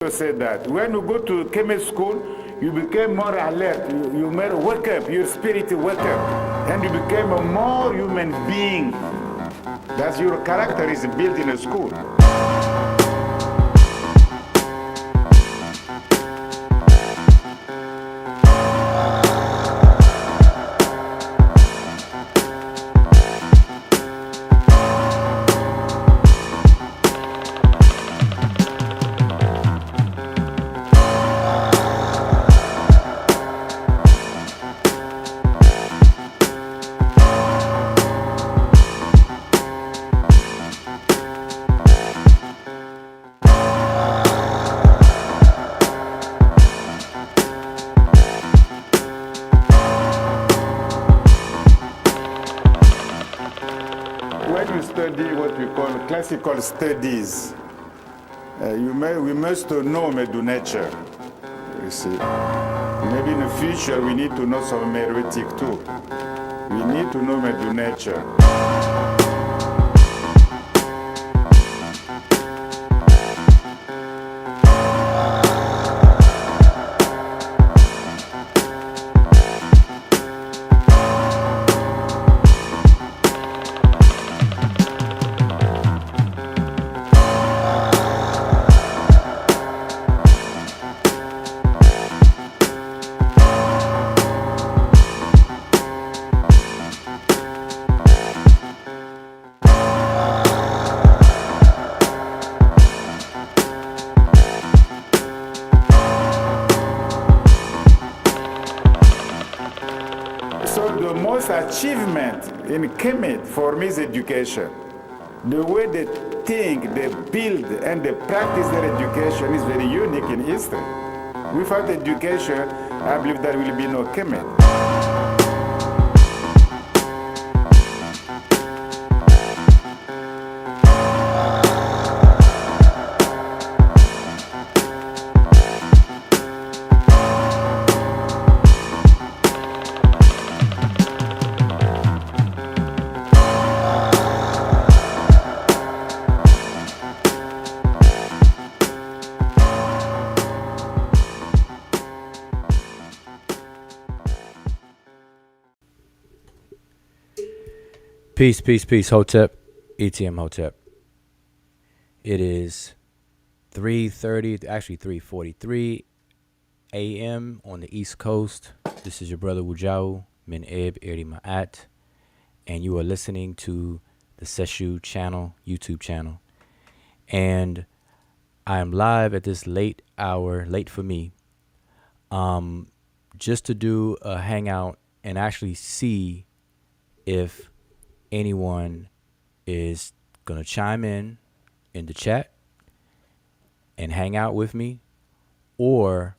Said that when you go to chemist school, you became more alert. You may wake up, your spirit wake up, and you became a more human being. That's your character is built in a school. When you study what we call classical studies, we must know Medew Netcher. You see, maybe in the future we need to know some Refuting too. We need to know Medew Netcher. So the most achievement in Kemet for me is education. The way they think, they build, and they practice their education is very unique in history. Without education, I believe there will be no Kemet. Peace, peace, peace, Hotep, ETM Hotep. It is 3:30, actually 3:43 a.m. on the East Coast. This is your brother Wujau, Min Eb Eri Ma'at, and you are listening to the Seshew channel, YouTube channel. And I am live at this late hour, late for me, just to do a hangout and actually see if anyone is going to chime in the chat and hang out with me, or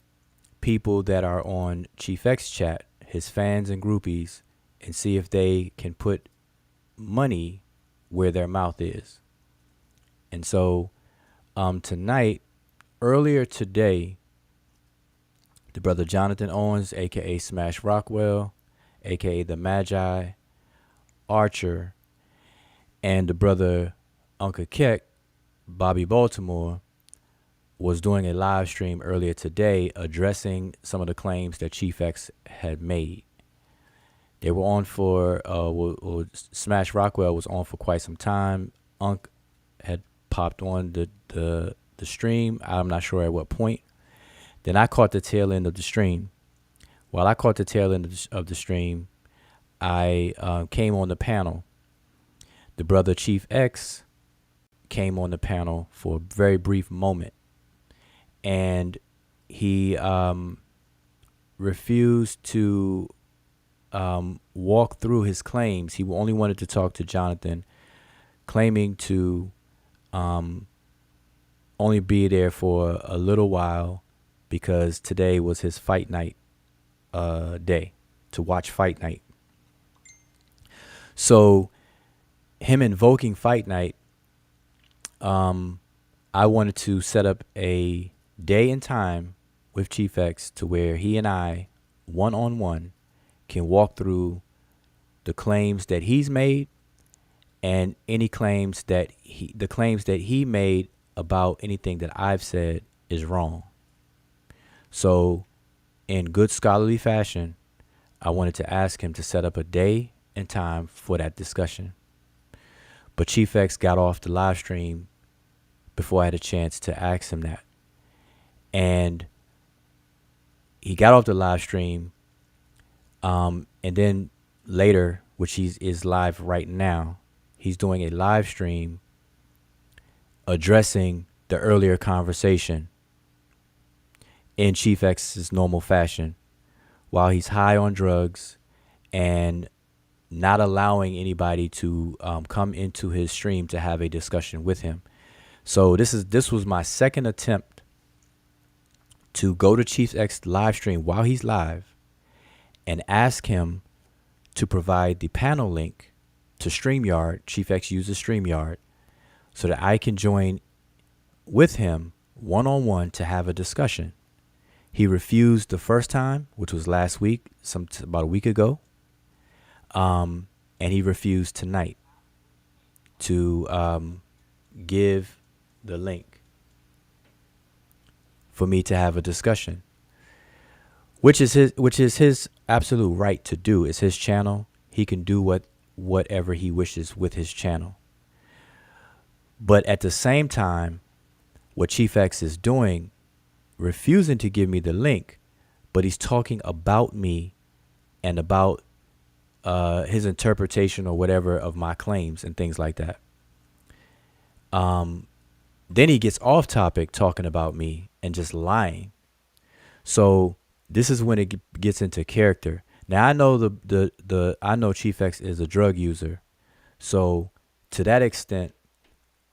people that are on Chief X chat, his fans and groupies, and see if they can put money where their mouth is. And so tonight, earlier today, the brother Jonathan Owens, aka Smash Rockwell, aka the Magi Archer, and the brother Uncle Keck, Bobby Baltimore, was doing a live stream earlier today addressing some of the claims that Chief X had made. They were on for, Smash Rockwell was on for quite some time. Unc had popped on the stream. I'm not sure at what point. Then I caught the tail end of the stream. While I caught the tail end of the stream, I came on the panel. The brother Chief X came on the panel for a very brief moment, and he refused to walk through his claims. He only wanted to talk to Jonathan, claiming to only be there for a little while because today was his fight night day, to watch fight night. So him invoking fight night, I wanted to set up a day and time with Chief X to where he and I, one-on-one, can walk through the claims that he's made and any claims that he made about anything that I've said is wrong. So, in good scholarly fashion, I wanted to ask him to set up a day and time for that discussion. But Chief X got off the live stream before I had a chance to ask him that. And he got off the live stream, and then later, which is live right now, he's doing a live stream addressing the earlier conversation in Chief X's normal fashion while he's high on drugs and not allowing anybody to come into his stream to have a discussion with him. So this was my second attempt to go to Chief X live stream while he's live and ask him to provide the panel link to StreamYard. Chief X uses StreamYard so that I can join with him one-on-one to have a discussion. He refused the first time, which was last week, about a week ago. And he refused tonight to give the link for me to have a discussion, which is his absolute right to do. It's his channel. He can do whatever he wishes with his channel. But at the same time, what Chief X is doing, refusing to give me the link, but he's talking about me and about his interpretation or whatever of my claims and things like that. Then he gets off topic talking about me and just lying. So this is when it gets into character. Now I know I know Chief X is a drug user, so to that extent,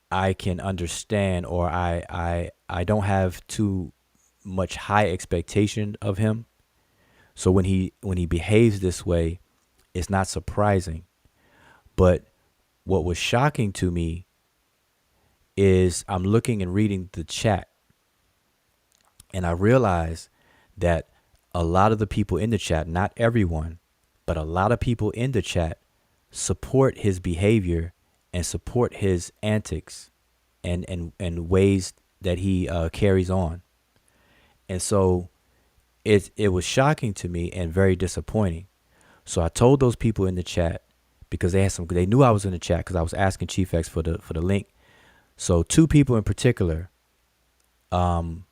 I can understand, or I don't have too much high expectation of him. So when he behaves this way, it's not surprising. But what was shocking to me is I'm looking and reading the chat, and I realize that a lot of the people in the chat, not everyone, but a lot of people in the chat support his behavior and support his antics and ways that he carries on. And so it was shocking to me and very disappointing. So I told those people in the chat, because they knew I was in the chat because I was asking Chief X for the link. So two people in particular, the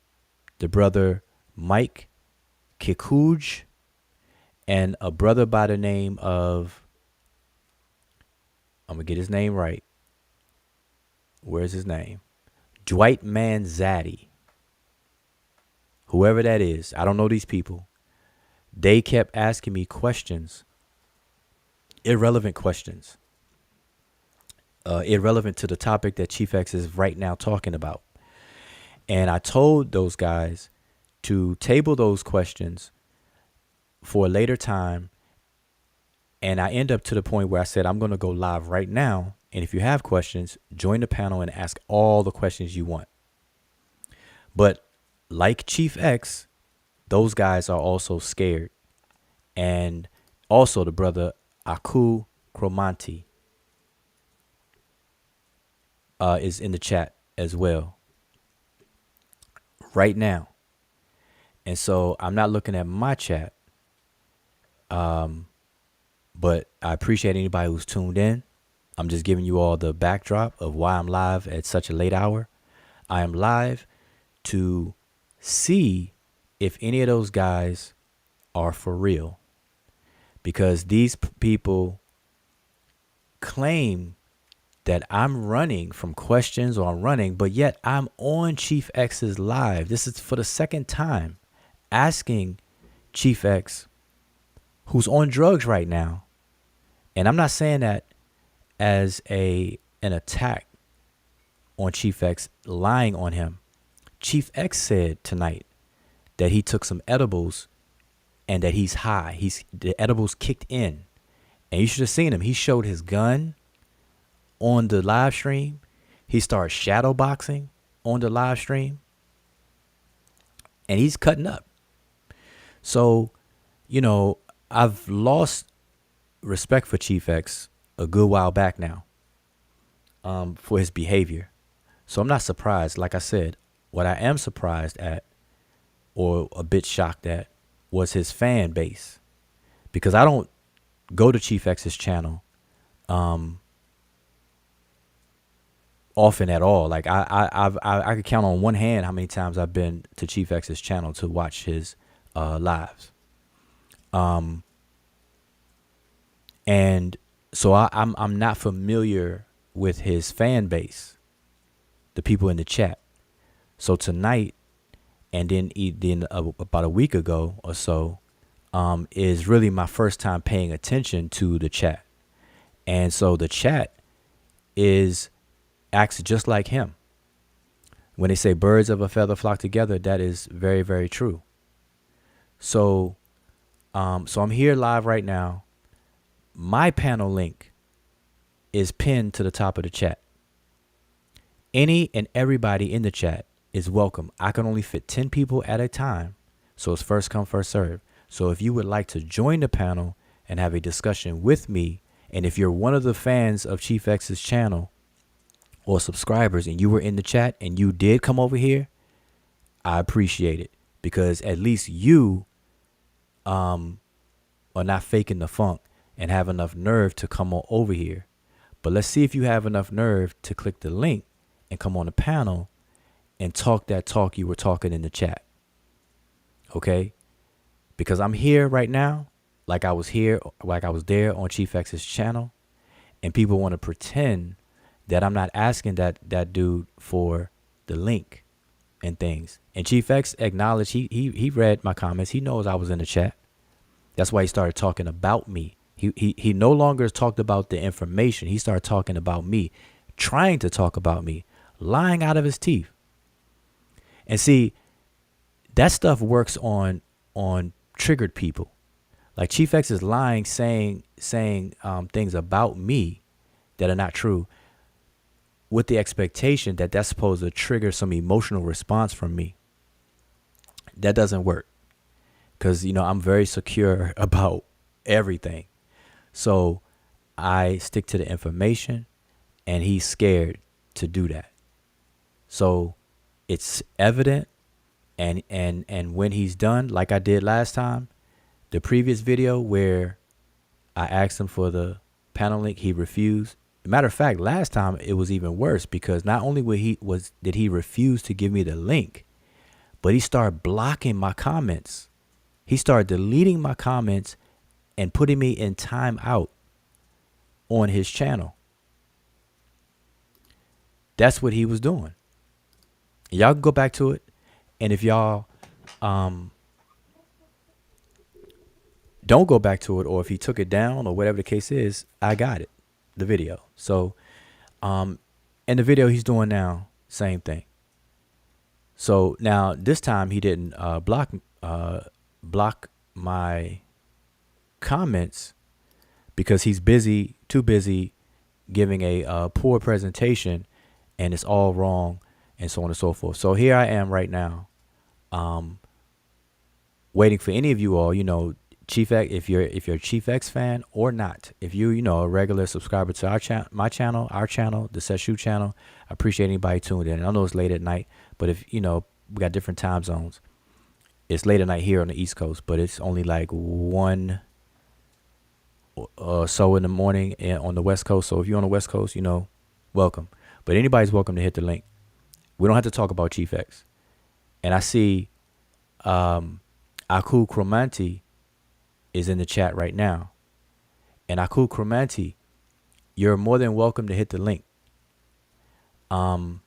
brother Mike Kikuj and a brother by the name of, I'm going to get his name right. Where's his name? Dwight Manzatti. Whoever that is, I don't know these people. They kept asking me questions, irrelevant questions, irrelevant to the topic that Chief X is right now talking about. And I told those guys to table those questions for a later time. And I end up to the point where I said, I'm going to go live right now. And if you have questions, join the panel and ask all the questions you want. But like Chief X, those guys are also scared. And also the brother Aku Cromanti is in the chat as well right now. And so I'm not looking at my chat, but I appreciate anybody who's tuned in. I'm just giving you all the backdrop of why I'm live at such a late hour. I am live to see if any of those guys are for real, because these people claim that I'm running from questions, or I'm running, but yet I'm on Chief X's live. This is for the second time asking Chief X, who's on drugs right now. And I'm not saying that as an attack on Chief X, lying on him. Chief X said tonight that he took some edibles and that he's high. The edibles kicked in. And you should have seen him. He showed his gun on the live stream. He started shadow boxing on the live stream. And he's cutting up. So, I've lost respect for Chief X a good while back now, for his behavior. So I'm not surprised. Like I said, What I am surprised at, or a bit shocked at, was his fan base, because I don't go to Chief X's channel often at all. Like I could count on one hand how many times I've been to Chief X's channel to watch his lives. And so I'm not familiar with his fan base, the people in the chat. So tonight, and then about a week ago or so, is really my first time paying attention to the chat. And so the chat acts just like him. When they say birds of a feather flock together, that is very, very true. So I'm here live right now. My panel link is pinned to the top of the chat. Any and everybody in the chat is welcome. I can only fit 10 people at a time, so it's first come, first serve. So if you would like to join the panel and have a discussion with me, and if you're one of the fans of Chief X's channel or subscribers and you were in the chat and you did come over here, I appreciate it, because at least you are not faking the funk and have enough nerve to come on over here. But let's see if you have enough nerve to click the link and come on the panel and talk that talk you were talking in the chat. Okay? Because I'm here right now, like I was there on Chief X's channel, and people want to pretend that I'm not asking that dude for the link and things. And Chief X acknowledged, he read my comments. He knows I was in the chat. That's why he started talking about me. He no longer talked about the information. He started talking about me, trying to talk about me, lying out of his teeth. And see, that stuff works on triggered people. Like Chief X is lying, saying things about me that are not true, with the expectation that that's supposed to trigger some emotional response from me. That doesn't work, because I'm very secure about everything. So I stick to the information, and he's scared to do that. So it's evident, and when he's done, like I did last time, the previous video where I asked him for the panel link, he refused. Matter of fact, last time it was even worse, because not only did he refuse to give me the link, but he started blocking my comments. He started deleting my comments and putting me in timeout on his channel. That's what he was doing. Y'all can go back to it, and if y'all don't go back to it, or if he took it down or whatever the case is, I got it, the video. So and the video he's doing now, same thing. So now this time he didn't block my comments, because he's too busy giving a poor presentation, and it's all wrong, and so on and so forth. So here I am right now, waiting for any of you all, Chief X, if you're a Chief X fan or not, if you a regular subscriber to our our channel, the Seshew channel, I appreciate anybody tuned in. I know it's late at night, but if we got different time zones. It's late at night here on the East Coast, but it's only like 1 or so in the morning on the West Coast. So if you're on the West Coast, welcome. But anybody's welcome to hit the link. We don't have to talk about Chief X. And I see Aku Chromanti is in the chat right now. And Aku Chromanti, you're more than welcome to hit the link. And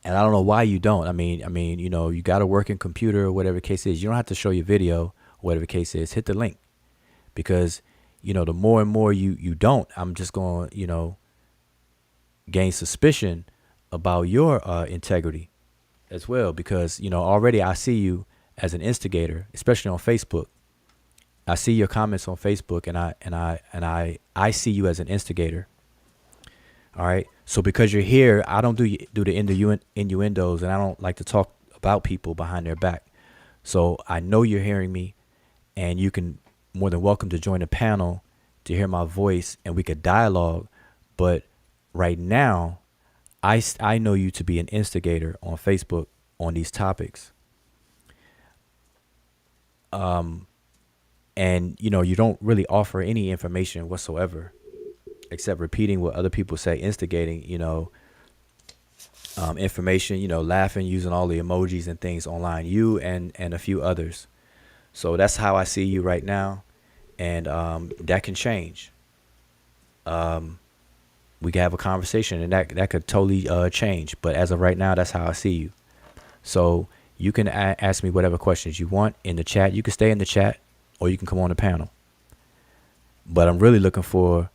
I don't know why you don't. I mean, you got a working computer or whatever the case is. You don't have to show your video or whatever the case is. Hit the link, because, the more and more you don't, I'm just going to, gain suspicion about your integrity as well. Because, already I see you as an instigator, especially on Facebook. I see your comments on Facebook, and I see you as an instigator. All right. So because you're here, I don't do the innuendos, and I don't like to talk about people behind their back. So I know you're hearing me, and you can more than welcome to join the panel to hear my voice, and we could dialogue. But right now, I know you to be an instigator on Facebook on these topics. And you don't really offer any information whatsoever except repeating what other people say, instigating, information, laughing, using all the emojis and things online, you and a few others. So that's how I see you right now. And that can change. We can have a conversation, and that could totally change. But as of right now, that's how I see you. So you can ask me whatever questions you want in the chat. You can stay in the chat, or you can come on the panel. But I'm really looking for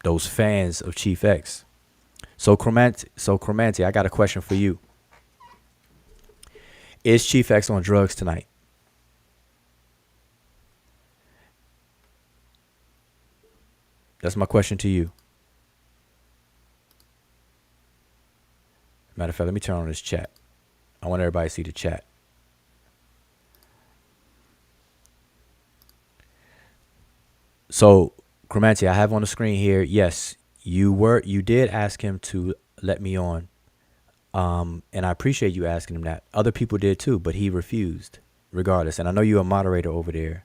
those fans of Chief X. So Chromanti, I got a question for you. Is Chief X on drugs tonight? That's my question to you. Matter of fact, let me turn on this chat. I want everybody to see the chat. So, Chromanti, I have on the screen here, yes, you did ask him to let me on. And I appreciate you asking him that. Other people did too, but he refused regardless. And I know you're a moderator over there.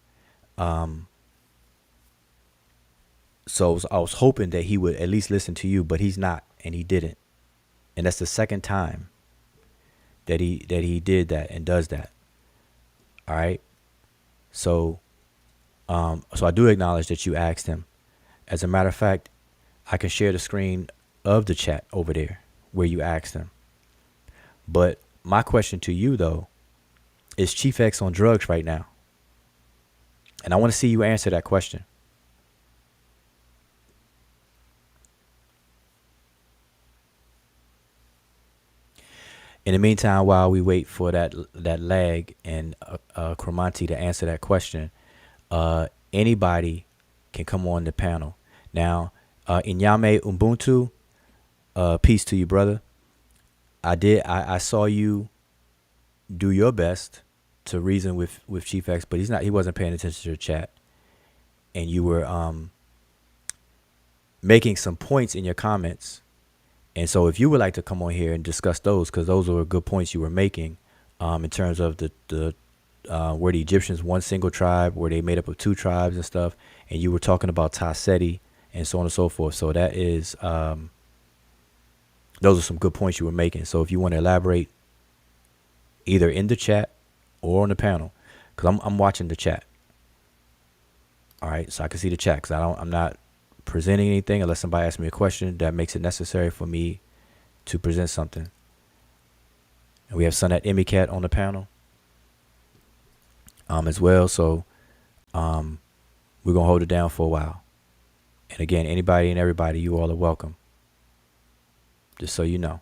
So I was hoping that he would at least listen to you, but he's not, and he didn't. And that's the second time that he did that and does that. All right. So I do acknowledge that you asked him. As a matter of fact, I can share the screen of the chat over there where you asked him. But my question to you, though, is Chief X on drugs right now? And I want to see you answer that question. In the meantime, while we wait for that lag and Chromanti to answer that question, anybody can come on the panel. Now, Inyame Ubuntu, peace to you, brother. I saw you do your best to reason with Chief X, but he wasn't paying attention to your chat. And you were making some points in your comments. And so if you would like to come on here and discuss those, because those were good points you were making in terms of the were the Egyptians one single tribe, were they made up of two tribes and stuff, and you were talking about Taseti and so on and so forth. So that is, those are some good points you were making. So if you want to elaborate either in the chat or on the panel, because I'm watching the chat. All right, so I can see the chat, because I'm not presenting anything unless somebody asks me a question that makes it necessary for me to present something. And we have Sunat Emicat on the panel as well. So we're gonna hold it down for a while. And again, anybody and everybody, you all are welcome. Just so you know.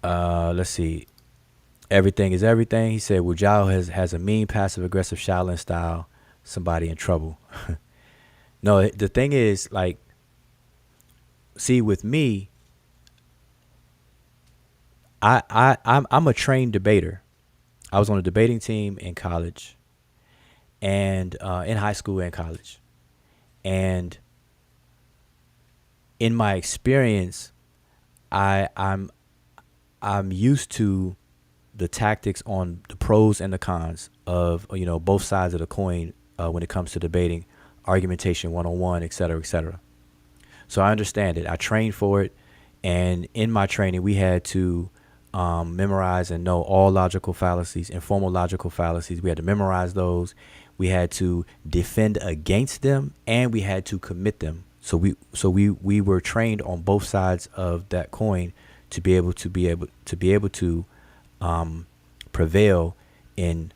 Let's see. Everything is everything. He said, Wujao has a mean, passive-aggressive Shaolin style. Somebody in trouble. No, the thing is, like, see, with me, I'm a trained debater. I was on a debating team in college, and in high school and college. And in my experience, I'm used to the tactics on the pros and the cons of, both sides of the coin when it comes to debating, argumentation 101, et cetera, et cetera. So I understand it. I trained for it. And in my training, we had to memorize and know all logical fallacies, informal logical fallacies. We had to memorize those. We had to defend against them, and we had to commit them. So we were trained on both sides of that coin to be able to prevail in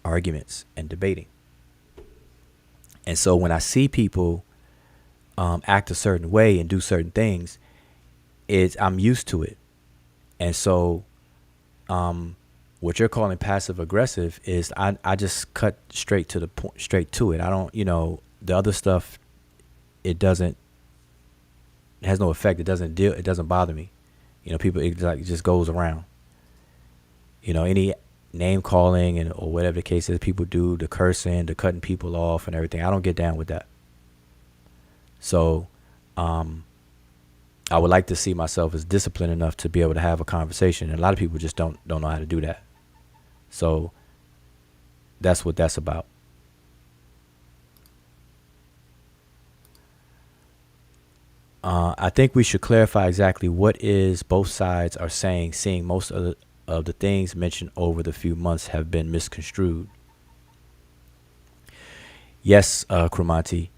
arguments and debating. And so when I see people act a certain way and do certain things, I'm used to it. And so what you're calling passive aggressive is I just cut straight to the point, straight to it. I don't, the other stuff, it has no effect. It doesn't bother me. People, it just goes around. Any name calling and or whatever the case is, people do, the cursing, the cutting people off and everything. I don't get down with that. So I would like to see myself as disciplined enough to be able to have a conversation. And a lot of people just don't know how to do that. So that's what that's about. I think we should clarify exactly what is both sides are saying, seeing most of the things mentioned over the few months have been misconstrued. Yes, Cromanti,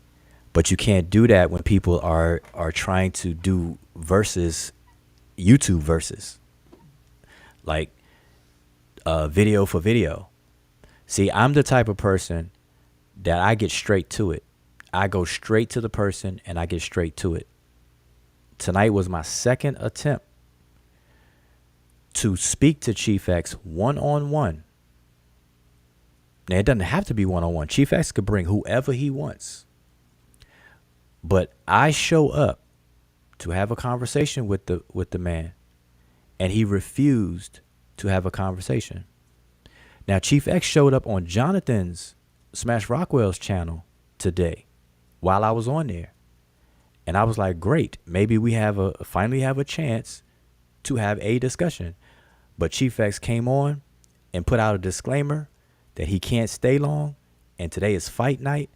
but you can't do that when people are trying to do verses, YouTube verses, like video for video. See, I'm the type of person that I get straight to it. I go straight to the person and I get straight to it. Tonight was my second attempt to speak to Chief X one-on-one. Now, it doesn't have to be one-on-one. Chief X could bring whoever he wants. But I show up to have a conversation with the man, and he refused to have a conversation. Now, Chief X showed up on Jonathan's Smash Rockwell's channel today while I was on there. And I was like, great, maybe we finally have a chance to have a discussion. But Chief X came on and put out a disclaimer that he can't stay long, and today is fight night.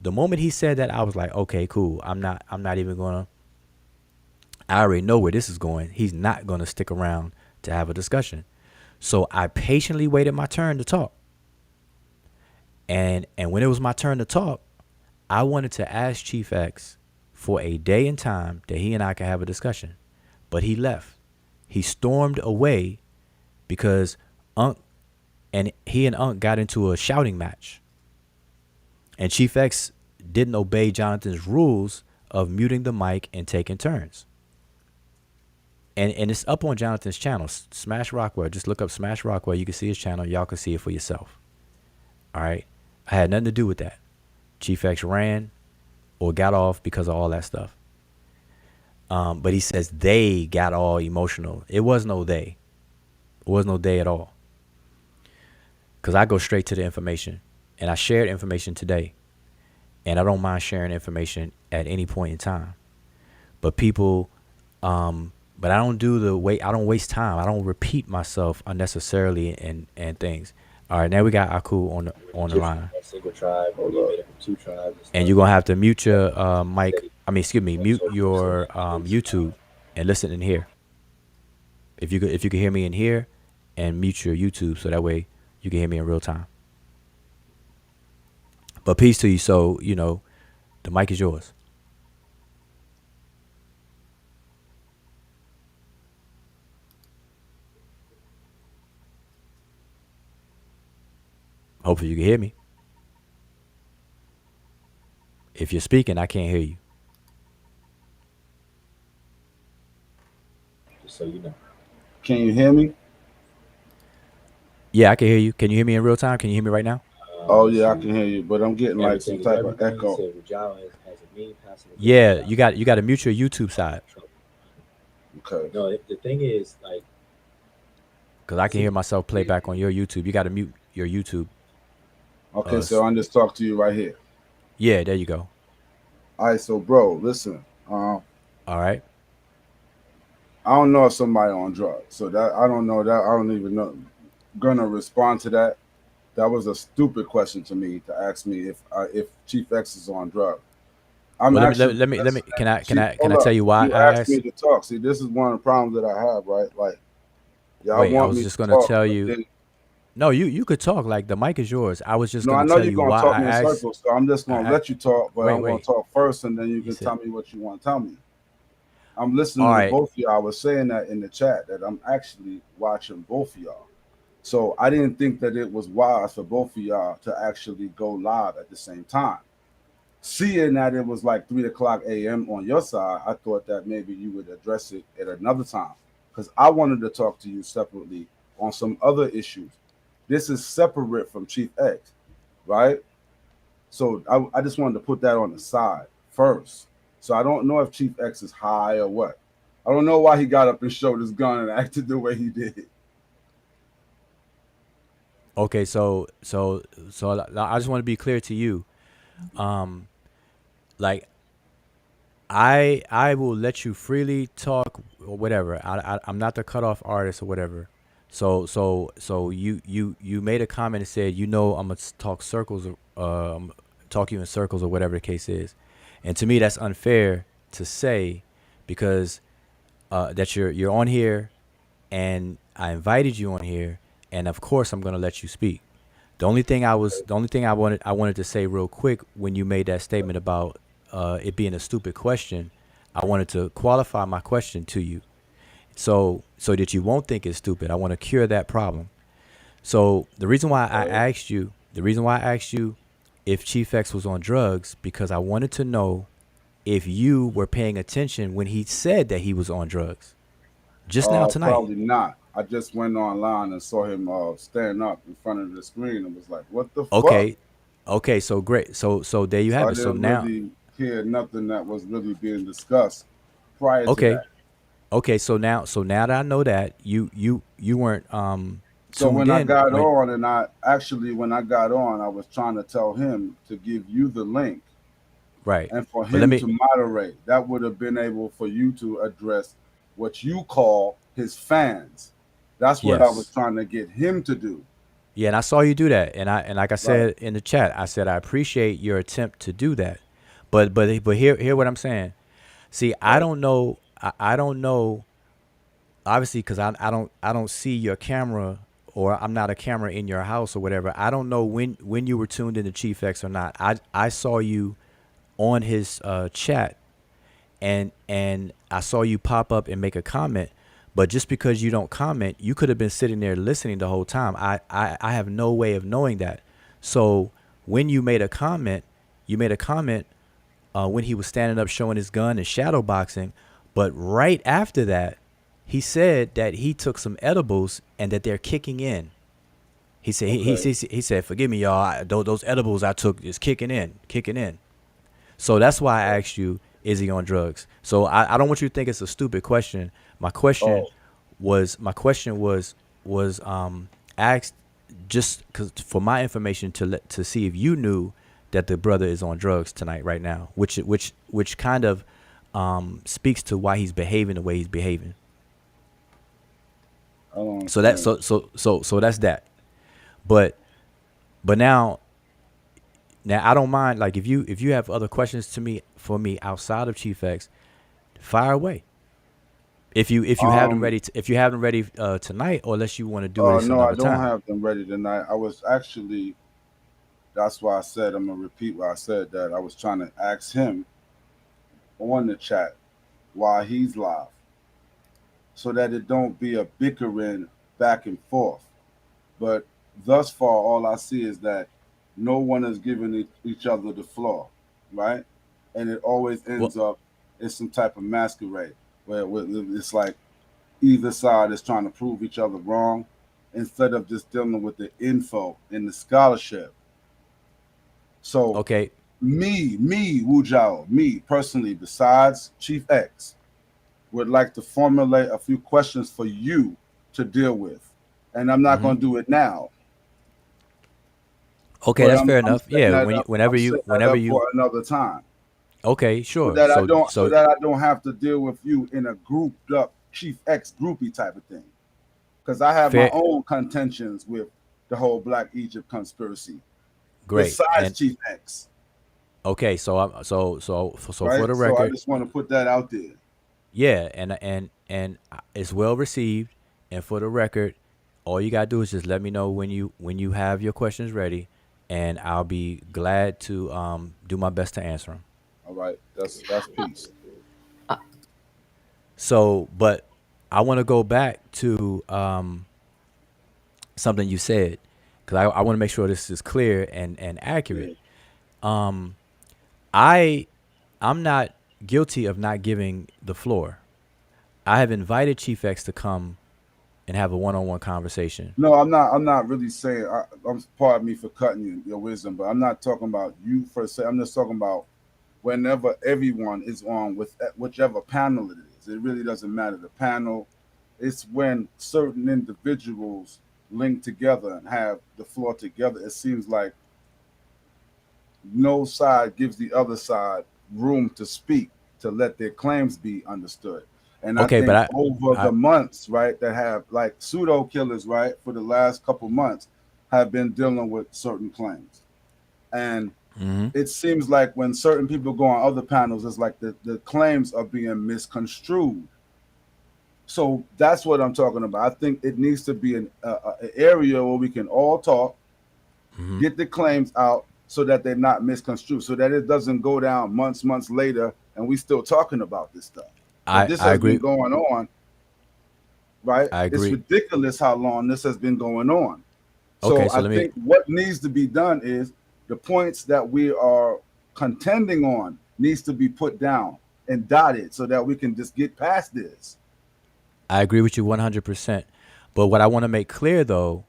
The moment he said that, I was like, okay, cool. I'm not even gonna. I already know where this is going. He's not gonna stick around to have a discussion. So I patiently waited my turn to talk. And when it was my turn to talk, I wanted to ask Chief X for a day and time that he and I could have a discussion. But he left. He stormed away because he and Unc got into a shouting match. And Chief X didn't obey Jonathan's rules of muting the mic and taking turns. And it's up on Jonathan's channel, Smash Rockwell. Just look up Smash Rockwell. You can see his channel. Y'all can see it for yourself. All right? I had nothing to do with that. Chief X ran or got off because of all that stuff. But he says they got all emotional. It was no they. It was no they at all. Because I go straight to the information. And I shared information today. And I don't mind sharing information at any point in time. But people, but I don't I don't waste time. I don't repeat myself unnecessarily and things. All right, now we got Aku on the line. Single tribe, or you made it from 2 tribes. And you're going to have to mute your mute your YouTube and listen in here. If you could hear me in here, and mute your YouTube so that way you can hear me in real time. But peace to you. So, the mic is yours. Hopefully you can hear me. If you're speaking, I can't hear you. Just so you know. Can you hear me? Yeah, I can hear you. Can you hear me in real time? Can you hear me right now? Oh yeah, I can hear you, but I'm getting like some type of echo. Yeah, you got to mute your YouTube side. Okay. No, the thing is, like, because I can hear myself play back on your YouTube. You got to mute your YouTube. Okay, so I just talk to you right here. Yeah, there you go. All right, so bro, listen. All right. I don't know if somebody on drugs, so that I don't know that. I don't even know. Gonna respond to that. That was a stupid question to me to ask me if Chief X is on drugs. Well, let me. Can I tell you why you asked me to talk? See, this is one of the problems that I have, right? Like, y'all wait, want I was me just to gonna talk, tell you. No, you could talk. Like, the mic is yours. I was just gonna tell you why talk I me in asked. circles, so I'm just gonna let you talk, but I'm gonna talk first, and then you can said, tell me what you want to tell me. I'm listening to both of y'all. I was saying that in the chat that I'm actually watching both of y'all. So I didn't think that it was wise for both of y'all to actually go live at the same time. Seeing that it was like 3:00 a.m. on your side, I thought that maybe you would address it at another time, because I wanted to talk to you separately on some other issues. This is separate from Chief X, right? So I just wanted to put that on the side first. So I don't know if Chief X is high or what. I don't know why he got up and showed his gun and acted the way he did. Okay, so I just want to be clear to you. Um, like I will let you freely talk or whatever. I'm not the cutoff artist or whatever. So you made a comment and said, I'm gonna talk circles, talk you in circles or whatever the case is, and to me that's unfair to say, because that you're on here, and I invited you on here, and of course I'm gonna let you speak. The only thing I wanted to say real quick when you made that statement about it being a stupid question, I wanted to qualify my question to you, so that you won't think it's stupid. I want to cure that problem. So the reason why I asked you if Chief X was on drugs, because I wanted to know if you were paying attention when he said that he was on drugs just now tonight. Probably not. I just went online and saw him stand up in front of the screen and was like, "What the fuck?" Okay, okay, so great. So there you So have I it. So didn't now, really hear nothing that was really being discussed prior to okay, that. okay. So now that I know that you weren't So tuned when I in got when on, and when I got on, I was trying to tell him to give you the link right. and for But let him me to moderate. That would have been able for you to address what you call his fans. That's what I was yes. trying to get him to do. Yeah, and I saw you do that, and like I Right. said in the chat, I said I appreciate your attempt to do that, but here what I'm saying. See, I Right. don't know. I don't know, obviously, because I don't see your camera, or I'm not a camera in your house or whatever. I don't know when you were tuned into Chief X or not. I saw you on his chat, and I saw you pop up and make a comment. But just because you don't comment, you could have been sitting there listening the whole time. I have no way of knowing that. So when you made a comment when he was standing up showing his gun and shadow boxing. But right after that, he said that he took some edibles and that they're kicking in. He said Okay. he said, "Forgive me, y'all. Those edibles I took is kicking in, kicking in." So that's why I asked you, is he on drugs? So I don't want you to think it's a stupid question. My question Oh, was asked just cause for my information to see if you knew that the brother is on drugs tonight right now, which kind of speaks to why he's behaving the way he's behaving. I don't So that understand. so that's that. But but now I don't mind, like, if you have other questions to me for me outside of Chief X, fire away. If you have them Um, ready if you have them ready tonight, or unless you want to do this no, I another don't time. have them ready tonight. I was actually, that's why I said, I'm gonna repeat what I said, that I was trying to ask him on the chat while he's live, so that it don't be a bickering back and forth. But thus far, all I see is that no one is giving each other the floor, right? And it always Well, ends up in some type of masquerade where it's like either side is trying to prove each other wrong instead of just dealing with the info and the scholarship. So okay, Wu Jiao, me personally, besides Chief X, would like to formulate a few questions for you to deal with. And I'm not hmm going to do it now, okay, but that's fair I'm enough. setting Yeah, that up. I'm setting that whenever up you for another time, okay, so sure. that I So don't so so that I don't have to deal with you in a grouped up Chief X groupie type of thing. Because I have my fair, own contentions with the whole Black Egypt conspiracy, great. besides And Chief X, okay, so so for right? the So I record, just want to put that out there. yeah, and it's well received. And for the record, all you gotta do is just let me know when you have your questions ready, and I'll be glad to do my best to answer them. All right, that's peace. So, but I want to go back to something you said, because I want to make sure this is clear and accurate. Yeah. Um, I I'm not guilty of not giving the floor. I have invited Chief X to come and have a one-on-one conversation. No, I'm not. I'm not really saying. I'm pardon me for cutting you your wisdom, but I'm not talking about you per se. I'm just talking about whenever everyone is on with whichever panel it is. It really doesn't matter the panel. It's when certain individuals link together and have the floor together, it seems like no side gives the other side room to speak, to let their claims be understood. And I Okay, think but over I the months, right, that have like pseudo killers, right, for the last couple months have been dealing with certain claims. And mm-hmm. it seems like when certain people go on other panels, it's like the claims are being misconstrued. So that's what I'm talking about. I think it needs to be an area where we can all talk, Mm-hmm. get the claims out so that they're not misconstrued, so that it doesn't go down months later and we still talking about this stuff. Because this I has been agree. going on, right? I It's agree. ridiculous how long this has been going on. Okay, So so I let me. think what needs to be done is the points that we are contending on needs to be put down and dotted so that we can just get past this. I agree with you 100%. But what I want to make clear though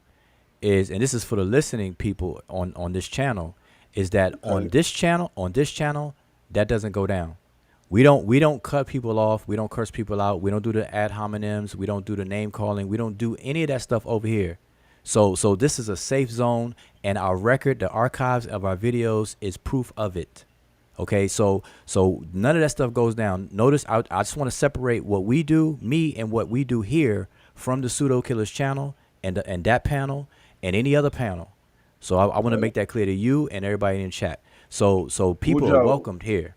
is, and this is for the listening people on this channel, is that Okay. on this channel, that doesn't go down. We don't cut people off. We don't curse people out. We don't do the ad hominems. We don't do the name calling. We don't do any of that stuff over here. So this is a safe zone, and our record, the archives of our videos, is proof of it. Okay, so none of that stuff goes down. Notice I just want to separate what we do, me, and what we do here from the Pseudo Killers channel and that panel and any other panel. So I want to make that clear to you and everybody in chat. So people are Ujo, welcomed here.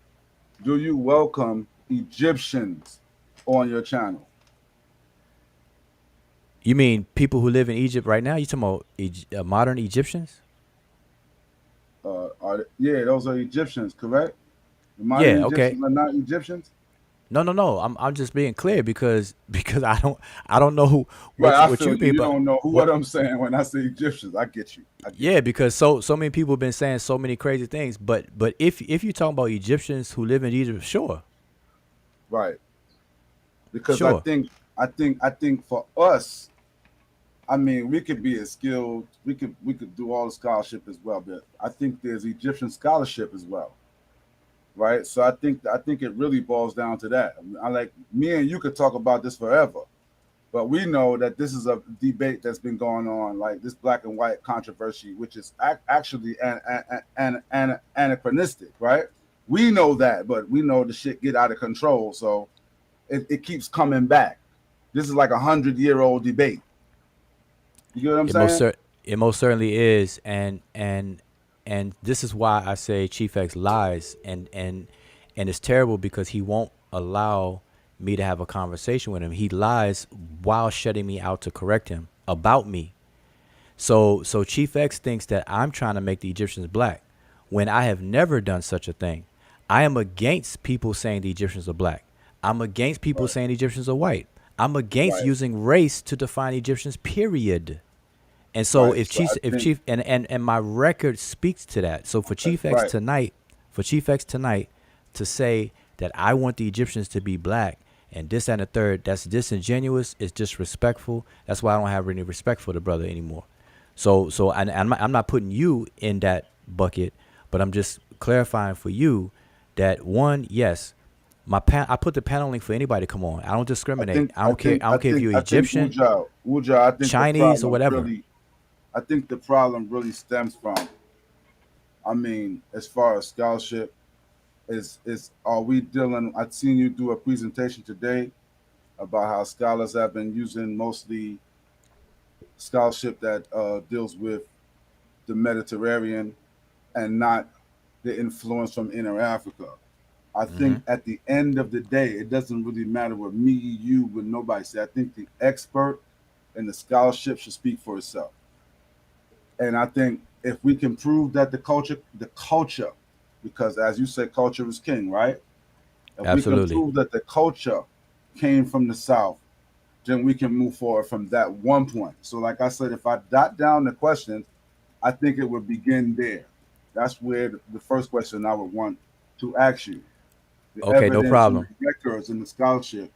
do you welcome Egyptians on your channel? You mean people who live in Egypt right now? You talking about modern Egyptians? Yeah, those are Egyptians, correct? The modern Yeah. Okay. Egyptians are not Egyptians? No. I'm just being clear because I don't know Right, I what feel you you. mean, You but don't know what. what I'm saying when I say Egyptians. I get you. I get Yeah, because so many people have been saying so many crazy things, but if you're talking about Egyptians who live in Egypt, sure, you. Right. Because sure. I think for us, I mean, we could be as skilled, we could do all the scholarship as well, but I think there's Egyptian scholarship as well. Right. So I think it really boils down to that. I like me and you could talk about this forever. But we know that this is a debate that's been going on, like this black and white controversy, which is actually anachronistic, right? We know that, but we know the shit get out of control, so it keeps coming back. This is like 100-year-old debate. You get what I'm saying? It most certainly is, and this is why I say Chief X lies, and it's terrible because he won't allow me to have a conversation with him. He lies while shutting me out to correct him about me. So Chief X thinks that I'm trying to make the Egyptians black when I have never done such a thing. I am against people saying the Egyptians are black. I'm against people Right. saying the Egyptians are white. I'm against Right. using race to define Egyptians, period. And so Right. if So I think Chief and my record speaks to that. So for Chief X right. tonight, to say that I want the Egyptians to be black and this and the third, that's disingenuous, it's disrespectful. That's why I don't have any respect for the brother anymore. So and I'm not putting you in that bucket, but I'm just clarifying for you that one, yes, I put the panel link for anybody to come on. I don't discriminate. I don't care. I don't care if you're I think Egyptian, Uja, I think the Chinese, or problem whatever. really, I think the problem really stems from, I mean, as far as scholarship, is are we dealing? I've seen you do a presentation today about how scholars have been using mostly scholarship that deals with the Mediterranean and not the influence from inner Africa. I Hmm. think at the end of the day, it doesn't really matter what me, you, what nobody say. I think the expert and the scholarship should speak for itself. And I think if we can prove that the culture, because as you said, culture is king, right? If we can Absolutely. prove that the culture came from the South, then we can move forward from that one point. So, like I said, if I dot down the questions, I think it would begin there. That's where the first question I would want to ask you: the Okay, no evidence and problem. the records and the scholarship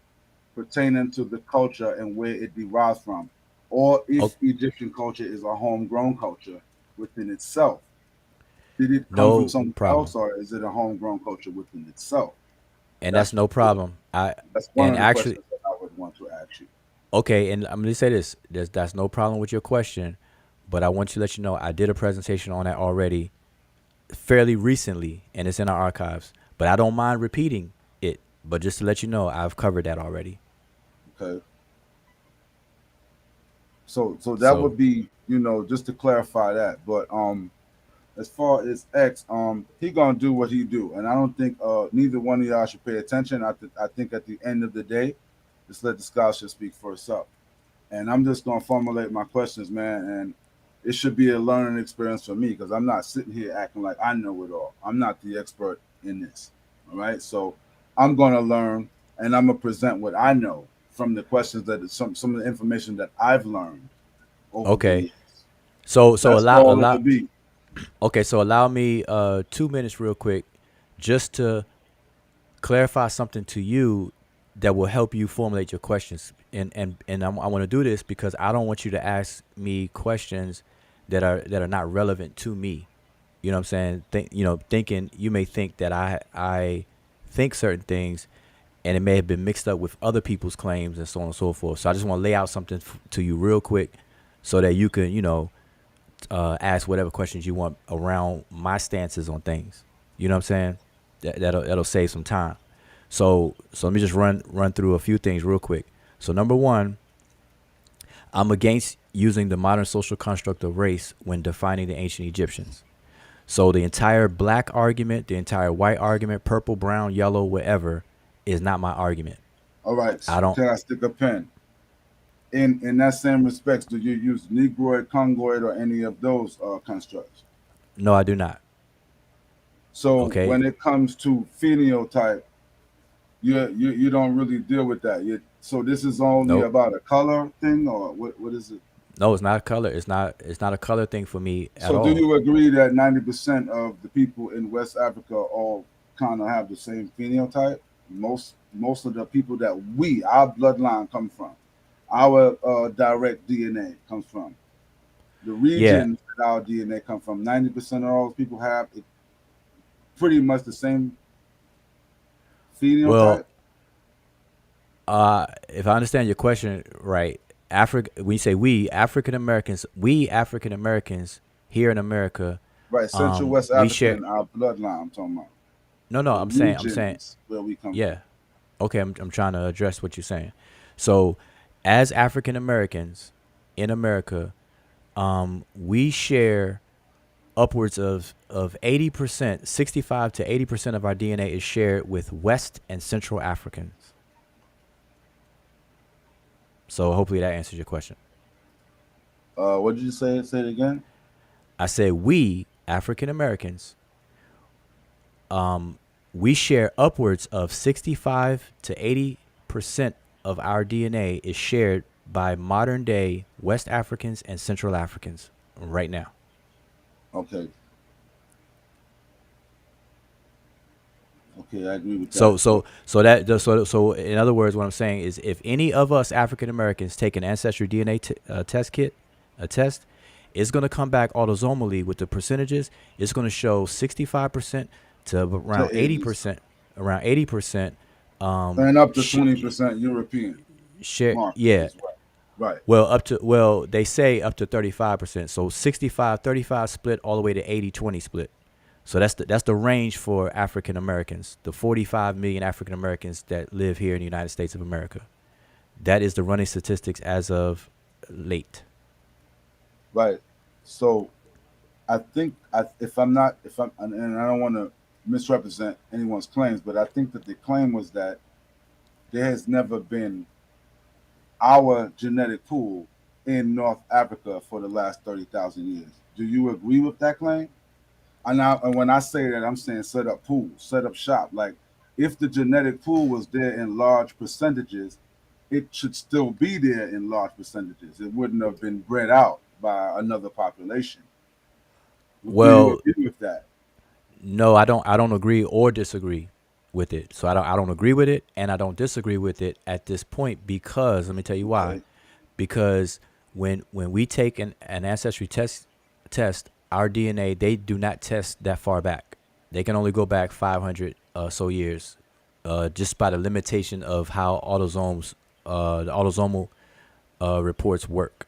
pertaining to the culture and where it derives from, or if Oh, Egyptian culture is a homegrown culture within itself. Did it come from no somewhere problem. else, or is it a homegrown culture within itself? And that's That's no problem. that's one And of the actually, questions that I would want to ask you. Okay, and I'm gonna say this. That's no problem with your question, but I want to let you know I did a presentation on that already, fairly recently, and it's in our archives. But I don't mind repeating it. But just to let you know, I've covered that already. Okay. So that So would be, just to clarify that. But as far as X, he gonna do what he do, and I don't think neither one of y'all should pay attention. I think at the end of the day, just let the scholarship speak for itself. And I'm just gonna formulate my questions, man, and it should be a learning experience for me because I'm not sitting here acting like I know it all. I'm not the expert in this. All right, so I'm gonna learn, and I'm gonna present what I know from the questions that some of the information that I've learned over the okay, years. so That's allow all allow. it'll be. Okay, so allow me 2 minutes real quick, just to clarify something to you that will help you formulate your questions. I want to do this because I don't want you to ask me questions that are not relevant to me. You know what I'm saying? Thinking you may think that I think certain things, and it may have been mixed up with other people's claims and so on and so forth. So I just want to lay out something to you real quick, so that you can ask whatever questions you want around my stances on things. You know what I'm saying? That'll save some time. So let me just run through a few things real quick. So number one, I'm against using the modern social construct of race when defining the ancient Egyptians. So the entire black argument, the entire white argument, purple, brown, yellow, whatever, is not my argument. All right, I don't. can I stick a pen? In that same respects, do you use Negroid, Congoid, or any of those constructs? No, I do not. So Okay. when it comes to phenotype, you don't really deal with that. So this is only Nope. about a color thing, or what is it? No, it's not a color. It's not a color thing for me at So do all. you agree that 90% of the people in West Africa all kind of have the same phenotype? Most of the people that our bloodline come from, our direct DNA comes from, the Yeah. regions that our DNA come from. 90% of all those people have it, pretty much the same phenotype. Well, if I understand your question right, we say we African Americans here in America, Right, Central West we share. African, our bloodline. I'm talking about No, the I'm saying, regions where we come from. yeah. Okay, I'm trying to address what you're saying. So, as African Americans in America, we share upwards of 80%, 65 to 80% of our DNA is shared with West and Central Africans. So hopefully that answers your question. What did you say? Say it again. I said we African Americans, we share upwards of 65 to 80% of our DNA is shared by modern day West Africans and Central Africans right now. Okay. Okay, I agree with So that. so so that so in other words, what I'm saying is, if any of us African Americans take an ancestry DNA test kit, a test, it's going to come back autosomally with the percentages. It's going to show 65% to To around 80s 80%, around 80%. and up to Sh- 20% European share, markers yeah. as well. Right. Well, they say up to 35%. So 65-35 split all the way to 80-20 split. So that's the range for African Americans, the 45 million African Americans that live here in the United States of America. That is the running statistics as of late. Right. So I think if I'm not, if I'm, and I don't want to misrepresent anyone's claims, but I think that the claim was that there has never been our genetic pool in North Africa for the last 30,000 years. Do you agree with that claim? And when I say that, I'm saying set up pool, set up shop. Like, if the genetic pool was there in large percentages, it should still be there in large percentages. It wouldn't have been bred out by another population. Do you Well, agree with that? no, I don't agree or disagree with it. So I don't agree with it, and I don't disagree with it at this point, because let me tell you why. Okay. Because when we take an ancestry test, our DNA, they do not test that far back. They can only go back 500 so years, just by the limitation of how the autosomal reports work.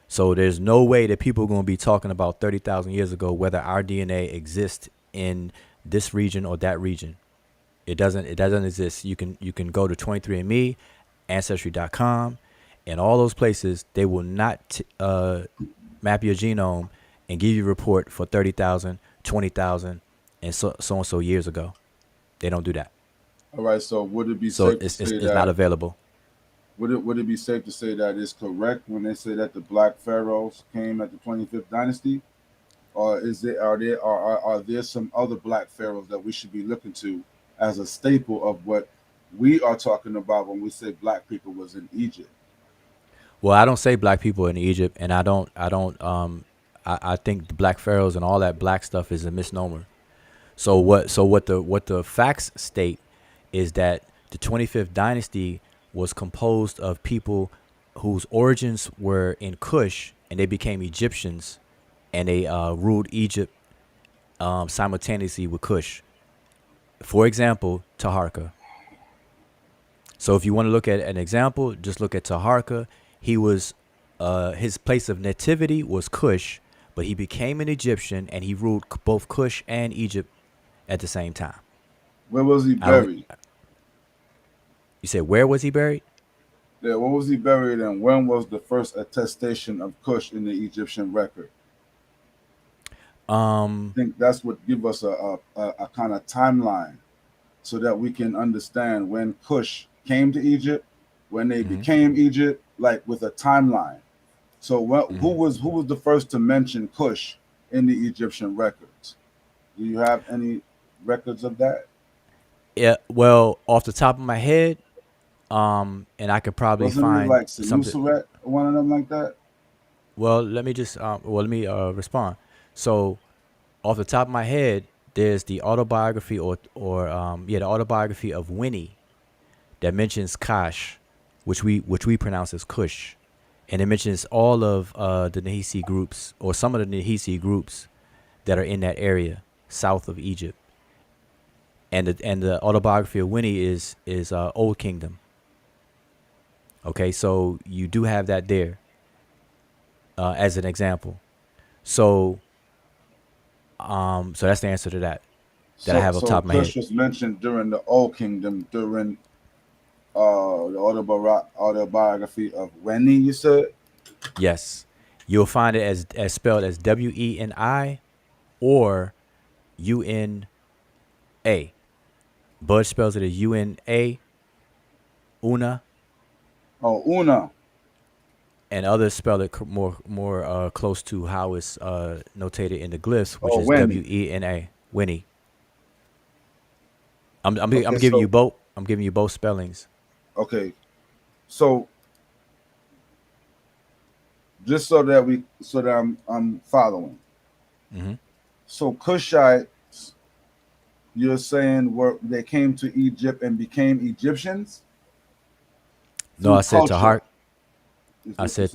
So there's no way that people are going to be talking about 30,000 years ago whether our DNA exists in this region or that region. It doesn't exist. You can go to 23andMe, Ancestry.com, and all those places. They will not map your genome and give you a report for 30,000, 20,000, and so years ago. They don't do that. All right. So would it be So safe to say it's that not available. would it be safe to say that it's correct when they say that the Black Pharaohs came at the 25th dynasty, or are there some other Black Pharaohs that we should be looking to as a staple of what we are talking about when we say Black people was in Egypt? Well, I don't say black people in Egypt, and I think the black pharaohs and all that black stuff is a misnomer. So what the facts state is that the 25th dynasty was composed of people whose origins were in Kush, and they became Egyptians, and they ruled Egypt simultaneously with Kush. For example, Taharka. So if you want to look at an example, just look at Taharka. He was his place of nativity was Kush, but he became an Egyptian, and he ruled both Kush and Egypt at the same time. Where was he buried? You said where was he buried? Yeah, where was he buried, and when was the first attestation of Kush in the Egyptian record? I think that's what give us a kind of timeline, so that we can understand when Kush came to Egypt, when they became Egypt, like with a timeline. So who was the first to mention Kush in the Egyptian records? Do you have any records of that? Yeah, well, off the top of my head, and I could probably Wasn't find it like something. Senuseret, one of them like that? Well, let me just respond. So, off the top of my head, there's the autobiography the autobiography of Winnie that mentions Kash, which we pronounce as Kush, and it mentions all of the Nahisi groups, or some of the Nahisi groups that are in that area south of Egypt. And the autobiography of Winnie is Old Kingdom. Okay, so you do have that there as an example. So that's the answer to that I have on top of my Kush head. was mentioned during the Old Kingdom, during the autobiography of Winnie, you said? Yes, you'll find it as spelled as Weni or Una. Bud spells it as Una, Una, Oh, Una. and others spell it more close to how it's notated in the glyphs, which is Winnie. Wena, Winnie. I'm Okay, giving you both. I'm giving you both spellings. Okay, so just so that I'm following. So Kushites, you're saying they came to Egypt and became Egyptians? No, I said culture, I said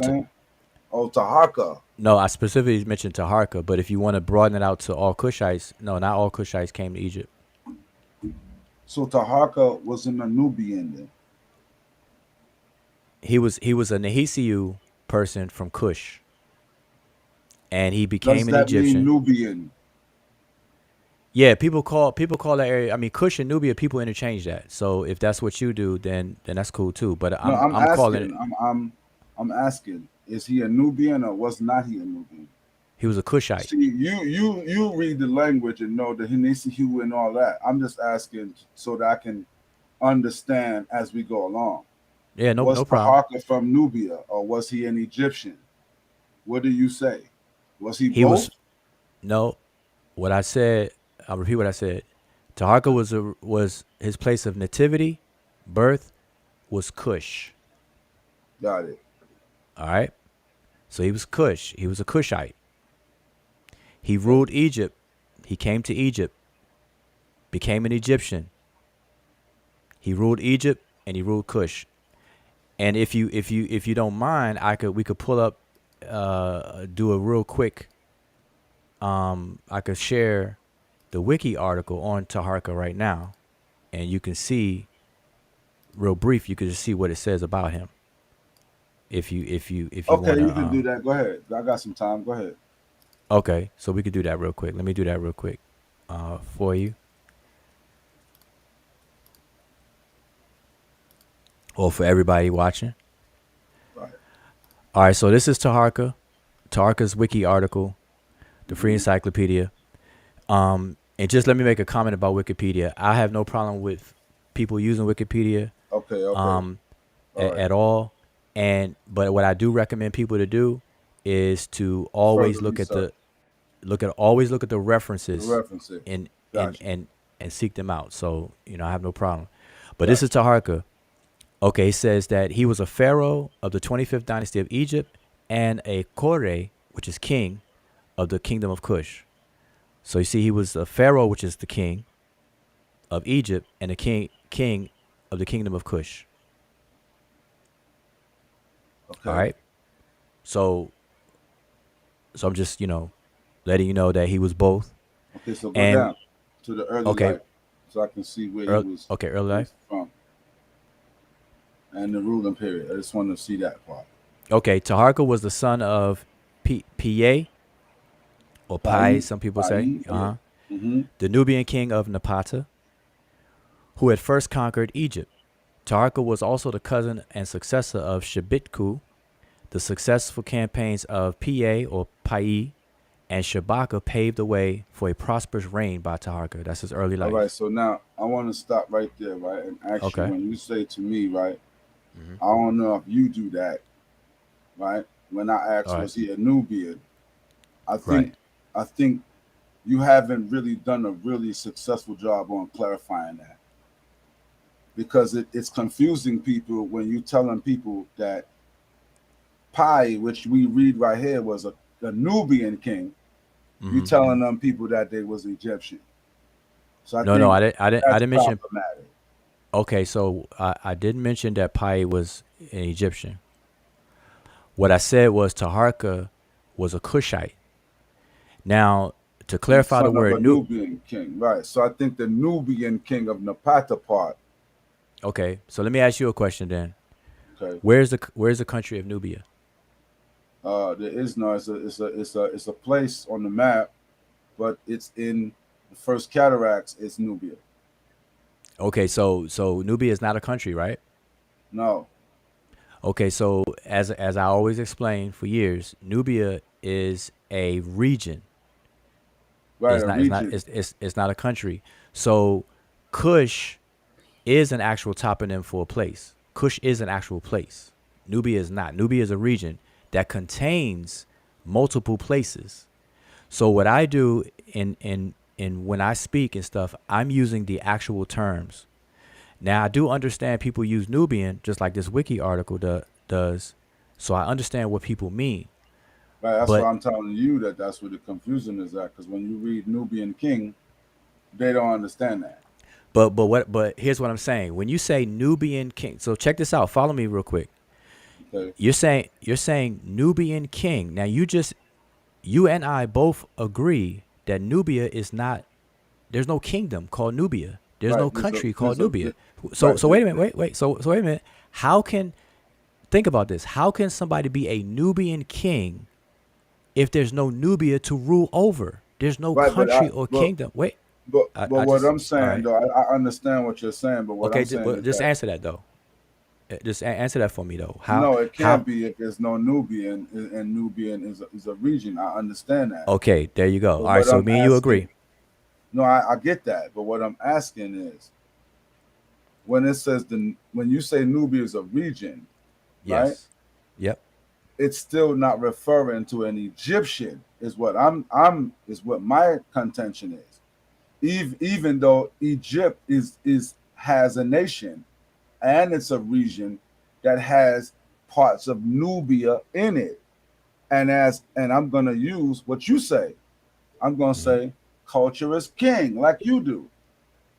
Taharka. No, I specifically mentioned Taharka, but if you want to broaden it out to all Kushites, no, not all Kushites came to Egypt. So Taharka was an Nubian then. He was a Nahisiu person from Kush, and he became an Egyptian. Mean Nubian? Yeah, people call that area. I mean, Kush and Nubia, people interchange that. So if that's what you do, then that's cool too. But I'm asking, calling it. I'm asking, is he a Nubian or was not he a Nubian? He was a Kushite. See, you read the language and know the Hinisihu and all that. I'm just asking so that I can understand as we go along. Yeah, no problem. Was Taharka from Nubia or was he an Egyptian? What do you say? Was he both? No. What I said, I'll repeat what I said. Taharka was his place of nativity, birth, was Kush. Got it. All right. So he was Kush. He was a Kushite. He ruled Egypt. He came to Egypt, became an Egyptian. He ruled Egypt and he ruled Kush. And if you don't mind, we could pull up, do a real quick. I could share the wiki article on Taharka right now, and you can see, real brief. You can just see what it says about him. If you Okay, want you can do to. that. Go ahead. I got some time. Go ahead. Okay, so we could do that real quick. Let me do that real quick, for you, or for everybody watching. Right. All right, so this is Taharka's wiki article, the Free Encyclopedia. And just let me make a comment about Wikipedia. I have no problem with people using Wikipedia, Okay. Okay. um, All right. at all. But what I do recommend people to do is to Further always research. always look at the The references referencing. and and Gotcha. and and seek them out. So I have no problem. But this is Gotcha. Taharka. Okay, it says that he was a pharaoh of the 25th dynasty of Egypt and a Kore, which is king of the kingdom of Cush. So you see, he was a pharaoh, which is the king of Egypt, and the king of the kingdom of Cush. All Okay. right. So I'm just letting you know that he was both. Okay. So go And down to the early okay, life, so I can see where he was early life. from and the ruling period. I just want to see that part. Okay, Taharka was the son of Pa or Pai, Pai. some people say. Pai. Yeah. Mm-hmm. The Nubian king of Napata, who had first conquered Egypt. Taharka was also the cousin and successor of Shabitku. The successful campaigns of Pa or Pai and Shabaka paved the way for a prosperous reign by Taharka. That's his early All right. life. So now I want to stop right there, right, and ask you Okay. when you say to me, right, Hmm. I don't know if you do that, right? When I asked, All right. was he a Nubian? I think, Right. I think you haven't really done a really successful job on clarifying that because it's confusing people when you telling people that Pi, which we read right here, was a Nubian king. You Hmm. telling them people that they was Egyptian. So I No, think I that's didn't mention. problematic. Okay, so I did mention that Pai was an Egyptian. What I said was Taharka was a Cushite. Now, to And clarify the son of word a new, Nubian king, right? So I think the Nubian king of Napata part, okay, so let me ask you a question then. okay. Where's the country of Nubia? There is no, it's a place on the map, but it's in the first cataracts. It's Nubia. Okay, so Nubia is not a country, right? No, Okay, so as I always explain for years, Nubia is a region. right, a region, It's not a country. So Kush is an actual toponym for a place. Kush is an actual place. Nubia is not. Nubia is a region that contains multiple places. So what I do in when I speak and stuff, I'm using the actual terms. Now I do understand people use Nubian just like this wiki article does. So I understand what people mean. right. That's why But I'm telling you that that's where the confusion is at. Because when you read Nubian king, they don't understand that. but here's what I'm saying. When you say Nubian king, so check this out. Follow me real quick. Okay, You're saying Nubian king. Now you and I both agree that Nubia is not. There's no kingdom called Nubia. There's no right. There's a country called there's a Nubia. So right. so wait a minute. Wait. So wait a minute. How can think about this? How can somebody be a Nubian king if there's no Nubia to rule over? There's no Right, but I country or kingdom. Wait. but I what just I'm all saying right. though, I understand what you're saying, but what Okay. I'm Just, saying but is just that answer that though. Just answer that for me though. no, it How can't be if there's no Nubian, and Nubian is a region. I understand that. Okay, there you go. But All right, what so I'm me and you asking, agree. no, I get that. But what I'm asking is when it says when you say Nubia is a region, right? Yes. Yep. It's still not referring to an Egyptian, is what I'm is what my contention is. Even though Egypt is has a nation and it's a region that has parts of Nubia in it. And I'm gonna use what you say. I'm gonna Hmm. say culture is king, like you do.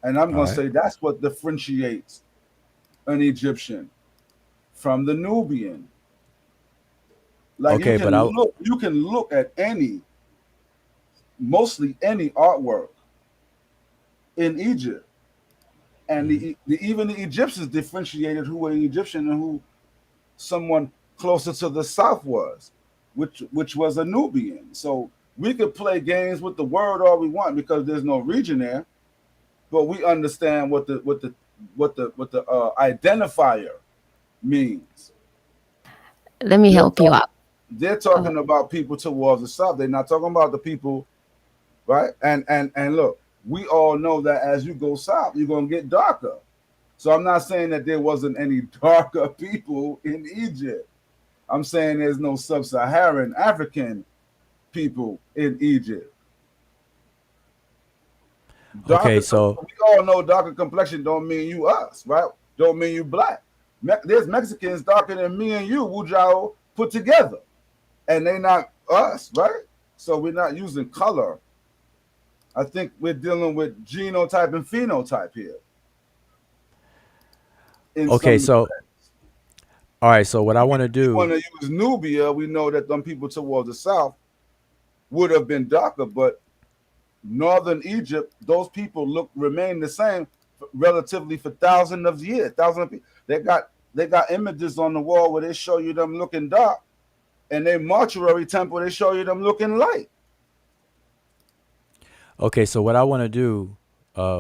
And I'm All gonna right. say that's what differentiates an Egyptian from the Nubian. Like Okay, but I. you can look at mostly any artwork in Egypt, and Mhm. even the Egyptians differentiated who were Egyptian and who someone closer to the south was, which was a Nubian. So we could play games with the word all we want because there's no region there, but we understand what the identifier means. Let me help you out. They're talking about people towards the south. They're not talking about the people, right? And look, we all know that as you go south, you're gonna get darker. So I'm not saying that there wasn't any darker people in Egypt. I'm saying there's no sub-Saharan African people in Egypt. Okay, so we all know darker complexion don't mean you us, right? Don't mean you black. There's Mexicans darker than me and you, Wujao, put together, and they not us, right? So we're not using color. I think we're dealing with genotype and phenotype here. Okay, so all right, so what I want to do, when to use Nubia, we know that them people towards the south would have been darker, but northern Egypt, those people remain the same relatively for thousands of years. They got images on the wall where they show you them looking dark, and they mortuary temple they show you them looking light. Okay, so what I want to do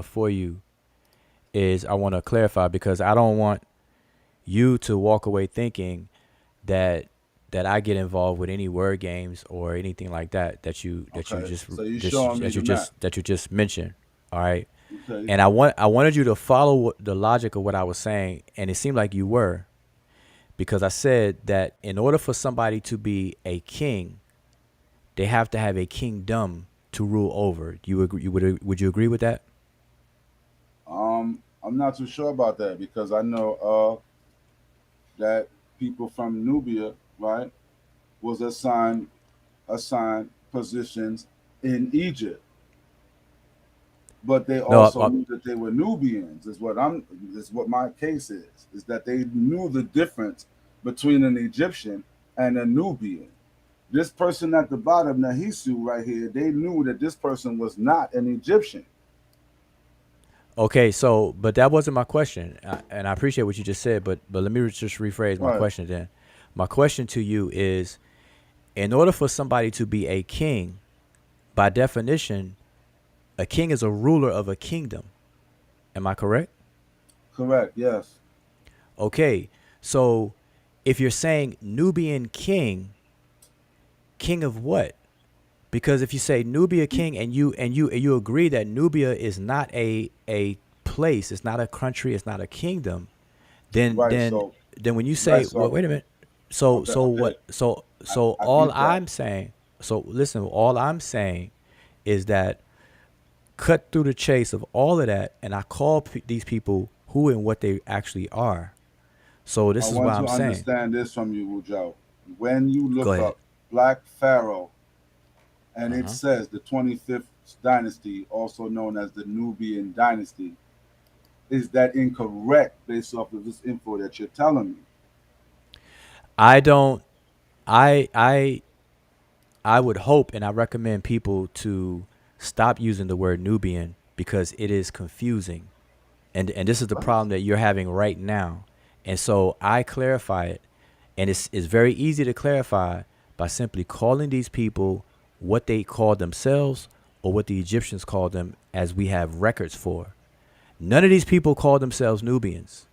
for you is I want to clarify, because I don't want you to walk away thinking that I get involved with any word games or anything like that you just mentioned. All right. Okay. And I wanted you to follow the logic of what I was saying, and it seemed like you were, because I said that in order for somebody to be a king, they have to have a kingdom to rule over. Would you agree with that? I'm not too sure about that, because I know that people from Nubia, right, was assigned positions in Egypt, but they also knew that they were Nubians. Is what my case is that they knew the difference between an Egyptian and a Nubian. This person at the bottom, Nahisu, right here, they knew that this person was not an Egyptian. Okay, so, but that wasn't my question, and I appreciate what you just said, but let me just rephrase my question then. My question to you is, in order for somebody to be a king, by definition, a king is a ruler of a kingdom. Am I correct? Correct, yes. Okay, so if you're saying Nubian king of what? Because if you say Nubia king and you agree that Nubia is not a place, it's not a country, it's not a kingdom, then when you say, well, wait a minute. All I'm saying is that cut through the chase of all of that, and I call these people who and what they actually are. So this is what I'm saying. I want to understand this from you, Wujao. When you look up Black Pharaoh, and it says the 25th dynasty, also known as the Nubian dynasty, is that incorrect based off of this info that you're telling me? I would hope, and I recommend people to stop using the word Nubian, because it is confusing. And this is the problem that you're having right now. And so I clarify it. And it's very easy to clarify by simply calling these people what they call themselves or what the Egyptians call them, as we have records for. None of these people call themselves Nubians.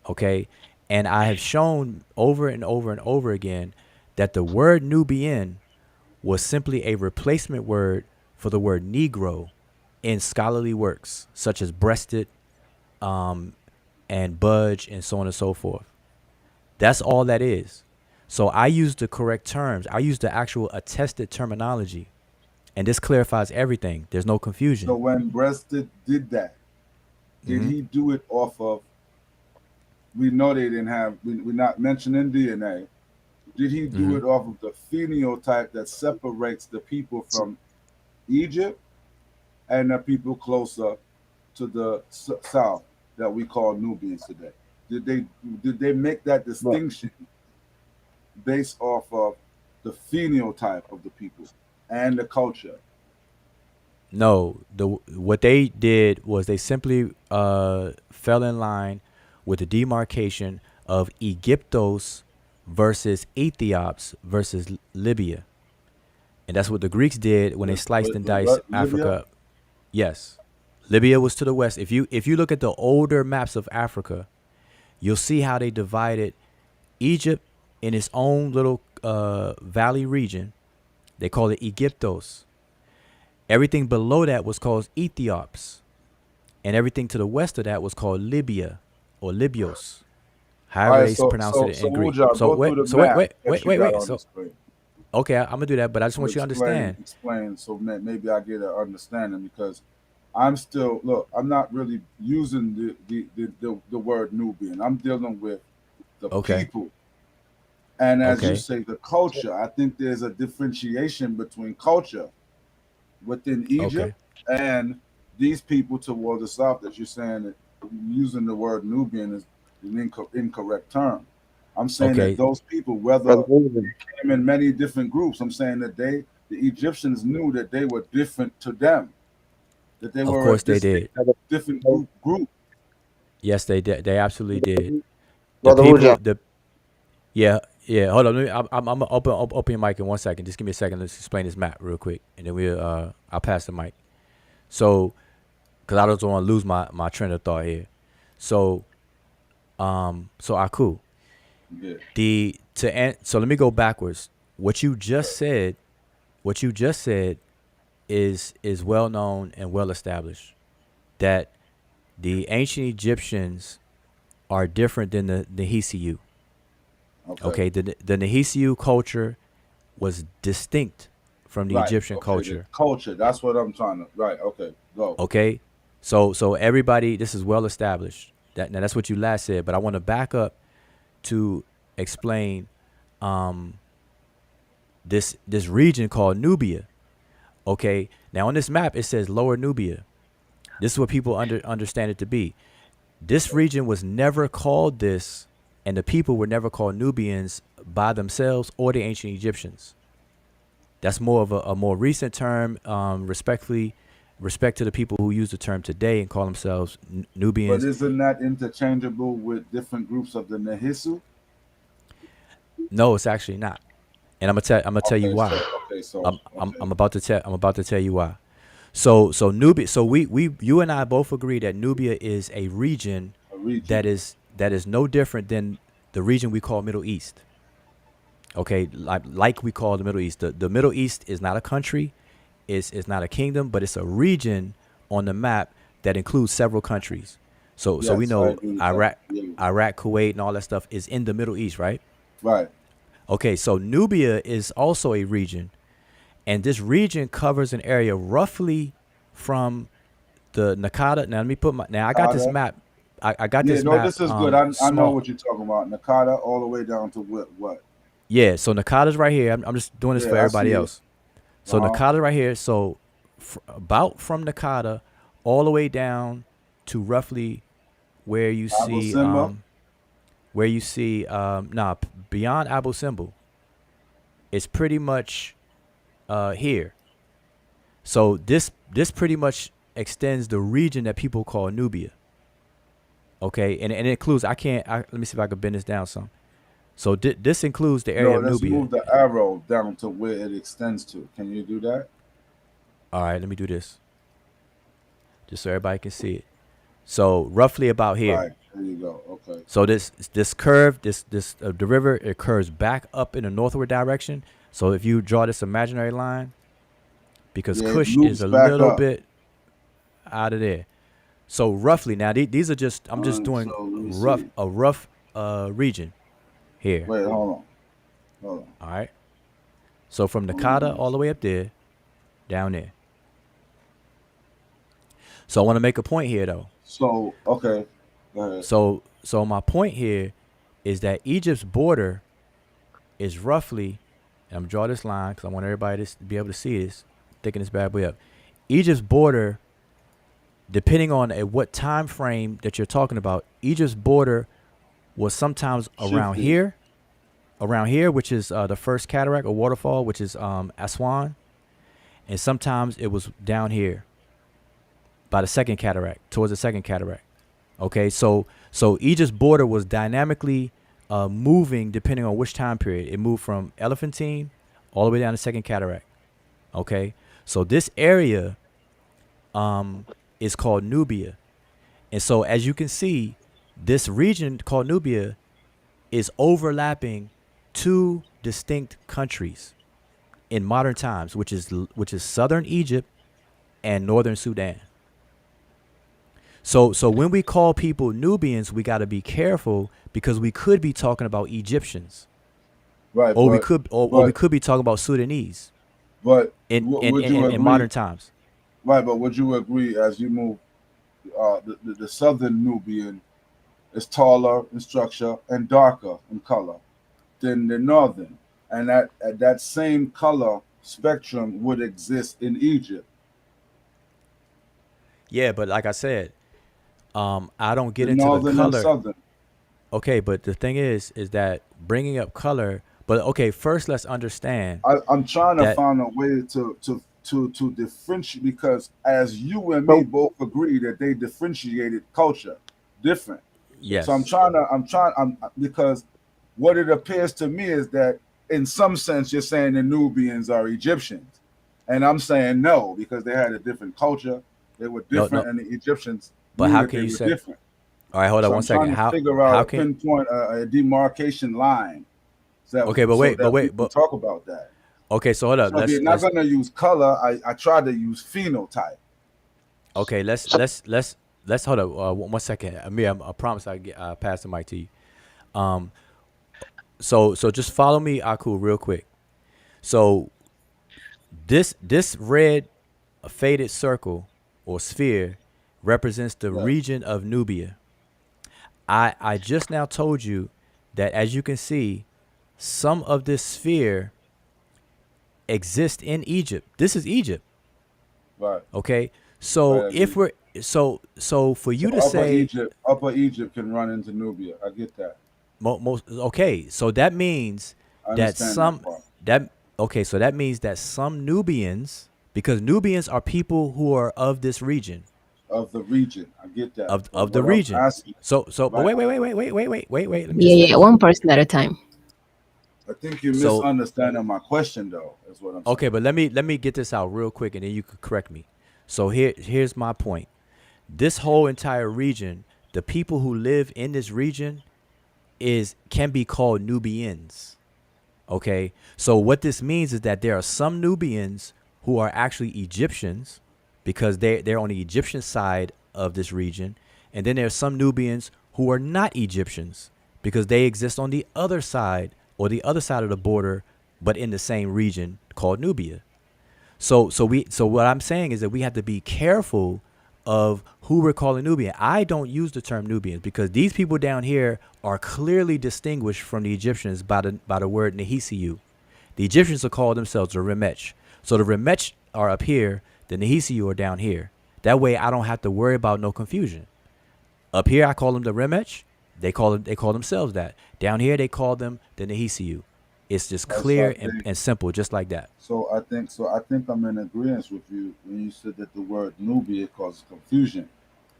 Okay? And I have shown over and over and over again that the word Nubian was simply a replacement word for the word Negro in scholarly works such as Breasted and Budge and so on and so forth. That's all that is. So I use the correct terms. I use the actual attested terminology, and this clarifies everything. There's no confusion. So when Breasted did that, did he do it off of, we know they didn't have, we're not mentioning DNA. Did he do it off of the phenotype that separates the people from Egypt and the people closer to the south that we call Nubians today? Did they make that distinction based off of the phenotype of the people and the culture? No, what they did was they simply fell in line with the demarcation of Egyptos versus Ethiops versus Libya. And that's what the Greeks did when they sliced and diced Africa. Yes. Libya was to the west. If you look at the older maps of Africa, you'll see how they divided Egypt in its own little valley region. They call it Egyptos. Everything below that was called Ethiops. And everything to the west of that was called Libya or Libyos. However they pronounce it in Greek. Wait. So okay, I'm gonna do that, but I just want you to understand. Explain, so maybe I get an understanding, because I'm still I'm not really using the word Nubian. I'm dealing with the people, and as you say, the culture. I think there's a differentiation between culture within Egypt and these people towards the south. That you're saying that using the word Nubian is an incorrect term. I'm saying that those people, whether they came in many different groups, I'm saying that the Egyptians knew that they were different to them. That they were, of course, they did, different group. Yes, they did. They absolutely did. Brother Huja. Yeah. Hold on. I'm gonna open your mic in 1 second. Just give me a second. Let's explain this map real quick, and then I'll pass the mic. So, because I don't want to lose my train of thought here. So, Aku. Yeah. So let me go backwards. What you just said is well known and well established, that the ancient Egyptians are different than the Nehisiu. Okay, the Nehisiu culture was distinct from the Egyptian culture. Culture, that's what I'm trying to. Right. Okay. Go. Okay, so everybody, this is well established. Now that's what you last said, but I want to back up to explain this region called Nubia. Okay, now on this map it says Lower Nubia. This is what people understand it to be. This region was never called this, and the people were never called Nubians by themselves or the ancient Egyptians. That's more of a more recent term. Respect to the people who use the term today and call themselves Nubians. But isn't that interchangeable with different groups of the Nehisu? No, it's actually not. And I'm gonna tell you why. I'm about to tell you why. So Nubia. So you and I both agree that Nubia is a region that is no different than the region we call Middle East. Okay, like we call the Middle East. The Middle East is not a country, it's not a kingdom, but it's a region on the map that includes several countries. So we know Iraq, Kuwait, and all that stuff is in the Middle East, right? Right. Okay, so Nubia is also a region, and this region covers an area roughly from the Nakada. Now let me I got this map. I got this map. This is good. I know what you're talking about. Nakada all the way down to what? Yeah, so Nakada's right here. I'm just doing this for everybody else. So Nakada right here. So about from Nakada all the way down to roughly where you see beyond Abu Simbel. It's pretty much here. So this pretty much extends the region that people call Nubia. Okay, and it includes let me see if I can bend this down some. So this includes the area of Nubia. Let's move the arrow down to where it extends to. Can you do that? All right, let me do this. Just so everybody can see it. So roughly about here. Right, there you go. Okay. So this curve, the river, it curves back up in the northward direction. So if you draw this imaginary line, because Kush is a little bit out of there. So roughly, now these are just, I'm just doing a rough region here. Wait, hold on. All right. So from Nakada all the way up there, down there. So I want to make a point here, though. So, okay. Go ahead. So my point here is that Egypt's border is roughly, and I'm going to draw this line because I want everybody to be able to see this, thicken this bad boy up. Egypt's border, depending on at what time frame that you're talking about, Egypt's border was sometimes around here, which is the first cataract or waterfall, which is Aswan, and sometimes it was down here by the second cataract, towards the second cataract. Okay, so Egypt's border was dynamically moving depending on which time period. It moved from Elephantine all the way down to Second Cataract. Okay, so this area is called Nubia, and so as you can see, this region called Nubia is overlapping two distinct countries in modern times, which is southern Egypt and northern Sudan. So when we call people Nubians, we got to be careful because we could be talking about Egyptians, Right. or we could be talking about Sudanese. But in would you agree, in modern times. Right, but would you agree as you move, the southern Nubian is taller in structure and darker in color than the northern, and that same color spectrum would exist in Egypt. Yeah, but like I said, I don't get The into the northern and color. southern. Okay, but the thing is that bringing up color. But okay, first let's understand. I'm trying to that, find a way to differentiate, because as you and me both agree that they differentiated culture different. yes. So I'm because what it appears to me is that in some sense you're saying the Nubians are Egyptians, and I'm saying no, because they had a different culture. They were different, and the Egyptians But knew how that can they you were say? different. All right, hold on So one I'm second. trying to figure out how a can pinpoint a demarcation line. okay, but We can talk about that. Okay, so hold up. So if you're not gonna use color, I try to use phenotype. Okay, let's hold up 1 second. Amir, I promise I pass the mic to you. So just follow me, Aku, real quick. So this red faded circle or sphere represents the region of Nubia. I just now told you that, as you can see, some of this sphere exists in Egypt. This is Egypt. Right. Okay. So right. if we're so for you to say Upper Egypt can run into Nubia, I get that. Okay, so that means that so that means that some Nubians, because Nubians are people who are of this region. Of the region, I get that. Of the region. So but wait. Let me yeah, one person at a time. I think you're misunderstanding my question, though. Is what I'm saying. Okay, but let me get this out real quick, and then you could correct me. So here's my point. This whole entire region, the people who live in this region can be called Nubians. Okay, so what this means is that there are some Nubians who are actually Egyptians, because they're on the Egyptian side of this region, and then there are some Nubians who are not Egyptians because they exist on the other side, or the other side of the border, but in the same region called Nubia. So what I'm saying is that we have to be careful of who we're calling Nubian. I don't use the term Nubians because these people down here are clearly distinguished from the Egyptians by the word Nehisiu. The Egyptians will call themselves the Remech. So the Remech are up here, the Nehisiu are down here. That way I don't have to worry about no confusion. Up here I call them the Remech. They call themselves that. Down here they call them the Nehisiu. It's just clear and simple, just like that. So I think I'm in agreement with you when you said that the word Nubia causes confusion.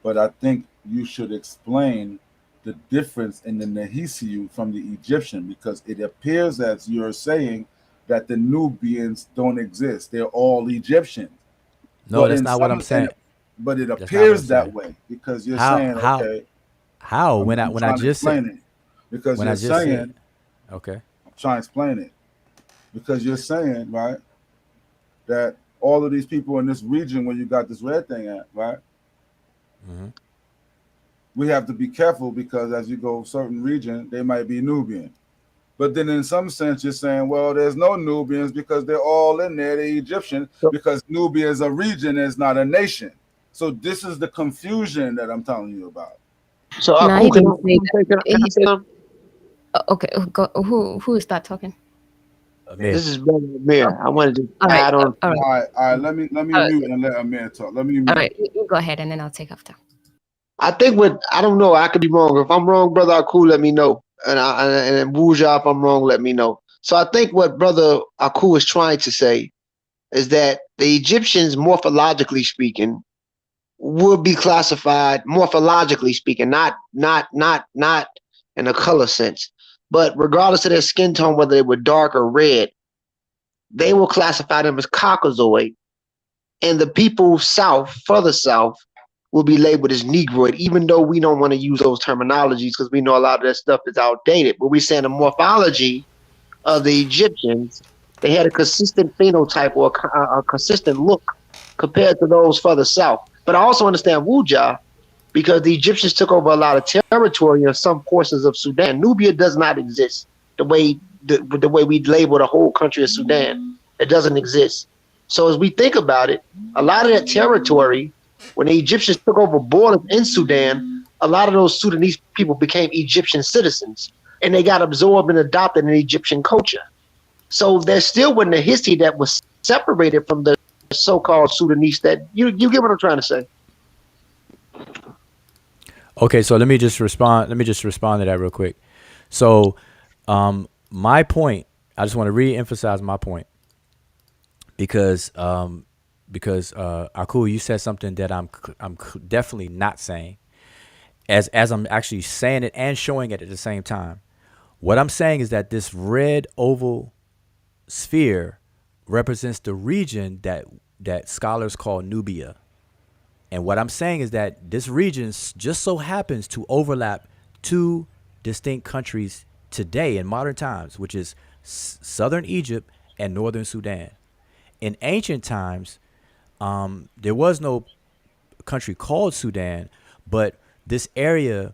But I think you should explain the difference in the Nehisiu from the Egyptian, because it appears as you're saying that the Nubians don't exist. They're all Egyptians. No, that's not what I'm saying. But it appears that way because you're saying, okay. How? When I just said it. Because you're saying, okay. I'm trying to explain it. Because you're saying, right, that all of these people in this region where you got this red thing at, right? Mm-hmm. We have to be careful because as you go certain region, they might be Nubian. But then in some sense, you're saying, well, there's no Nubians because they're all in there, they're Egyptian, because Nubia is a region, is not a nation. So this is the confusion that I'm telling you about. So okay, who is that talking? Amir. This is Brother Amir. I wanted to add on. All right. Let me mute and let Amir talk. Let me mute. All right, you go ahead and then I'll take after. I think I don't know. I could be wrong. If I'm wrong, Brother Aku, let me know. And Wuja, if I'm wrong, let me know. So I think what Brother Aku is trying to say is that the Egyptians, morphologically speaking, would be classified morphologically speaking, not in a color sense, but regardless of their skin tone, whether they were dark or red, they will classify them as Caucasoid. And the people south, further south, will be labeled as Negroid, even though we don't want to use those terminologies because we know a lot of that stuff is outdated. But we're saying the morphology of the Egyptians, they had a consistent phenotype or a consistent look compared to those further south. But I also understand Wuja because the Egyptians took over a lot of territory in some portions of Sudan. Nubia does not exist the way we label the whole country of Sudan. It doesn't exist. So as we think about it, a lot of that territory, when the Egyptians took over borders in Sudan, a lot of those Sudanese people became Egyptian citizens, and they got absorbed and adopted in Egyptian culture. So there still wasn't a history that was separated from the so-called Sudanese. That you get what I'm trying to say. Okay, so let me just respond to that real quick. So my point, I just want to re-emphasize my point because Akul, you said something that I'm definitely not saying, as I'm actually saying it and showing it at the same time. What I'm saying is that this red oval sphere represents the region that scholars call Nubia. And what I'm saying is that this region just so happens to overlap two distinct countries today in modern times, which is southern Egypt and northern Sudan. In ancient times, there was no country called Sudan, but this area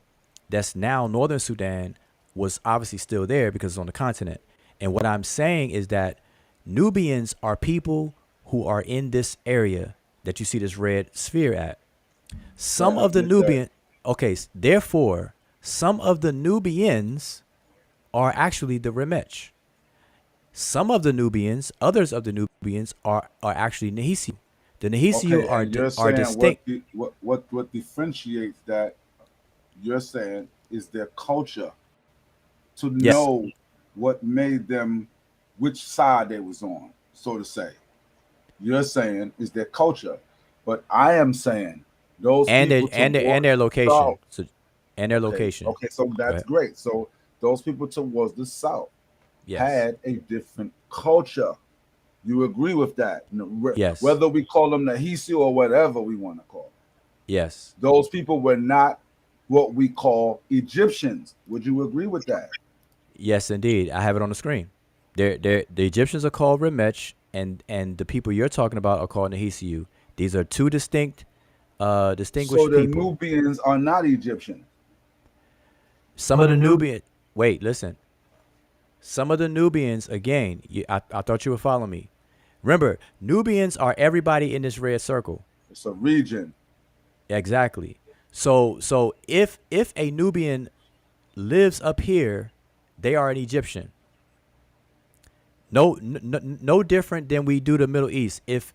that's now northern Sudan was obviously still there because it's on the continent. And what I'm saying is that Nubians are people who are in this area that you see this red sphere at. Some of the Nubian, okay, therefore, some of the Nubians are actually the Remech. Some of the Nubians, others of the Nubians are actually Nehisiu. The Nehisiu are distinct. What differentiates that you're saying is their culture to know what made them, which side they was on, so to say. You're saying is their culture, but I am saying those and people their location. South, and their location. Okay, so that's great. So those people towards the south had a different culture. You agree with that? Yes. Whether we call them Nahisi or whatever we want to call them. Yes. Those people were not what we call Egyptians. Would you agree with that? Yes, indeed. I have it on the screen. The Egyptians are called Remech, and the people you're talking about are called Nehisiu. These are two distinguished people. So the people. Nubians are not Egyptian. Some of the Nubians. Wait, listen. Some of the Nubians, again, I thought you would follow me. Remember, Nubians are everybody in this red circle. It's a region. Exactly. So if a Nubian lives up here, they are an Egyptian. No different than we do the Middle East. If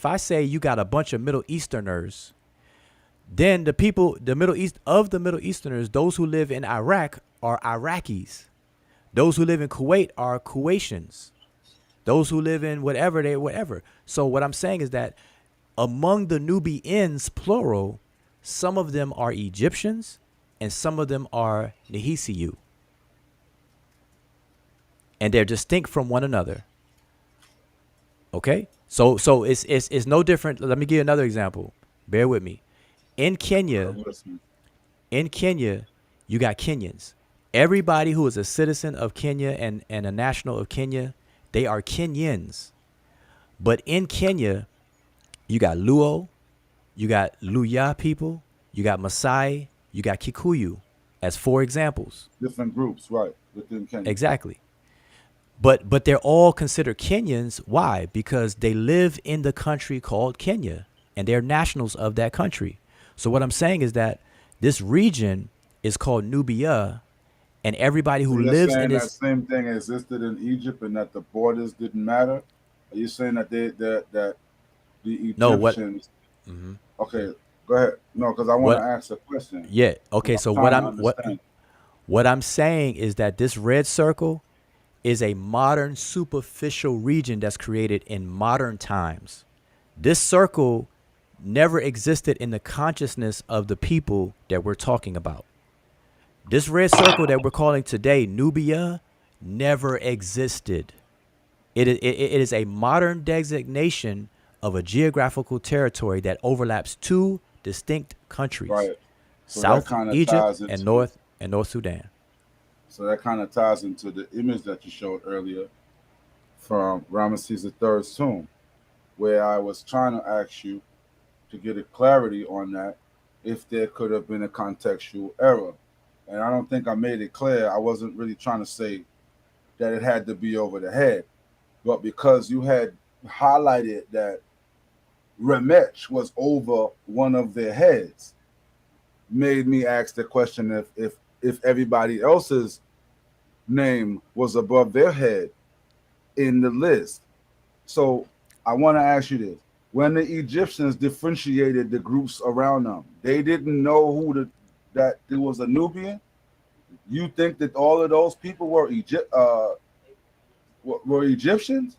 I say you got a bunch of Middle Easterners, then the Middle Easterners, those who live in Iraq are Iraqis. Those who live in Kuwait are Kuwaitians. Those who live in whatever. So what I'm saying is that among the Nubians, plural, some of them are Egyptians and some of them are Nehisiu. And they're distinct from one another. Okay? So it's no different. Let me give you another example. Bear with me. In Kenya, you got Kenyans. Everybody who is a citizen of Kenya and a national of Kenya, they are Kenyans. But in Kenya, you got Luo, you got Luya people, you got Maasai, you got Kikuyu, as 4 examples. Different groups, right, within Kenya. Exactly. But they're all considered Kenyans. Why? Because they live in the country called Kenya, and they're nationals of that country. So what I'm saying is that this region is called Nubia, and everybody who lives in this... that same thing existed in Egypt and that the borders didn't matter? Are you saying that that the Egyptians... No, what... Mm-hmm. Okay, go ahead. No, because I want to ask a question. Yeah, okay, so what I'm saying is that this red circle is a modern superficial region that's created in modern times. This circle never existed in the consciousness of the people that we're talking about. This red circle that we're calling today Nubia never existed. It is a modern designation of a geographical territory that overlaps two distinct countries, Right. So that South kind of Egypt ties and into North Sudan. so that kind of ties into the image that you showed earlier from Ramesses III's tomb, where I was trying to ask you to get a clarity on that, if there could have been a contextual error. And I don't think I made it clear. I wasn't really trying to say that it had to be over the head, but because you had highlighted that Remech was over one of their heads, made me ask the question if everybody else's name was above their head in the list. So I want to ask you this. When the Egyptians differentiated the groups around them, they didn't know that there was a Nubian. You think that all of those people were were Egyptians?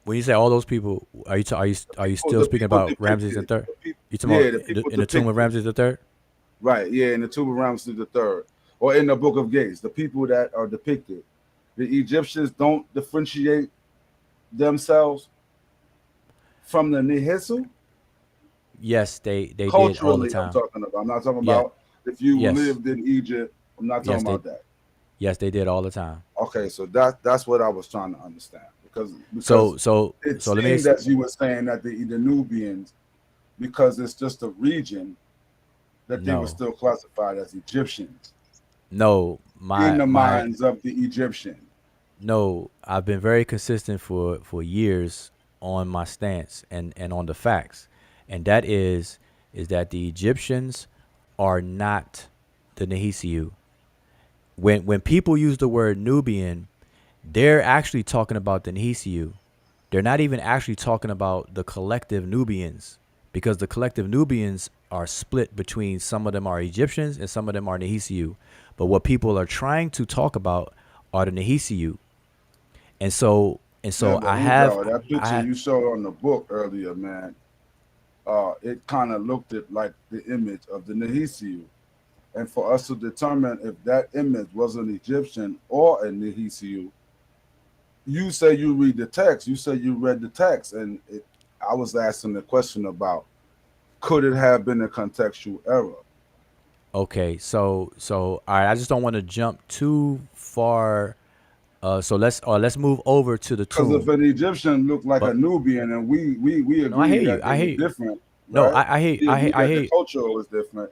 When you say all those people, are you still The speaking people about Ramses depicted. III? You talking Yeah, about the people in the tomb of depicted. Ramses III? Right, yeah, in the Tomb of Ramses III, or in the Book of Gates, the people that are depicted. The Egyptians don't differentiate themselves from the Nehisu. Yes, they did all the Culturally, I'm time. talking about. I'm not talking Yeah, about if you yes, lived in Egypt. I'm not yes talking about that. they did all the time. Okay, so that's what I was trying to understand because So because so it so let me seemed as you were saying that the Nubians, because it's just a region, that they were no still classified as Egyptians no in my the my minds of the Egyptian. no. I've been very consistent for years on my stance and on the facts, and that is that the Egyptians are not the Nehisiu. When people use the word Nubian, they're actually talking about the Nehisiu. They're not even actually talking about the collective Nubians because the collective Nubians are split between some of them are Egyptians and some of them are Nehisiu. But what people are trying to talk about are the Nehisiu. And Yeah, so but that picture I you showed on the book earlier, man, it kind of looked at like the image of the Nehisiu. And for us to determine if that image was an Egyptian or a Nehisiu, you say you read the text. You say you read the text, and I was asking the question about could it have been a contextual error? okay, so all right, I just don't want to jump too far. So let's move over to the Because if tomb. an Egyptian looked like a But Nubian, and we no, I agree hear you. that they I were hear you. different, No, right? We agree I that hear the you. culture was different.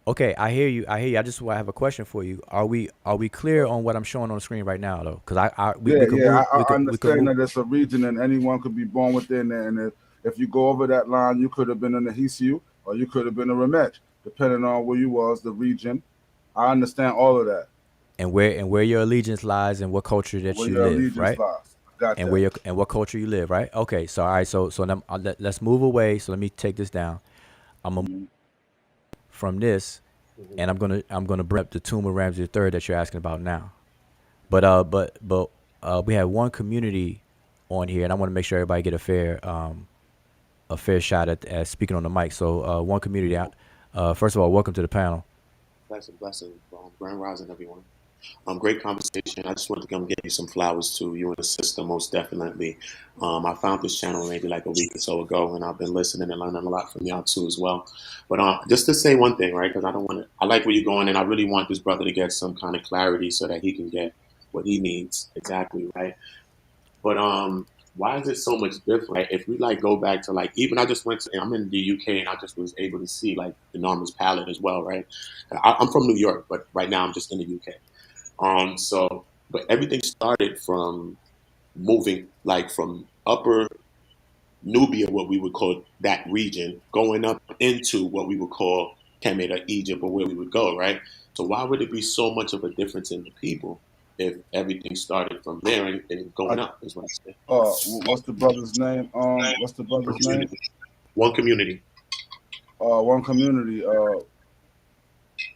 Okay, I hear you. I hear you. I just have a question for you. Are we clear on what I'm showing on the screen right now, though? Because we Yeah, could yeah, move. I We could understand move. that it's a region and anyone could be born within there. And if you go over that line, you could have been a Nahisiu or you could have been a Remech, depending on where you was, the region. I understand all of that, And where your allegiance lies and what culture that where you your live, allegiance right? lies. I got And that. what culture you live, right? Okay, so all right, so let's move away. So let me take this down. I'm gonna Mhm. from this, Mhm. and I'm gonna bring up the tomb of Ramses III that you're asking about now. But we have one community on here, and I want to make sure everybody get a fair shot at speaking on the mic. So one community. First of all, welcome to the panel. Blessing. Grand rising, everyone. Great conversation. I just wanted to come give you some flowers to you and the sister, most definitely. I found this channel maybe like a week or so ago, and I've been listening and learning a lot from y'all too as well. But just to say one thing, right? Because I don't want to. I like where you're going, and I really want this brother to get some kind of clarity so that he can get what he needs exactly, right? But why is it so much different? Right? If we like go back to like even I just went to I'm in the UK and I just was able to see like the Norman's palette as well, right? I'm from New York, but right now I'm just in the UK. So but everything started from moving like from upper Nubia, what we would call that region, going up into what we would call Kemet or Egypt or where we would go, right? So why would it be so much of a difference in the people if everything started from there and I, going up is what I say. what's the brother's name? What's the One brother's name? community. One community. One community.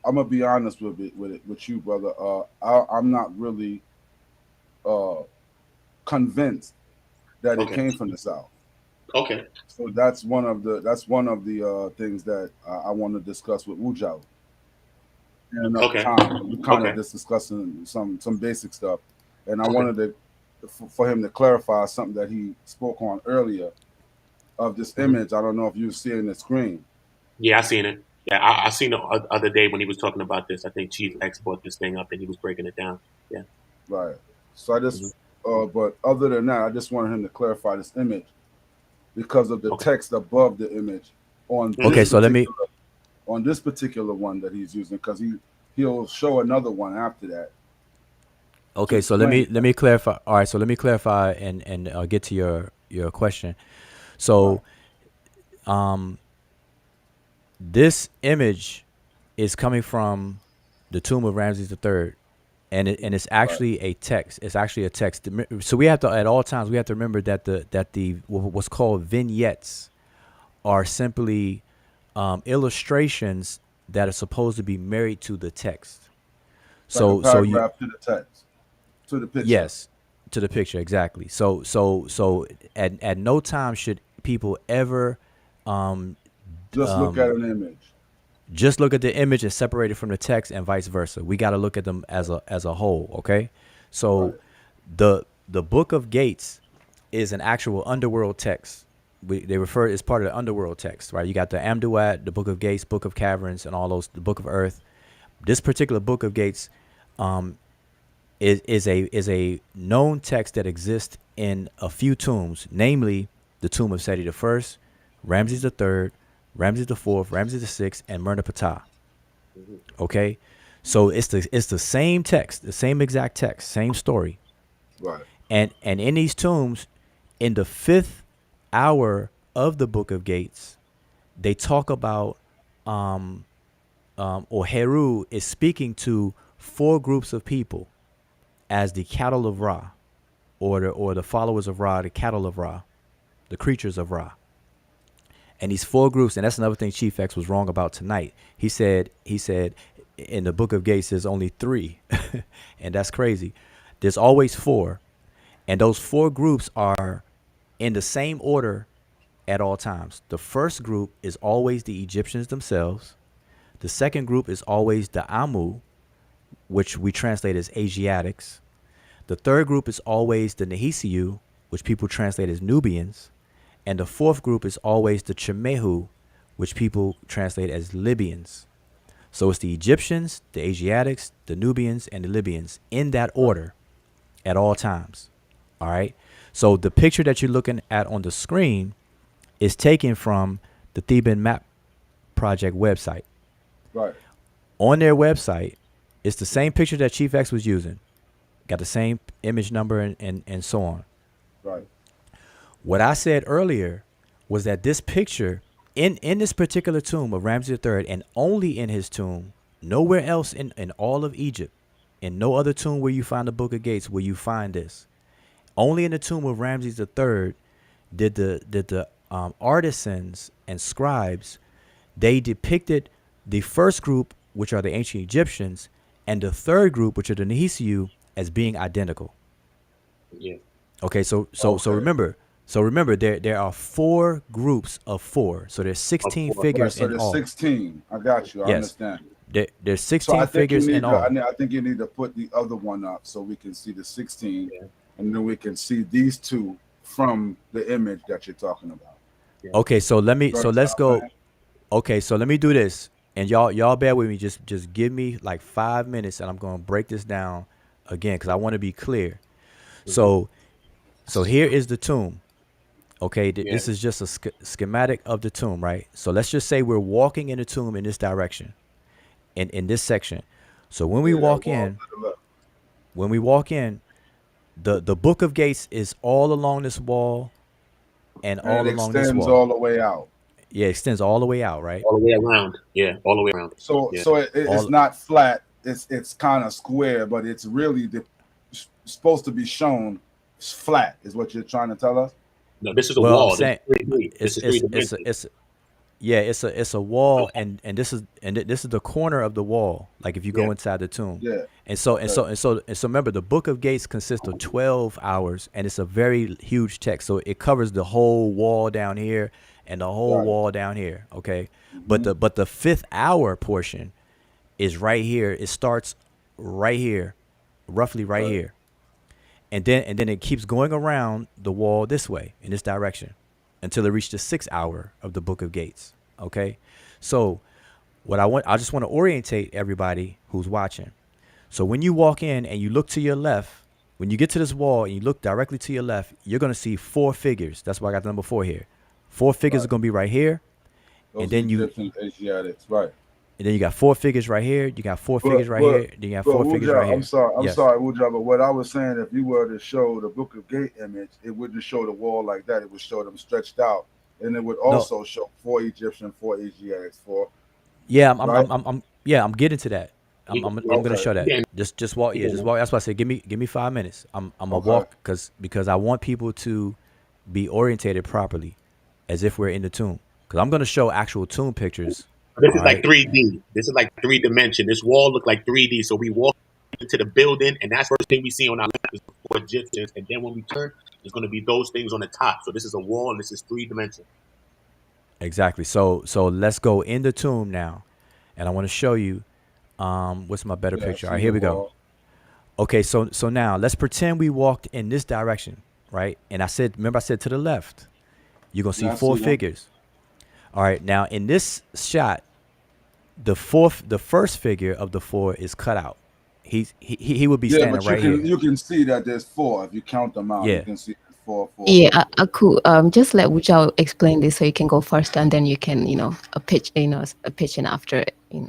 I'm gonna be honest with you, brother. I'm not really uh convinced that it Okay. came from the south. Okay. So that's one of the things that I want to discuss with Wujao. enough Okay. time. We kind of Okay. just discussing some basic stuff, and I wanted to for him to clarify something that he spoke on earlier of this image. I don't know if you see in the screen. Yeah, I seen it. Yeah, I seen it the other day when he was talking about this. I think Chief X brought this thing up and he was breaking it down. Yeah. Right. So I just, but other than that, I just wanted him to clarify this image because of the text above the image on Okay, so let me. on this particular one that he's using, because he'll show another one after that. Okay, so let me clarify. All right, so let me clarify and get to your question. So, this image is coming from the tomb of Ramses III, and it's actually a text. It's actually a text. So we have to, at all times, we have to remember that the what's called vignettes are simply illustrations that are supposed to be married to the text. So you to the text, to the picture. Yes, to the picture, exactly. So at no time should people ever just look at an image. Just look at the image and separate it from the text, and vice versa. We got to look at them as a whole. Okay, so the Book of Gates is an actual underworld text. They refer as part of the underworld text, right? You got the Amduat, the Book of Gates, Book of Caverns, and all those. The Book of Earth. This particular Book of Gates is a known text that exists in a few tombs, namely the tomb of Seti I, Ramses III, Ramses IV, Ramses VI, and Merneptah. Okay, so it's the same text, the same exact text, same story. Right. And in these tombs, in the 5th hour of the Book of Gates, they talk about or Heru is speaking to 4 groups of people as the cattle of Ra, or the followers of Ra, the cattle of Ra, the creatures of Ra. And these 4 groups, and that's another thing Chief X was wrong about tonight. He said in the Book of Gates there's only 3, and that's crazy. There's always 4, and those 4 groups are in the same order at all times. The first group is always the Egyptians themselves. The second group is always the Amu, which we translate as Asiatics. The third group is always the Nehisiu, which people translate as Nubians. And the fourth group is always the Chemehu, which people translate as Libyans. So it's the Egyptians, the Asiatics, the Nubians, and the Libyans in that order at all times. All right. So the picture that you're looking at on the screen is taken from the Theban Map Project website. Right. On their website, it's the same picture that Chief X was using. Got the same image number and so on. Right. What I said earlier was that this picture in this particular tomb of Ramses III, and only in his tomb, nowhere else in all of Egypt, in no other tomb where you find the Book of Gates will you find this. Only in the tomb of Ramses III did the artisans and scribes, they depicted the first group, which are the ancient Egyptians, and the third group, which are the Nehisiu, as being identical. Yeah. Okay, so remember, there are 4 groups of 4. So there's 16 figures so in there's all. 16. I got you. I understand. There's 16 figures in all. I think you need to put the other one up so we can see the 16, and then we can see these 2 from the image that you're talking about. Yeah. Okay, so let's go. Okay, so let me do this, and y'all bear with me. Just give me like 5 minutes, and I'm gonna break this down again because I want to be clear. So here is the tomb. Okay, this is just a schematic of the tomb, right? So let's just say we're walking in the tomb in this direction, in this section. So when we walk in, the Book of Gates is all along this wall, and all along this wall. Extends all the way out. Yeah, it extends all the way out, right? All the way around. Yeah, all the way around. So it's not flat. It's kind of square, but it's really supposed to be shown flat. Is what you're trying to tell us? No, this is a wall. It's a wall, and this is the corner of the wall. Like if you go inside the tomb. Yeah. And so remember, the Book of Gates consists of 12 hours, and it's a very huge text. So it covers the whole wall down here and the whole wall down here. Okay. Mm-hmm. But the 5th hour portion is right here. It starts right here, roughly right here, and then it keeps going around the wall this way in this direction until it reaches the 6th hour of the Book of Gates. Okay, so I just want to orientate everybody who's watching. So when you walk in and you look to your left, when you get to this wall and you look directly to your left, you're going to see 4 figures. That's why I got the number 4 here. 4 figures are going to be right here. Those and then Egyptian Asiatics, right? And then you got 4 figures right here. You got 4 figures right here. Then you got 4 figures right here. I'm sorry, Wujab, but what I was saying, if you were to show the Book of Gate image, it wouldn't show the wall like that. It would show them stretched out, and it would also show 4 Egyptian, 4 Asiatics, 4. Yeah, right? I'm getting to that. I'm gonna show that. Just walk. Yeah, just walk. That's why I said give me 5 minutes. I'm gonna walk because I want people to be orientated properly, as if we're in the tomb. Because I'm gonna show actual tomb pictures. This is like 3D. This is like 3 dimension. This wall looked like 3D. So we walk into the building, and that's the first thing we see on our left is the 4 Egyptians. And then when we turn, it's going to be those things on the top. So this is a wall, and this is 3 dimension. Exactly. So let's go in the tomb now, and I want to show you. What's my better picture? All right, here we go. Okay, so now let's pretend we walked in this direction, right? And I said to the left, you're gonna see 4 figures. All right, now in this shot, the first figure of the 4 is cut out. He would be standing right here. You can see that there's 4 if you count them out. Yeah. You can see 4. Yeah, cool. Just let Wujao explain this so you can go first, and then you can, a pitch in after,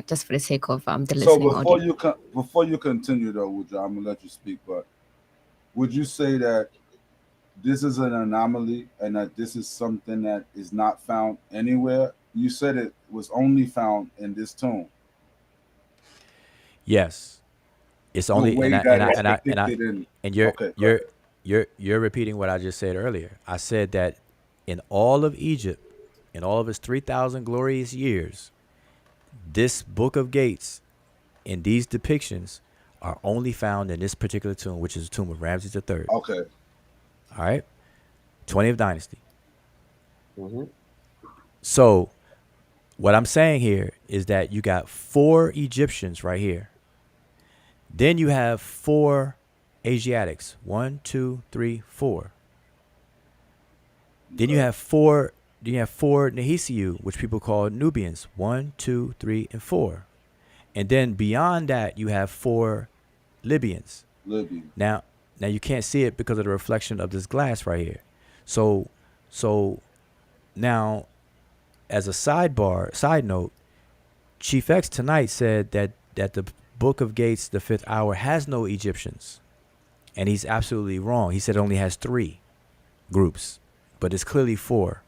just for the sake of the listening audience. So before you continue though, Wujao, I'm gonna let you speak. But would you say that this is an anomaly and that this is something that is not found anywhere? You said it was only found in this tomb. Yes, it's only you're repeating what I just said earlier. I said that in all of Egypt, in all of its 3,000 glorious years, this Book of Gates and these depictions are only found in this particular tomb, which is the tomb of Ramses III. Okay. All right. 20th dynasty. Mm-hmm. So what I'm saying here is that you got 4 Egyptians right here. Then you have 4 Asiatics. 1, 2, 3, 4. Then you have 4 Nehesiu, which people call Nubians. 1, 2, 3, and 4. And then beyond that, you have 4 Libyans. Now you can't see it because of the reflection of this glass right here. So now, as a side note, Chief X tonight said that the Book of Gates, the 5th hour, has no Egyptians. And he's absolutely wrong. He said it only has 3 groups, but it's clearly 4.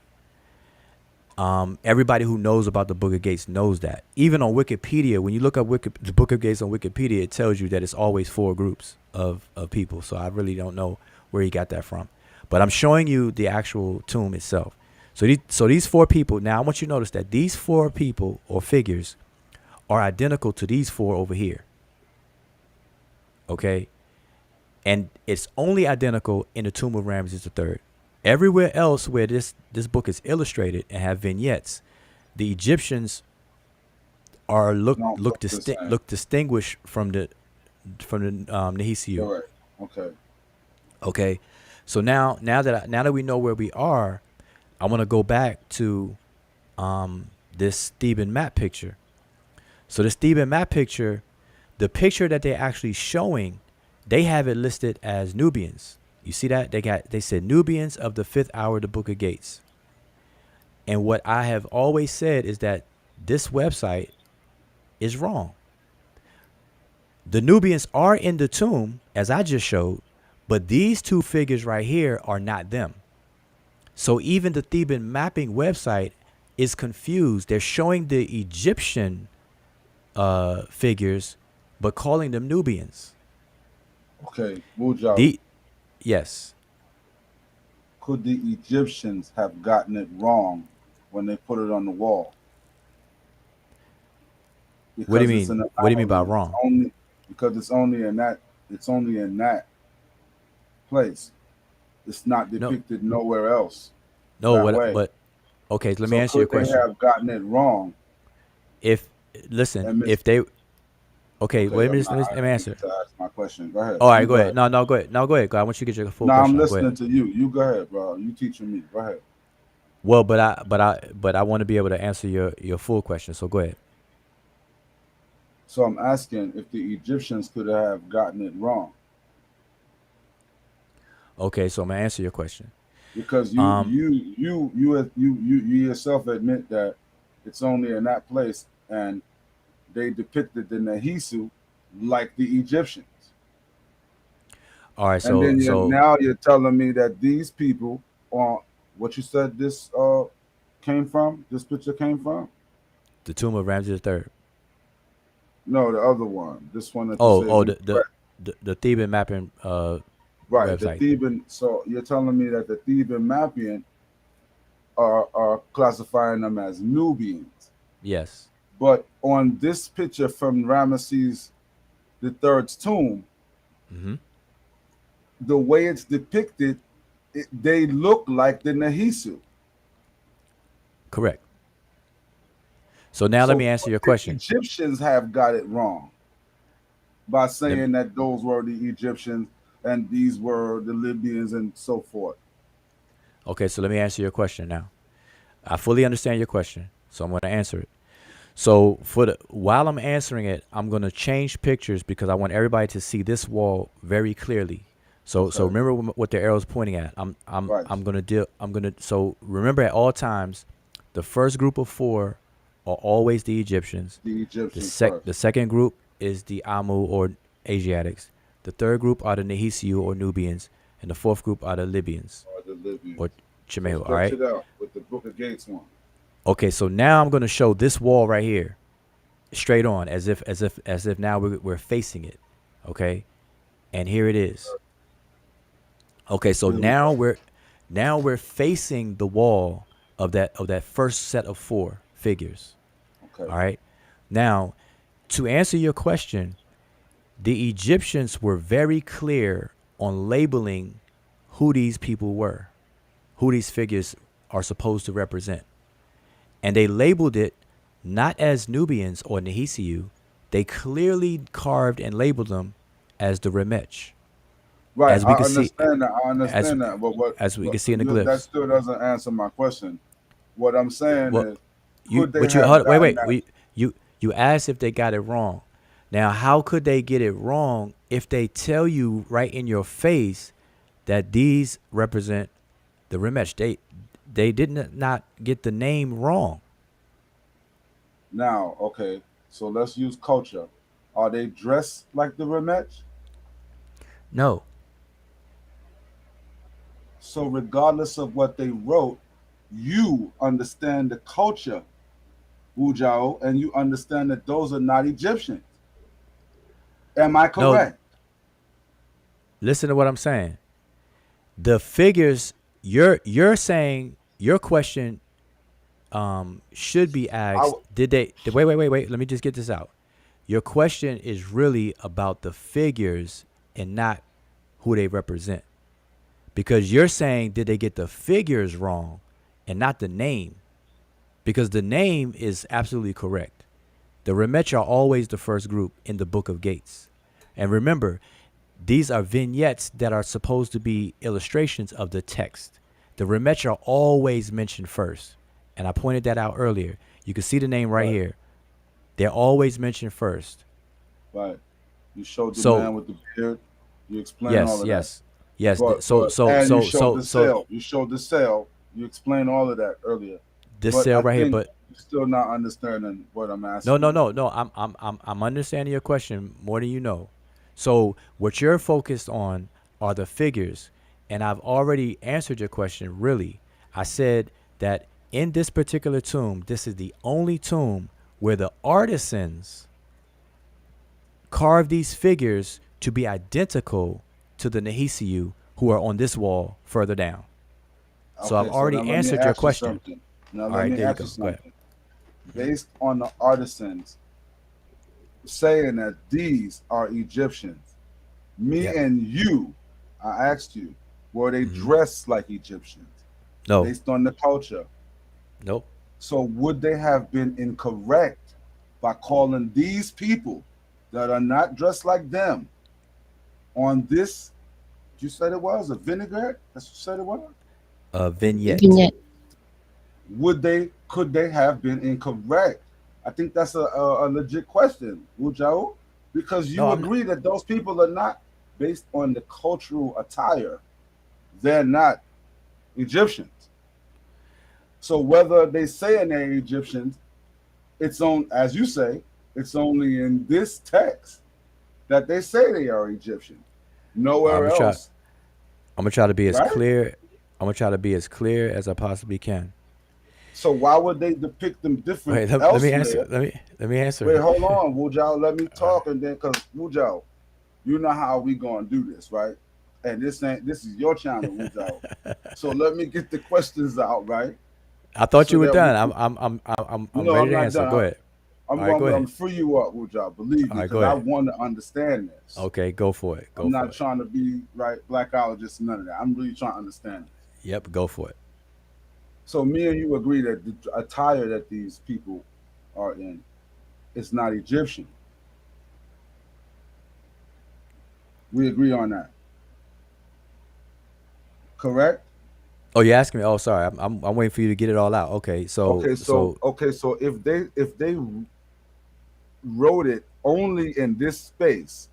Everybody who knows about the Book of Gates knows that. Even on Wikipedia, when you look up the Book of Gates on Wikipedia, it tells you that it's always 4 groups of people. So I really don't know where he got that from. But I'm showing you the actual tomb itself. So these 4 people, now I want you to notice that these 4 people or figures are identical to these 4 over here. Okay? And it's only identical in the tomb of Ramses III. Everywhere else where this book is illustrated and have vignettes, the Egyptians are look distinguished from the Nehesiu. Right. Okay. Okay. So now that we know where we are, I want to go back to this Theban map picture. So this Theban map picture, the picture that they're actually showing, they have it listed as Nubians. You see that? They said Nubians of the 5th hour of the Book of Gates. And what I have always said is that this website is wrong. The Nubians are in the tomb, as I just showed, but these 2 figures right here are not them. So even the Theban mapping website is confused. They're showing the Egyptian figures, but calling them Nubians. Okay, Wujab. Yes. Could the Egyptians have gotten it wrong when they put it on the wall? Because what do you mean? What do you mean by wrong? Because it's only in that place. It's not depicted nowhere else. No, but okay. Let me answer your question. Could they have gotten it wrong? If Okay, Okay, wait a minute. Let me I didn't answer. get to ask my question. Go ahead. All right, You go go ahead. ahead. No, go ahead. No, go ahead. I want you to get your full No, I'm question out. Go ahead. listening to you. You go ahead, bro. You teaching me. Go ahead. Well, but I want to be able to answer your full question. So go ahead. So I'm asking if the Egyptians could have gotten it wrong, Okay, so I'm gonna answer your question. because Um, you yourself admit that it's only in that place, and they depicted the Nehisu like the Egyptians. all right, And so then so now you're telling me that these people are what you said this came from, this picture came from? the tomb of Ramses III. No, the other one. This one that you Oh, say is the incorrect. the Theban mapping Right, the website. Theban. So you're telling me that the Theban Mapian are classifying them as Nubians. Yes. But on this picture from Ramesses the Third's tomb, Mm-hmm. the way it's depicted, they look like the Nehisu. Correct. So now let So me answer your the question. Egyptians have got it wrong by Let me, saying that those were the Egyptians and these were the Libyans and so forth. okay, so let me answer your question now. I fully understand your question, so I'm going to answer it. So while I'm answering it, I'm going to change pictures because I want everybody to see this wall very clearly. So Okay. remember what the arrow's pointing at. Right. I'm going to deal. I'm going to. So remember at all times, the first group of four are always the Egyptians. The Egyptians first. The second group is the Amu or Asiatics. The third group are the Nehisiu or Nubians, and the fourth group are the Libyans Or the Libyans. or So Chimehu. All stretch right. it out with the Book of Gates one. Okay. So now I'm going to show this wall right here, straight on, as if now we're facing it. Okay. And here it is. Okay. So Here we go. now we're facing the wall of that first set of four figures. Okay. All right. Now, to answer your question, the Egyptians were very clear on labeling who these people were, who these figures are supposed to represent. And they labeled it not as Nubians or Nehisiu. They clearly carved and labeled them as the Remech. Right. As we I can see, understand that. I as understand that. But as we can see in the that glyphs. still doesn't answer my question. What I'm saying Well, is, could they you have wait, gotten that? you asked if they got it wrong. Now, how could they get it wrong if they tell you right in your face that these represent the Remech? They did not get the name wrong. Now, okay. So let's use culture. Are they dressed like the Remech? No, So regardless of what they wrote, you understand the culture, Wujao, and you understand that those are not Egyptians. Am I no. correct? Listen to what I'm saying. The figures you're saying your question should be I, asked. Did they? Wait. Let me just get this out. Your question is really about the figures and not who they represent. Because you're saying, did they get the figures wrong and not the name? Because the name is absolutely correct. The Remech are always the first group in the Book of Gates. And remember, these are vignettes that are supposed to be illustrations of the text. The Remech are always mentioned first. And I pointed that out earlier. You can see the name right right, here. They're always mentioned first. right. You showed the So man with the beard. You explain all yes, of that. yes, yes. And you showed the sail. You showed the sail. You explained all of that earlier. this But cell I right here, think but you're still not understanding what I'm no, asking no, you. no, no. I'm understanding your question more than you know. So what you're focused on are the figures, and I've already answered your question. Really, I said that in this particular tomb, this is the only tomb where the artisans carved these figures to be identical to the Nehisiu who are on this wall further down. So I've Okay, so now already let me answered your ask you question. something. Now All let right, me there you ask you go. Go ahead. something. Based on the artisans saying that these are Egyptians, me Yep. and you, I asked you, were they Hmm. dressed like Egyptians No. based on the culture? Nope. So would they have been incorrect by calling these people that are not dressed like them on this, you said it was a vinaigrette? That's what you said it was? A vignette. Vignette. Could they have been incorrect? I think that's a legit question, Wujao, because No, you agree that those people are not based on the cultural attire. They're not Egyptians. So whether they say they're Egyptians, it's on, as you say, it's only in this text that they say they are Egyptian. Nowhere else. I'm gonna try to be as Right? clear. I'm gonna try to be as clear as I possibly can. So why would they depict them different Wait, let me elsewhere? answer. Let me answer. Wait, hold on, Wujao. Let me talk, and then because Wujao, you know how we gonna do this, right? And this is your channel, Wujao. So let me get the questions out, right? I thought So you were that done. we I'm No, ready I'm to not answer. done. Go ahead. I'm All right, go going to ahead. free you up, Wujao. Believe All me, right, go because I ahead. want to understand this. Okay, go for it. I'm not trying to be right blackologist, none of that. I'm really trying to understand it. Yep, go for it. So me and you agree that the attire that these people are in is not Egyptian. We agree on that. Correct? Oh, you're asking me. Oh, sorry. I'm waiting for you to get it all out. Okay, so So if they wrote it only in this space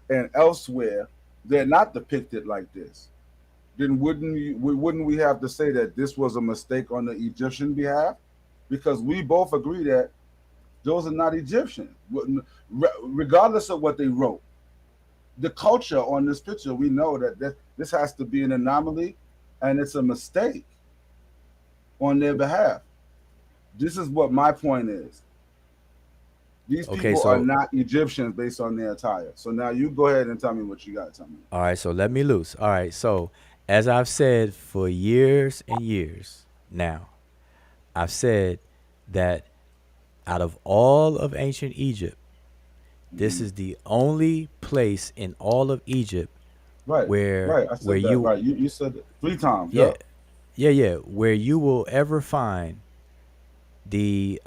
and elsewhere, they're not depicted like this. Then wouldn't we have to say that this was a mistake on the Egyptian behalf? Because we both agree that those are not Egyptian, regardless of what they wrote. The culture on this picture, we know that this has to be an anomaly, and it's a mistake on their behalf. This is what my point is. These people are not Egyptians based on their attire. So now you go ahead and tell me what you got to tell me. All right, so let me loose. All right, so as I've said for years and years now, I've said that out of all of ancient Egypt, this is the only place in all of Egypt where I said that. you Right, you said it 3 times. Yeah, yeah, where you will ever find the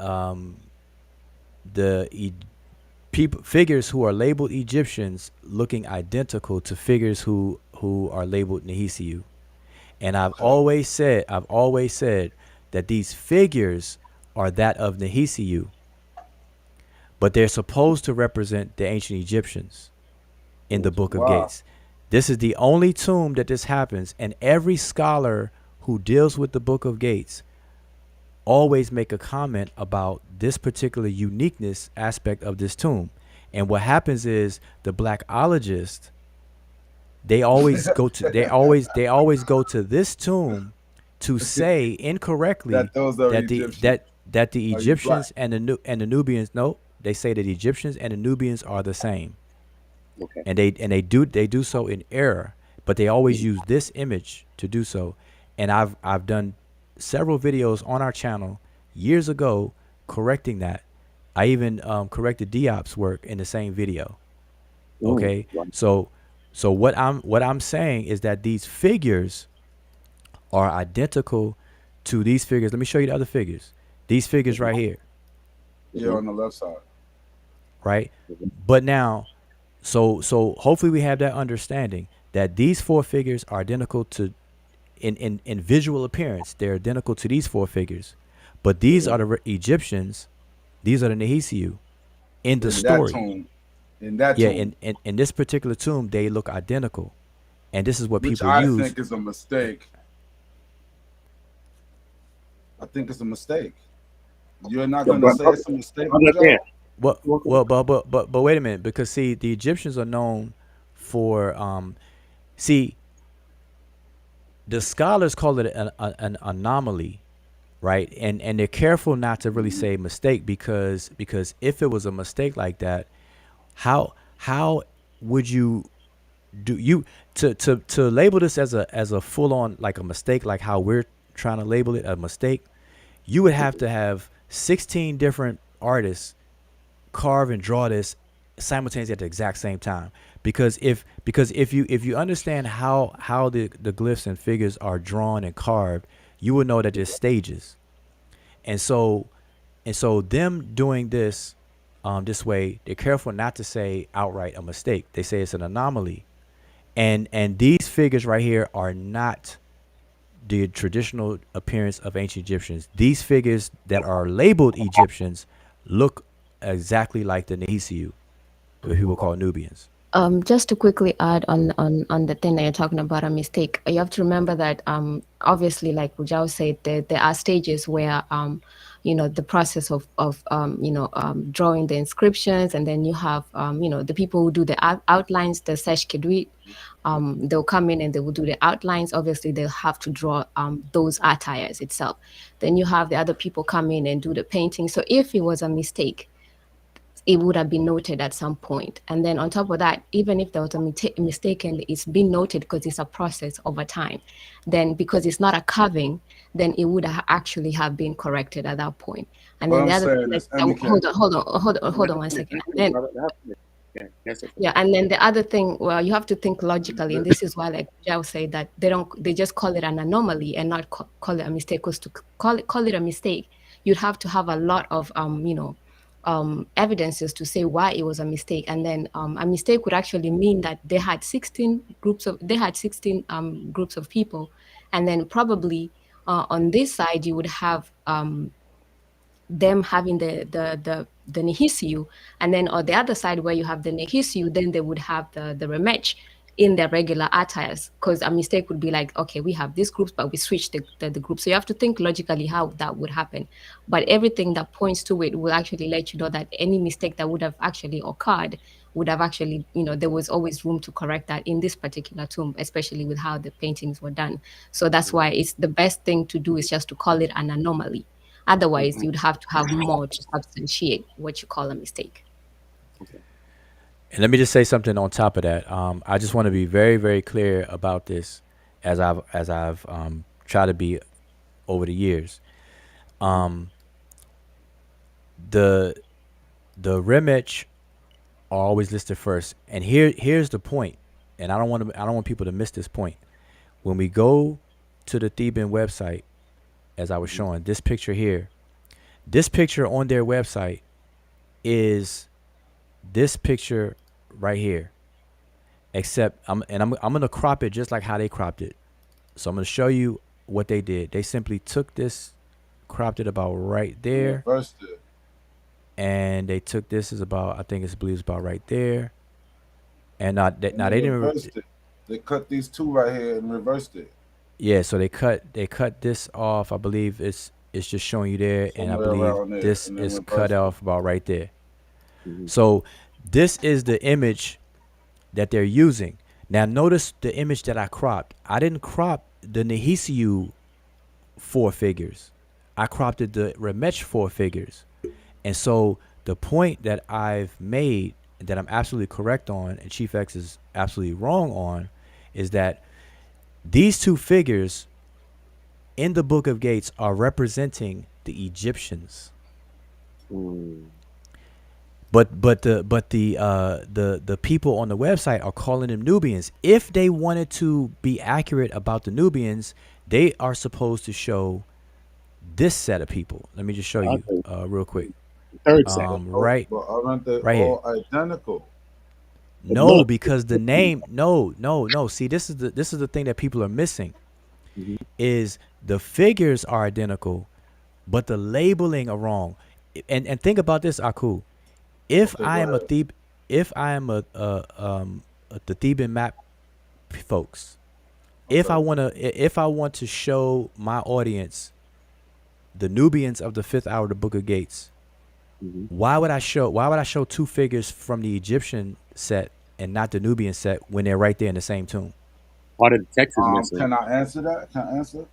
people figures who are labeled Egyptians looking identical to figures who are labeled Nehisiu. And I've always said that these figures are that of Nehisiu, but they're supposed to represent the ancient Egyptians in the Book of Gates. This is the only tomb that this happens, and every scholar who deals with the Book of Gates always make a comment about this particular uniqueness aspect of this tomb. And what happens is the blackologist, they always go to this tomb to say incorrectly that those are Egyptians. that the Egyptians and the Nubians, no, they say that the Egyptians and the Nubians are the same. Okay. And they do so in error, but they always use this image to do so. And I've done several videos on our channel years ago correcting that. I even corrected Diop's work in the same video. Okay, so what I'm saying is that these figures are identical to these figures. Let me show you the other figures. These figures right here. Yeah, on the left side. Right, but now, so hopefully we have that understanding that these 4 figures are identical to, in visual appearance, they're identical to these 4 figures, but these are the Egyptians. These are the Nehisiu in the story. In that tomb. In this particular tomb, they look identical, and this is what Which people I use. think is a mistake. I think it's a mistake. You're not going to say it's a mistake. But wait a minute, because see, the Egyptians are known for the scholars call it an anomaly, right? And they're careful not to really say mistake, because if it was a mistake like that, how would you to label this as a full on, like a mistake, like how we're trying to label it a mistake? You would have to have 16 different artists carve and draw this simultaneously at the exact same time, because if you understand how the glyphs and figures are drawn and carved, you would know that there's stages, and so them doing this this way, they're careful not to say outright a mistake. They say it's an anomaly. And these figures right here are not the traditional appearance of ancient Egyptians. These figures that are labeled Egyptians look exactly like the Nehisiu, what people call Nubians. Just to quickly add on the thing that you're talking about, a mistake, you have to remember that obviously, like Rujao said, there are stages where the process of drawing the inscriptions, and then you have the people who do the outlines, the Sesh Kedui, they'll come in and they will do the outlines. Obviously, they'll have to draw those attires itself. Then you have the other people come in and do the painting. So if it was a mistake, it would have been noted at some point. And then on top of that, even if there was a mistake and it's been noted because it's a process over time, then because it's not a carving, then it would actually have been corrected at that point. And then the other thing, hold on 1 second. And then, yeah, and then the other thing, well, you have to think logically, and this is why, like Jao said, that they just call it an anomaly and not call it a mistake. Because to call it a mistake, you'd have to have a lot of evidences to say why it was a mistake. And then a mistake would actually mean that they had 16 groups of people, and then probably on this side you would have them having the Nehisiu, and then on the other side where you have the Nehisiu, then they would have the Remech in their regular attires, because a mistake would be like, okay, we have these groups, but we switched the groups. So you have to think logically how that would happen. But everything that points to it will actually let you know that any mistake that would have actually occurred would have actually, there was always room to correct that in this particular tomb, especially with how the paintings were done. So that's why it's the best thing to do is just to call it an anomaly. Otherwise, you'd have to have more to substantiate what you call a mistake. Okay. And let me just say something on top of that. I just want to be very, very clear about this, as I've tried to be over the years. The Remech are always listed first, and here's the point. And I don't want people to miss this point. When we go to the Theban website, as I was showing, this picture here, this picture on their website is this picture right here, except I'm gonna crop it just like how they cropped it. So I'm gonna show you what they did. They simply took this, cropped it about right there, and they took this is about, I believe it's about right there, and now they didn't reverse it. They cut these two right here and reversed it. Yeah, so they cut this off. I believe it's just showing you there, and I believe this is cut off about right there. Mm-hmm. So this is the image that they're using. Now notice the image that I cropped. I didn't crop the Nehisiu 4 figures. I cropped the Remech 4 figures. And so the point that I've made, that I'm absolutely correct on, and Chief X is absolutely wrong on, is that these 2 figures in the Book of Gates are representing the Egyptians. But the people on the website are calling them Nubians. If they wanted to be accurate about the Nubians, they are supposed to show this set of people. Let me just show you real quick. Third set. Right. But aren't they right all here. identical? No, because the name. No. See, this is the thing that people are missing. Mm-hmm. Is the figures are identical, but the labeling are wrong. And think about this, Aku. If I am the Theban map folks, if I want to show my audience the Nubians of the 5th hour of the Book of Gates, why would I show 2 figures from the Egyptian set and not the Nubian set when they're right there in the same tomb? Why did the text is missing? Can I answer that? Can I answer?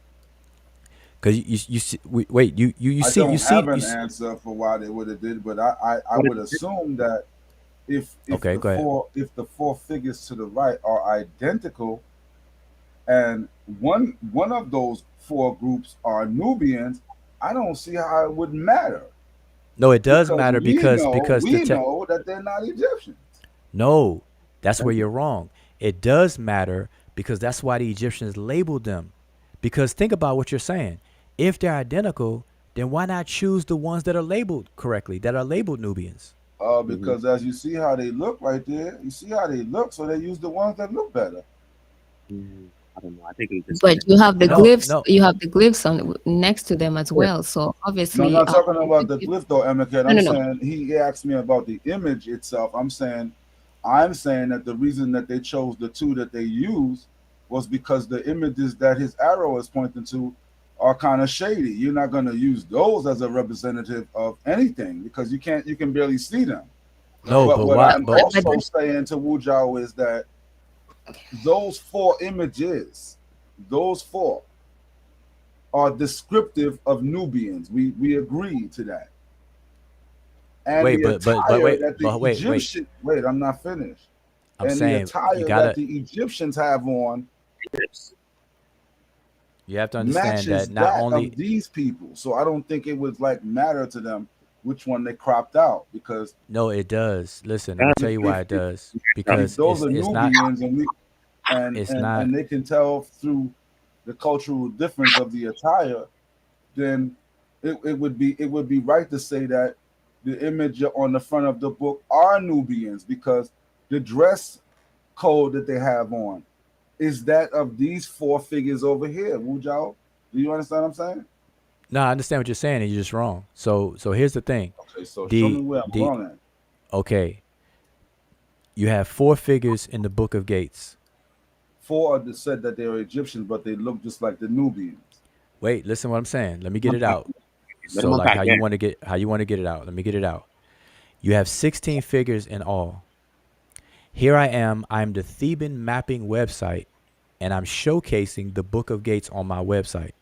Because you see, wait, you see, I don't have an answer for why they would have did, but I would assume that if the 4 figures to the right are identical, and one of those 4 groups are Nubians, I don't see how it would matter. No, it does matter because we know that they're not Egyptians. No, that's where you're wrong. It does matter because that's why the Egyptians labeled them. Because think about what you're saying. If they're identical, then why not choose the ones that are labeled correctly, that are labeled Nubians? Because as you see how they look right there, you see how they look, so they use the ones that look better. I don't know. I think it just But you have the No, glyphs. no. You have the glyphs on next to them as Yeah. well. So No, I'm obviously, not talking about the glyph though, Emiket. no, I'm no, no. saying he asked me about the image itself. I'm saying that the reason that they chose the two that they use was because the images that his arrow is pointing to are kind of shady. You're not going to use those as a representative of anything because you can barely see them. No, But but what why? I'm But also saying to Wu Jiao is that those four images, those four, are descriptive of Nubians. We agree to that. And wait, the attire that the wait. Egyptian wait, I'm not finished. I'm And the saying you attire that gotta. the Egyptians have on You have to understand matches that not that only of these people. So I don't think it would like matter to them which one they cropped out because no, it does. Listen, let me tell you why if it does. if Because those are it's not. Nubians and we It's not. and they can tell through the cultural difference of the attire, then it would be right to say that the image on the front of the book are Nubians because the dress code that they have on is that of these four figures over here. Wu Jiao, do you understand what I'm saying? No, I understand what you're saying, and you're just wrong. So here's the thing. Okay, so show me The where I'm the wrong at. okay. You have four figures in the Book of Gates. Four are said that they are Egyptians, but they look just like the Nubians. Wait, listen what I'm saying. Let me get it out. Let So him like unpack that. how you want to get it out. Let me get it out. You have 16 figures in all. Here I am. I'm the Theban mapping website, and I'm showcasing the Book of Gates on my website.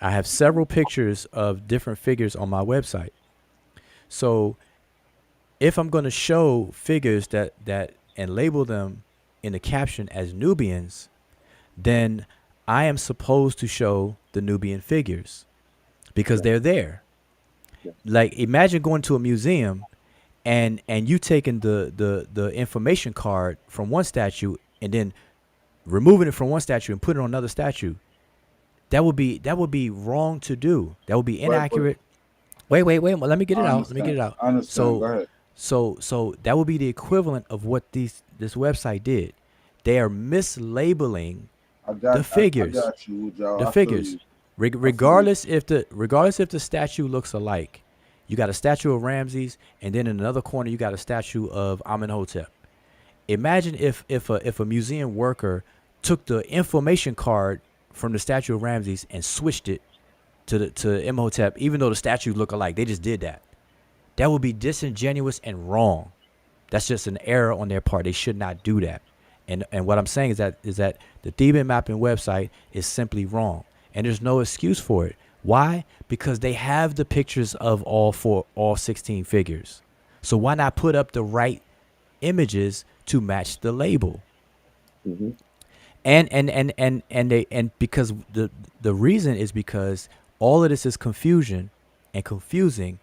I have several pictures of different figures on my website. So if I'm going to show figures that and label them in the caption as Nubians, then I am supposed to show the Nubian figures because they're there. Like imagine going to a museum and you taking the information card from one statue and then removing it from one statue and putting it on another statue. That would be wrong to do. That would be But inaccurate. Wait. Well, let me get it I out. Let me get understand. it out. I understand. Go So ahead. so that would be the equivalent of what this website did. They are mislabeling the I figures. got you, Wu Jiao. The I feel figures. you. Regardless if the statue looks alike. You got a statue of Ramses, and then in another corner you got a statue of Amenhotep. Imagine if a museum worker took the information card from the statue of Ramses and switched it to Imhotep, even though the statues look alike. They just did that. That would be disingenuous and wrong. That's just an error on their part. They should not do that. And what I'm saying is that the Theban mapping website is simply wrong, and there's no excuse for it. Why? Because they have the pictures of all 16 figures. So why not put up the right images to match the label? And because the reason is because all of this is confusion and confusing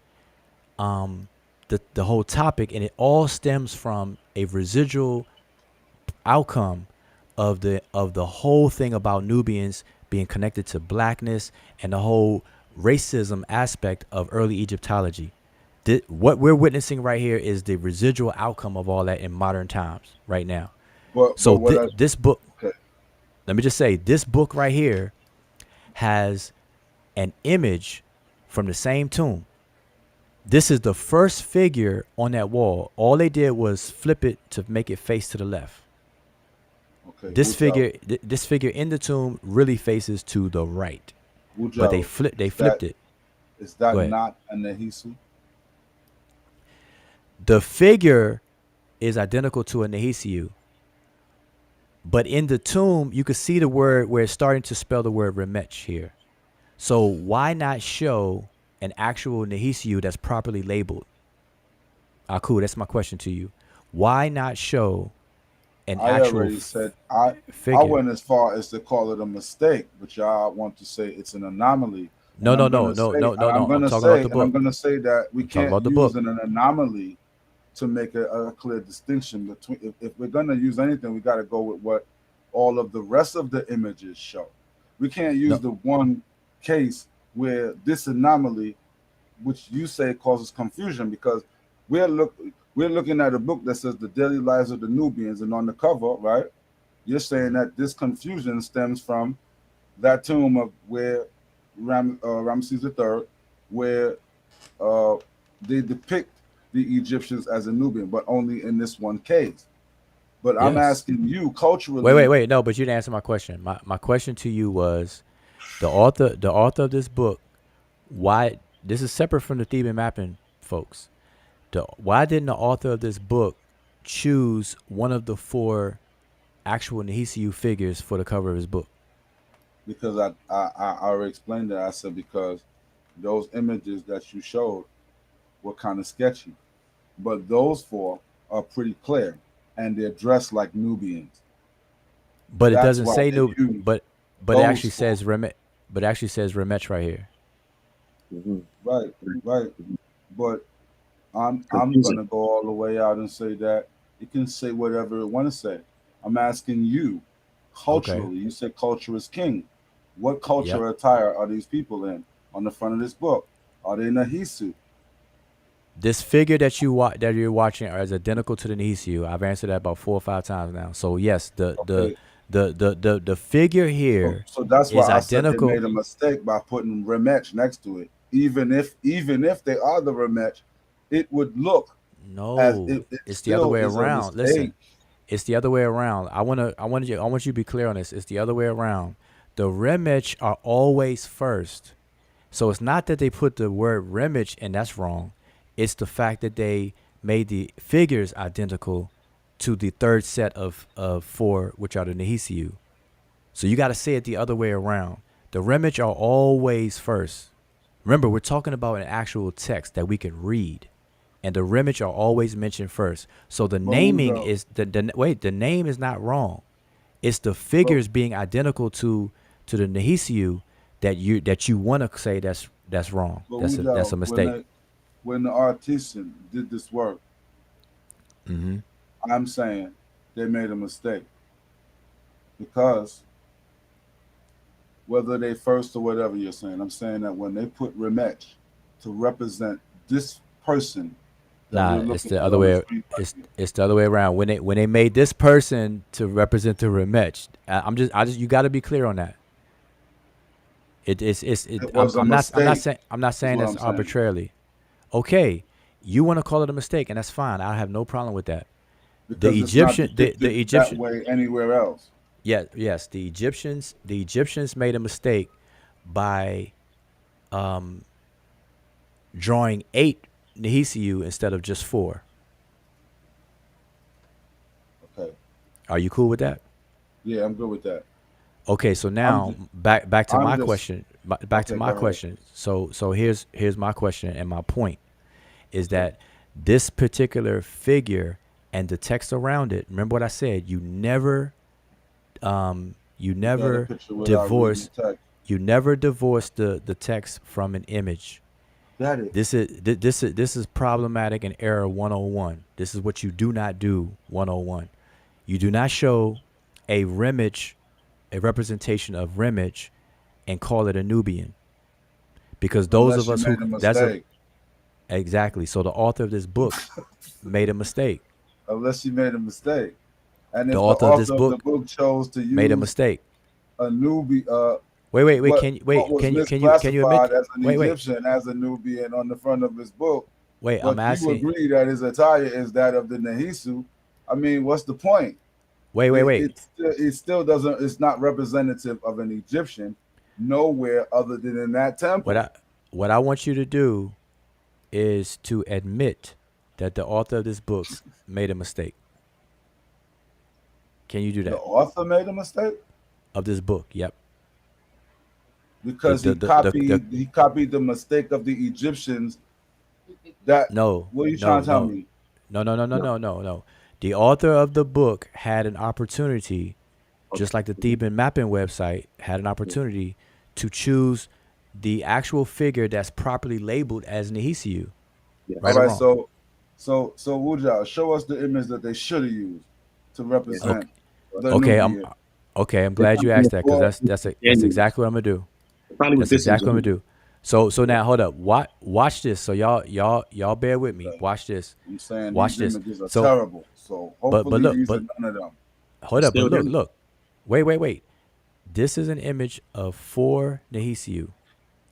the whole topic, and it all stems from a residual outcome of the whole thing about Nubians being connected to blackness and the whole racism aspect of early Egyptology. What we're witnessing right here is the residual outcome of all that in modern times right now. So this book, okay. let me just say, this book right here has an image from the same tomb. This is the first figure on that wall. All they did was flip it to make it face to the left. Okay. This figure in the tomb really faces to the right, but they flipped it. Is that not a Nehisu? The figure is identical to a Nehisiu, but in the tomb you can see the word where it's starting to spell the word Remech here. So why not show an actual Nehisiu that's properly labeled? Cool. That's my question to you. Why not show an I actual already said I went as far as to call it a mistake, but y'all want to say it's an anomaly. No. I'm talking about the book. I'm going to say that we can't use an anomaly to make a clear distinction between. If we're going to use anything, we got to go with what all of the rest of the images show. We can't use the one case where this anomaly, which you say causes confusion, because we're we're looking at a book that says the daily lives of the Nubians, and on the cover, right, you're saying that this confusion stems from that tomb of where Ramses III, where uh, they depict the Egyptians as a Nubian, but only in this one case. But I'm Yes. asking you culturally. Wait. No, but you didn't answer my question. My question to you was the author of this book. Why this is separate from the Theban mapping, folks. Why didn't the author of this book choose one of the 4 actual Nehisiu figures for the cover of his book? Because I already explained that. I said because those images that you showed were kind of sketchy, but those 4 are pretty clear, and they're dressed like Nubians. But it That's doesn't why say they Nub. use But it those actually 4. says Remet. But it actually says Remech right here. Right. But I'm Confusing. gonna go all the way out and say that it can say whatever it want to say. I'm asking you, culturally. Okay. You say culture is king. What Yep. culture attire are these people in on the front of this book? Are they Nahisu? This figure that you're watching is identical to the Nehisiu. I've answered that about 4 or 5 times now. So yes, Okay. the figure here So that's is why I said they identical. made a mistake by putting Remech next to it. Even if they are the Remech, it would look as No, if it it's the other still way is a around. Listen, mistake. it's the other way around. I want you to be clear on this. It's the other way around. The Remech are always first. So it's not that they put the word Remech and that's wrong. It's the fact that they made the figures identical to the 3rd set of 4, which are the Nehisiu. So you got to say it the other way around. The Remech are always first. Remember, we're talking about an actual text that we can read, and the Remech are always mentioned first. So the But naming Uzo, is the name is not wrong. It's the but, figures being identical to the Nehisiu that you want to say that's wrong. but That's a Uzo, mistake. when the artisan did this work, Mm-hmm. I'm saying they made a mistake because whether they first or whatever you're saying, I'm saying that when they put Remech to represent this person that we're Nah, it's looking the at other on the way. screen right here, It's the other way around. When they made this person to represent the Remech, you got to be clear on that. it was a mistake, I'm not is saying what that's I'm saying. arbitrarily. Okay, you want to call it a mistake, and that's fine. I have no problem with that. Because it's not depicted The that Egyptian, way anywhere else. yes, the Egyptians made a mistake by drawing 8 Nehisiu instead of just 4. Okay. Are you cool with that? Yeah, I'm good with that. Okay, so I'm now just, back to I'm my just, question. Back to okay, my go ahead. question. So here's my question and my point is Okay. that this particular figure and the text around it. Remember what I said. You Look at the never picture without reading divorce the text. the text from an image. Got it. This is problematic in error 101. This is what you do not do 101. You do not show a Remich, a representation of Remich, and call it a Nubian, because those Unless of you us who made a that's a mistake. exactly. So the author of this book made a mistake. Unless you made a mistake. And The if the author of this author of the book book chose to made a use mistake. a newbie, Wait. what was Can you admit? misclassified as an Wait. Egyptian as a Nubian on the front of his book, Wait. I'm but you asking. agree that his attire is that of the Nehisu, I mean, what's the point? Wait. It still doesn't. It's not representative of an Egyptian nowhere other than in that What temple. I want you to do is to admit that the author of this book made a mistake. Can you do The that? author made a mistake Of this book? Yep. because he copied the mistake of the Egyptians. That No, what are you trying no, to tell no, me? no. The author of the book had an opportunity, just like the Theban mapping website had an opportunity to choose the actual figure that's properly labeled as Nehisiu. All Right or right, wrong? so Wuja, show us the image that they should have used to Okay, represent the okay, Nubian. I'm It glad you probably asked that, because was that's disingenuous. exactly what I'm gonna do. It probably was That's exactly what I'm disingenuous. gonna do. So now hold up. Watch this. So y'all bear with me. Okay. Watch this. I'm saying Watch these this. images are So terrible. So but hopefully look, these are but none of them. hold up, but Still hear me? look. Wait. This is an image of 4 Nehisiu.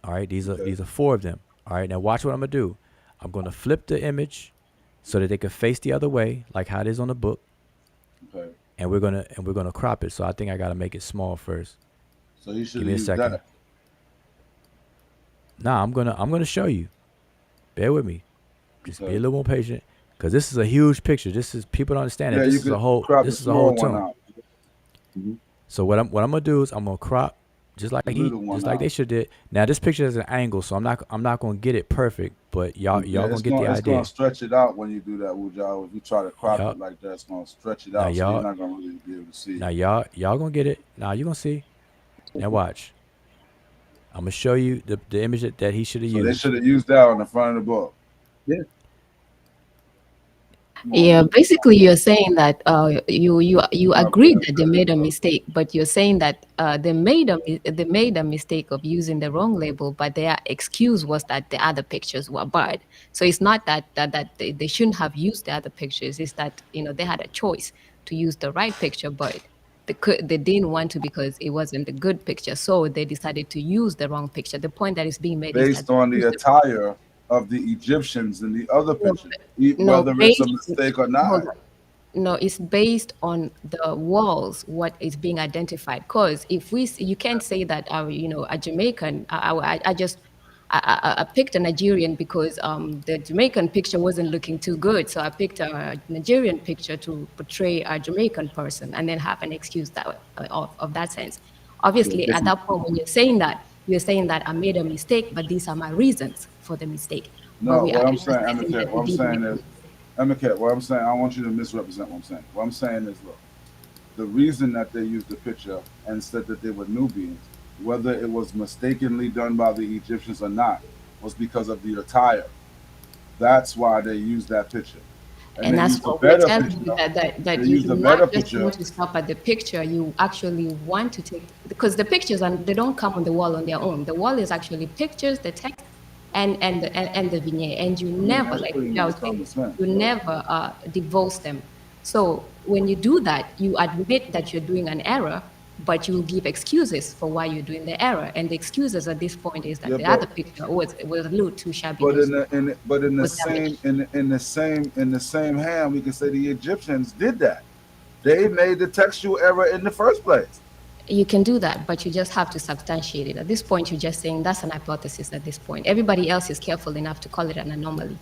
All right, Okay. these are 4 of them. All right, now watch what I'm gonna do. I'm gonna flip the image so that they can face the other way, like how it is on the book, Okay. and we're gonna crop it. So I think I gotta make it small first. So he should Give have me a used second. that. Nah, I'm gonna show you. Bear with me. Just be a Okay. little more patient, because this is a huge picture. This is people don't understand Yeah, that you this is could crop the this is a whole small one tune. out. Mm-hmm. So what I'm gonna do is I'm gonna crop The little one just like they out. should did. Now this picture is an angle, so I'm not gonna get it perfect, but Yeah, y'all gonna get the it's gonna idea. stretch it out when you do that, Wujao. If you try to crop Y'all it like that, it's gonna stretch it now out, so you're y'all not gonna really be able to see. now y'all gonna get it. Now you gonna see. Now watch. I'm gonna show you the image that he should have So they used. should have used that on the front of the book. Yeah. Come Yeah, on, basically you're saying that you crop agreed that that they bad, made a bro. mistake, but you're saying that they made a mistake of using the wrong label, but their excuse was that the other pictures were bad. So it's not that they shouldn't have used the other pictures. It's that they had a choice to use the right picture, but they didn't want to because it wasn't a good picture. So they decided to use the wrong picture. The point that is being made is that Based they on the used the wrong attire of the Egyptians in the other no, picture, no, whether it's a based mistake or hold not. on. No, it's based on the walls, what is being identified. Because if you can't say that, a Jamaican, I picked a Nigerian because the Jamaican picture wasn't looking too good. So I picked a Nigerian picture to portray a Jamaican person and then have an excuse of that sense. Yeah, Obviously, at different. that point, when you're saying that I made a mistake, but these are my reasons for the mistake. But No, we are what I'm not saying, saying that Amicat, they what I'm didn't saying make a is, mistake. Amicat, what I'm saying, I don't want you to misrepresent what I'm saying. What I'm saying is, look, the reason that they used the picture and said that they were Nubians, whether it was mistakenly done by the Egyptians or not, was because of the attire. That's why they used that picture. And And they that's used a what we're better telling picture. you They that used you a not better just picture. want to stop at the picture. You actually want to take because the pictures and they don't come on the wall on their own. The wall is actually pictures, the text, and the vignette. And you I mean, never, that's like pretty I much was saying, common sense, you bro. never divorce them. So when you do that, you admit that you're doing an error, but you will give excuses for why you're doing the error. And the excuses at this point is that Yeah, the other but picture was a little too shabby, but was in the was same damaged. in the same hand, we can say the Egyptians did that. They made the textual error in the first place. You can do that, but you just have to substantiate it. At this point, you're just saying that's an hypothesis at this point. Everybody else is careful enough to call it an anomaly.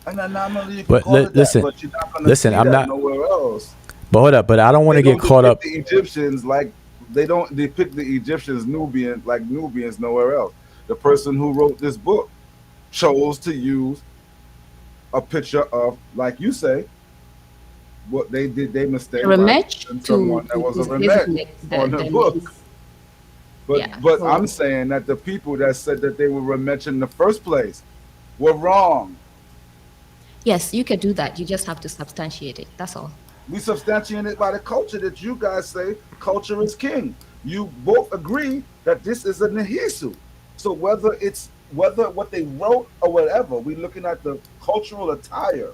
An anomaly, you can But call it that, listen, but you're not gonna see I'm that not. nowhere else. But hold up. But I don't want They to get don't caught depict up. the Egyptians like they don't depict the Egyptians Nubians nowhere else. The person who wrote this book chose to use a picture of, like you say, what they did, they The mistake by rematch using to someone that was a remake basically on the book. yeah. But So I'm saying that the people that said that they were rematch in the first place were wrong. yes, you can do that. You just have to substantiate it. That's all. We substantiate it by the culture that you guys say culture is king. You both agree that this is a Nehisu. So whether what they wrote or whatever, we're looking at the cultural attire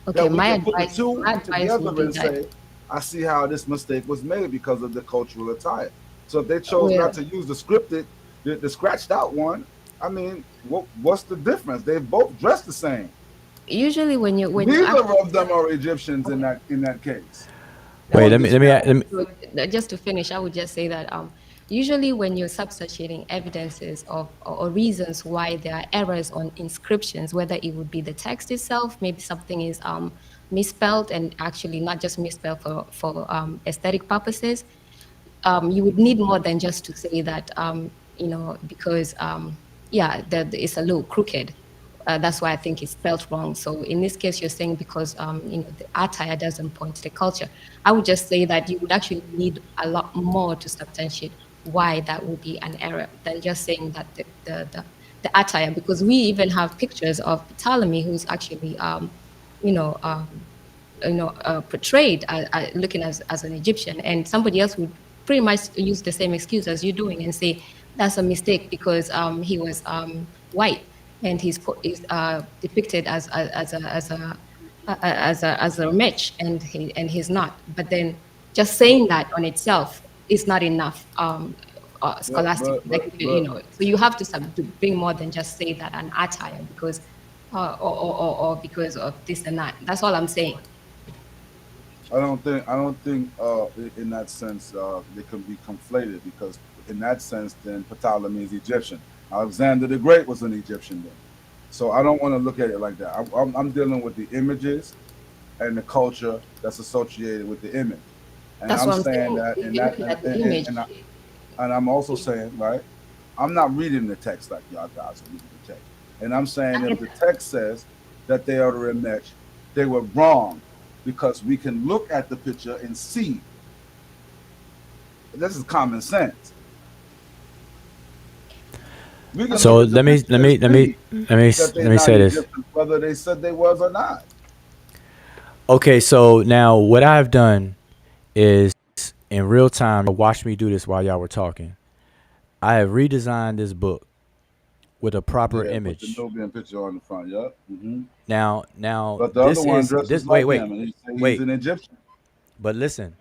Okay, that we can put the two my advice together would be and that say, I see how this mistake was made because of the cultural attire. So if they chose not well, to use the scripted, the scratched out one, I mean, what's the difference? They both dress the same. usually when you Neither actually of them are Egyptians in that case. Wait. On this Let panel. me. so just to finish, I would just say that usually when you're substantiating evidences or reasons why there are errors on inscriptions, whether it would be the text itself, maybe something is misspelled and actually not just misspelled for aesthetic purposes, you would need more than just to say that, because, yeah, it's a little crooked. That's why I think it's spelled wrong. So in this case, you're saying because, the attire doesn't point to the culture. I would just say that you would actually need a lot more to substantiate why that would be an error than just saying that the attire, because we even have pictures of Ptolemy who's actually, you know, um, portrayed looking as an Egyptian, and somebody else would pretty much use the same excuse as you're doing and say That's a mistake because he was white and is depicted as a match, and he's not. But then just saying that on itself is not enough scholastic, like so you have to bring more than just say that an attire because or because of this and that. That's all I'm saying. I don't think in that sense they can be conflated, because in that sense then Ptolemy is Egyptian. Alexander the Great was an Egyptian then. So I don't want to look at it like that. I'm dealing with the images and the culture that's associated with the image. And That's I'm what I'm saying saying. that If in you're that looking at the image, and I'm also saying, right, I'm not reading the text like y'all guys are reading the text. And I'm saying if the text says that they are the rematch, they were wrong, because we can look at the picture and see. This is common sense. We can So look at the picture and see that let they're me not say this. Egyptian, whether they said they was or not. Okay, so now what I've done is in real time. Watch me do this while y'all were talking. I have redesigned this book with a proper Yeah, put the image. Nubian picture on the front. Yep. Now But the other this one is dresses this. like him, and he say he's Wait. an Egyptian. But listen,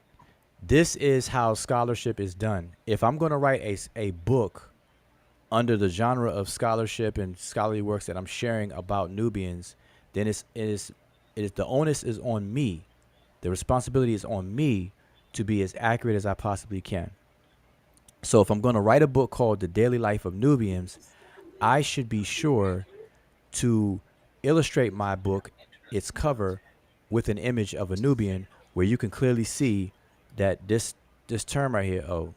this is how scholarship is done. If I'm going to write a book under the genre of scholarship and scholarly works that I'm sharing about Nubians, then it is the onus is on me. The responsibility is on me to be as accurate as I possibly can. So if I'm going to write a book called The Daily Life of Nubians, I should be sure to illustrate my book, its cover, with an image of a Nubian where you can clearly see that this term right here. Oh,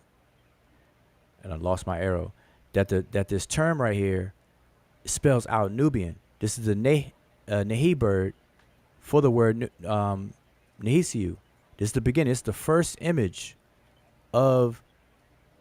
and I lost my arrow. That this term right here spells out Nubian. This is a Nahi bird for the word Nehisiu. This is the beginning. It's the first image of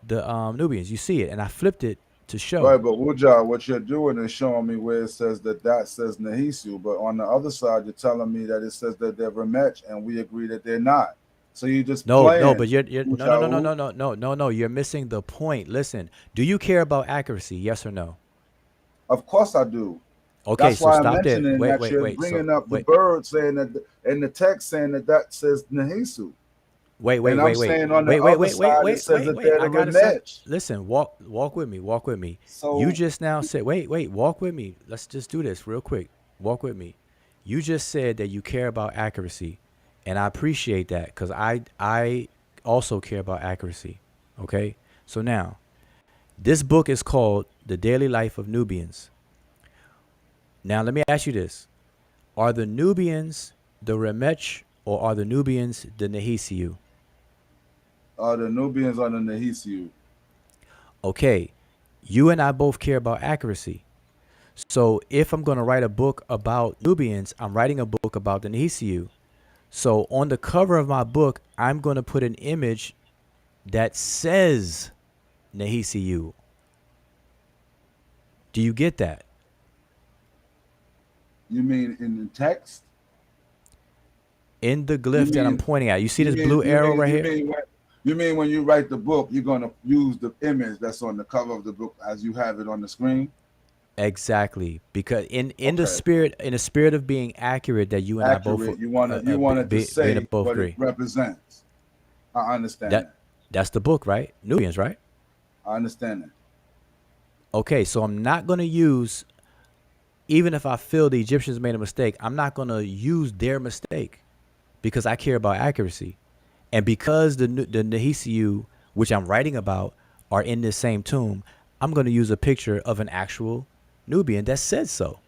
the Nubians. You see it, and I flipped it to Right, show. but Wuja, what you're doing is showing me where it says that says Nahisu, but on the other side, you're telling me that it says that they're Remetch, and we agree that they're not. So you're just No, playing, but you're Wuja. no. You're missing the point. Listen, do you care about accuracy? Yes or no? Of course I do. Okay, That's so why I'm stop there. mentioning that you're So bringing up the wait, bird, saying that, and the text saying that says Nahisu. wait, wait, And I'm wait, wait, saying on the wait, wait, other wait, wait, side, it wait, says wait, that wait. they're the I got a sec. Remetch. Listen, walk with me, walk with me. You So, just now said, wait, walk with me. Let's just do this real quick. Walk with me. You just said that you care about accuracy, and I appreciate that because I also care about accuracy. Okay, so now this book is called The Daily Life of Nubians. Now let me ask you this: are the Nubians the Remech or are the Nubians the Nehisiu? the Nubians are the Nahisiu. Okay, you and I both care about accuracy. So if I'm going to write a book about Nubians, I'm writing a book about the Nehisiu. So on the cover of my book, I'm going to put an image that says Nehisiu. Do you get that? You mean in the text? In the You glyph that I'm mean pointing at, you see you this mean blue you arrow mean right you here? mean when you mean when you write the book, you're gonna use the image that's on the cover of the book as you have it on the screen? Exactly, because Okay. in the spirit of being accurate, that you and I both Accurate. You wanted to being say both what it agree. represents. I understand That that. that's the book, right? Nubians, right? I understand that. Okay, so I'm not going to use, even if I feel the Egyptians made a mistake, I'm not going to use their mistake because I care about accuracy. And because the Nehisiu, which I'm writing about, are in this same tomb, I'm going to use a picture of an actual Nubian that says so.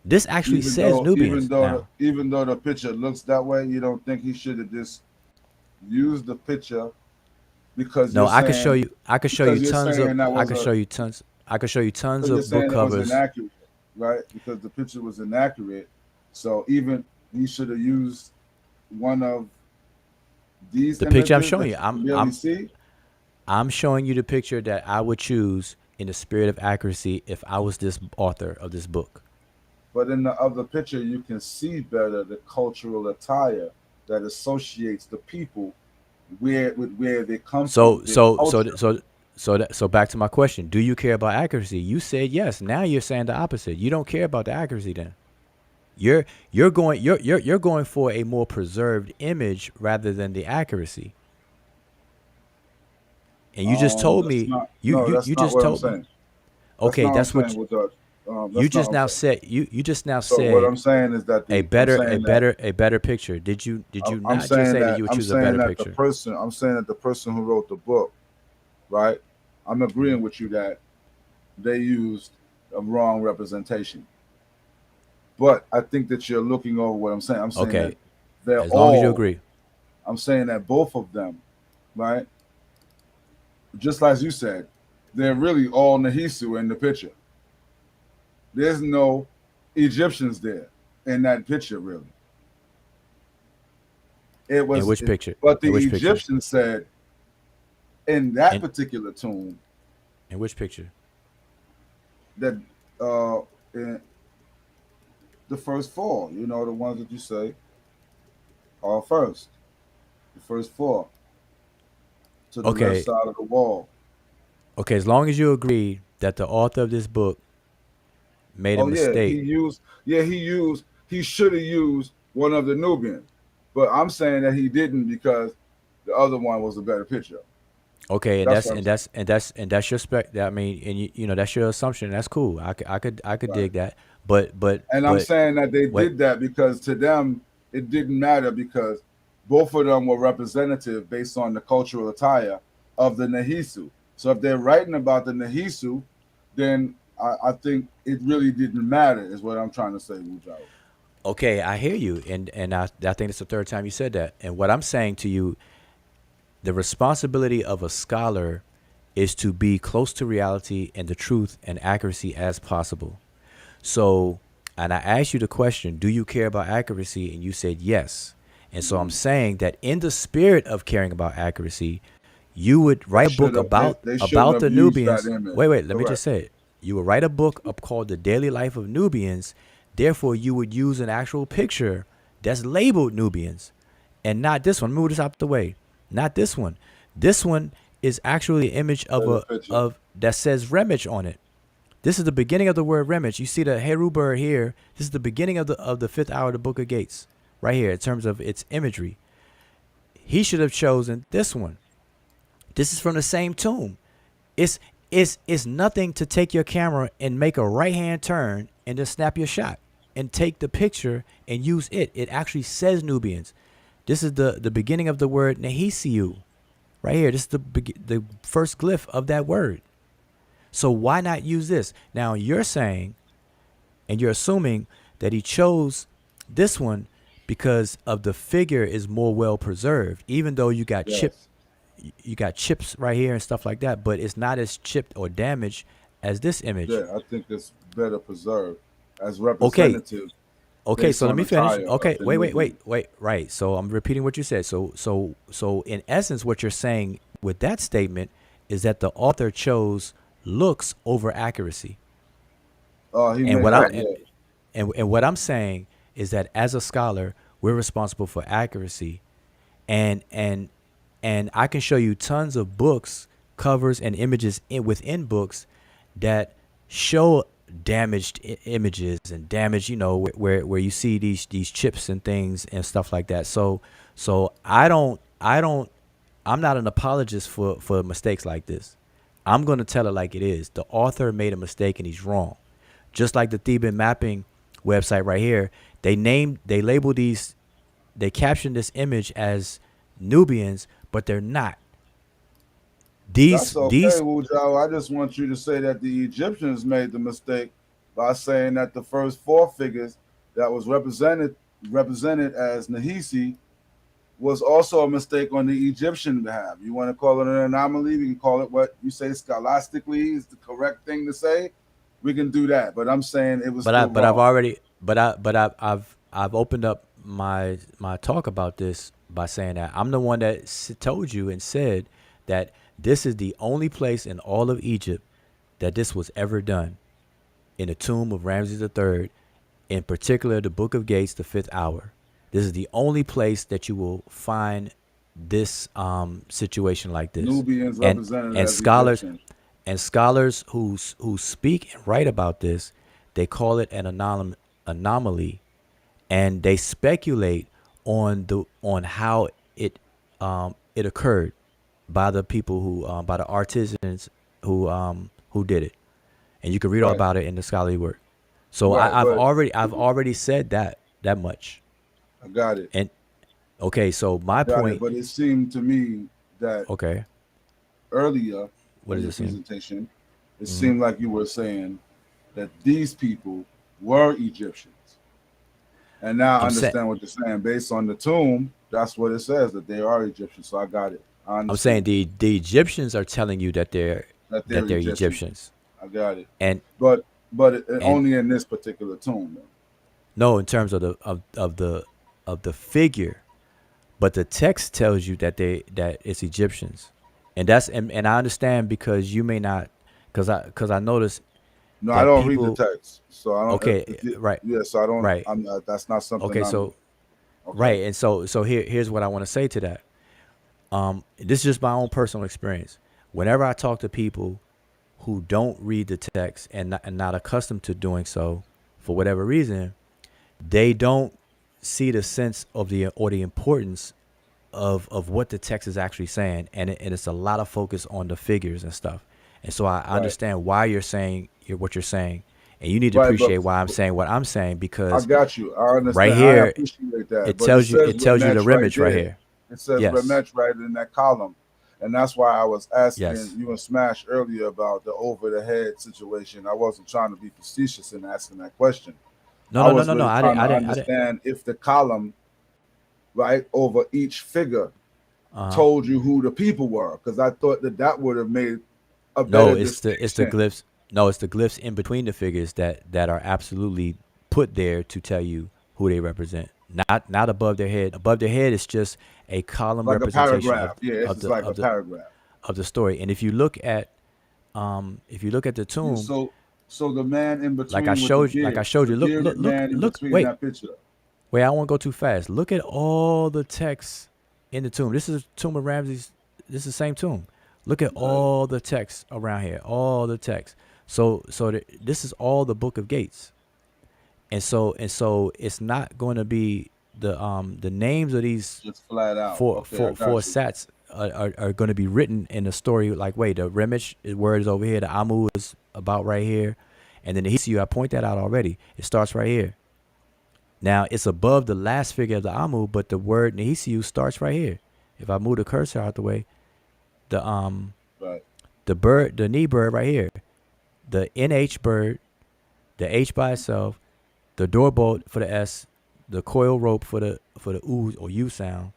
This actually Even says though even Nubians though the now. even though the picture looks that way, you don't think he should have just used the picture because No, you're saying I could show you tons of that I was could a show you tons I could show you tons because you're of book saying it was covers. inaccurate, right? Because the picture was inaccurate. So even he should have used one of these The picture I'm images showing that you, you can really see. I'm showing you the picture that I would choose in the spirit of accuracy if I was this author of this book. But in the other picture, you can see better the cultural attire that associates the people where with where they come from, So their so so culture. so So back to my question: do you care about accuracy? You said yes. Now you're saying the opposite. You don't care about the accuracy. Then you're going for a more preserved image rather than the accuracy. And you just told That's me not. No, that's you not just what I'm told me. saying. That's Okay, not what I'm that's what saying with the. you That's not just what I'm now saying. said. You just now So what I'm said saying is that a the. I'm better saying that. a better picture. Did you I'm not just saying say that that. you would I'm choose a saying better that the picture? person. I'm saying that the person who wrote the book, right? I'm agreeing with you that they used a wrong representation. But I think that you're looking over what I'm saying. I'm saying that Okay, they're as long as you all. agree. I'm saying that both of them, right? Just as you said, they're really all Nahisu in the picture. There's no Egyptians there in that picture, really. It In was, which picture? but In the which picture? Egyptians said in that In particular tomb in which picture? that in the first four, the ones that you say are first, the first four to the left Okay, side of the wall. okay. As long as you agree that the author of this book made a Oh yeah, mistake. he should have used one of the Nubians, but I'm saying that he didn't because the other one was a better picture. Okay, and That's that's what I'm and saying. that's and that's and that's your spec. I mean, and you know that's your assumption. That's cool. I could Right. dig that. But And I'm saying that they what? did that because to them it didn't matter because both of them were representative based on the cultural attire of the Nahisu. So if they're writing about the Nahisu, then I think it really didn't matter, is what I'm trying to say, Wujao. Okay, I hear you, and I think it's the third time you said that. And what I'm saying to you, the responsibility of a scholar is to be close to reality and the truth and accuracy as possible. So, and I asked you the question, do you care about accuracy? And you said yes. And so I'm saying that in the spirit of caring about accuracy, you would They write a book should have they, about they shouldn't about have the used that Nubians. image. Wait, let me Correct. just say it. You would write a book called The Daily Life of Nubians. Therefore, you would use an actual picture that's labeled Nubians and not this one. Move this out the way. Not this one. This one is actually an image of Better a picture. of that says Remich on it. This is the beginning of the word remich. You see the Heru bird here. This is the beginning of the fifth hour of the Book of Gates, right here in terms of its imagery. He should have chosen this one. This is from the same tomb. It's it's nothing to take your camera and make a right hand turn and then snap your shot and take the picture and use it. It actually says Nubians. This is the beginning of the word Nehisiu, right here. This is the first glyph of that word. So why not use this? Now you're saying and you're assuming that he chose this one because of the figure is more well preserved, even though Yes. you got chips right here and stuff like that, but it's not as chipped or damaged as this image. Yeah, I think it's better preserved as Okay, representative okay, based so let on me the finish. tire of Okay, the wait, Nubian. right. So I'm repeating what you said. So in essence, what you're saying with that statement is that the author chose looks over accuracy. He And made what I'm that, yeah. and what I'm saying is that as a scholar, we're responsible for accuracy, and and and I can show you tons of books, covers, and images within books that show damaged images and damage. You know where you see these chips and things and stuff like that. So I don't I'm not an apologist for mistakes like this. I'm going to tell it like it is. The author made a mistake and he's wrong. Just like the Theban mapping website right here, they label these, they caption this image as Nubians, but they're not. That's These okay, these Wujao. I just want you to say that the Egyptians made the mistake by saying that the first four figures that was represented as Nahisi was also a mistake on the Egyptian behalf. You want to call it an anomaly? We can call it what you say scholastically is the correct thing to say. We can do that, but I'm saying it was but I still but I've wrong. already I've opened up my talk about this by saying that I'm the one that told you and said that this is the only place in all of Egypt that this was ever done, in the tomb of Ramses III, in particular the Book of Gates, the fifth hour. This is the only place that you will find this situation like this. Nubians And represented and as scholars Egyptians. and scholars who speak and write about this, they call it an anomaly, and they speculate on how it occurred by the people who by the artisans who did it, and you can read all Right, about it in the scholarly work. So right, but I've already said that much. I got it. And okay, so I my got it. point. But it seemed to me that Okay, earlier what in does your it seem? presentation, it Hmm. seemed like you were saying that these people were Egyptians. And now I I'm saying understand what you're saying. Based on the tomb, that's what it says, that they are Egyptians. So I got it. I I'm saying understand the Egyptians are telling you that that they're they're Egyptians. Egyptians, I got it. and But and only in this particular tomb. Then. no, in terms of the figure, but the text tells you that it's Egyptians, and and I understand because you may not, because I notice No, I that don't read the people. text, so I don't. Okay, If you, right, yeah, so I don't. right. I'm not, that's not something Okay, I'm. so Okay, right, and so here's what I want to say to that. This is just my own personal experience. Whenever I talk to people who don't read the text and not accustomed to doing so, for whatever reason, they don't see the sense of the importance of what the text is actually saying, and it's a lot of focus on the figures and stuff. And so I right, understand why you're saying what you're saying, and you need to right. But appreciate why I'm saying what I'm saying, I because got you. I right understand. I here appreciate that. it But it tells you says it tells you the Remech right remage right there. here. It says Yes, Remech right in that column, and that's why I was asking yes. you and Smash earlier about the over the head situation. I wasn't trying to be facetious in asking that question. No, I no, no, was no, no. really I trying didn't. to I didn't. understand if the column right over each figure Uh huh. told you who the people were, because I thought that that would have made a No, better it's the distinction. glyphs. No, it's the glyphs in between the figures that are absolutely put there to tell you who they represent. Not above their head. Above their head is just a column Like a representation paragraph. Yeah, it's just like a paragraph. of the story. And if you look at the Yeah, tomb, so the man in like I between with showed you, the bearded man in look. between that picture. Wait, I won't go too fast. Look at all the text in the tomb. This is tomb of Ramses. This is the same tomb. Look at Okay. all the text around here. All the text. This is all the Book of Gates, and so it's not going to be the names of these Just flat out. Okay, I four got you. sats are going to be written in the story. Like, wait, the Remich word is over here. The Amu is about right here, and then the Hisiu, I point that out already. It starts right here. Now it's above the last figure of the Amu, but the word Nehisiu starts right here. If I move the cursor out the way, the Right. the knee bird right here, the NH bird, the H by itself, the door bolt for the S, the coil rope for the oo or U sound,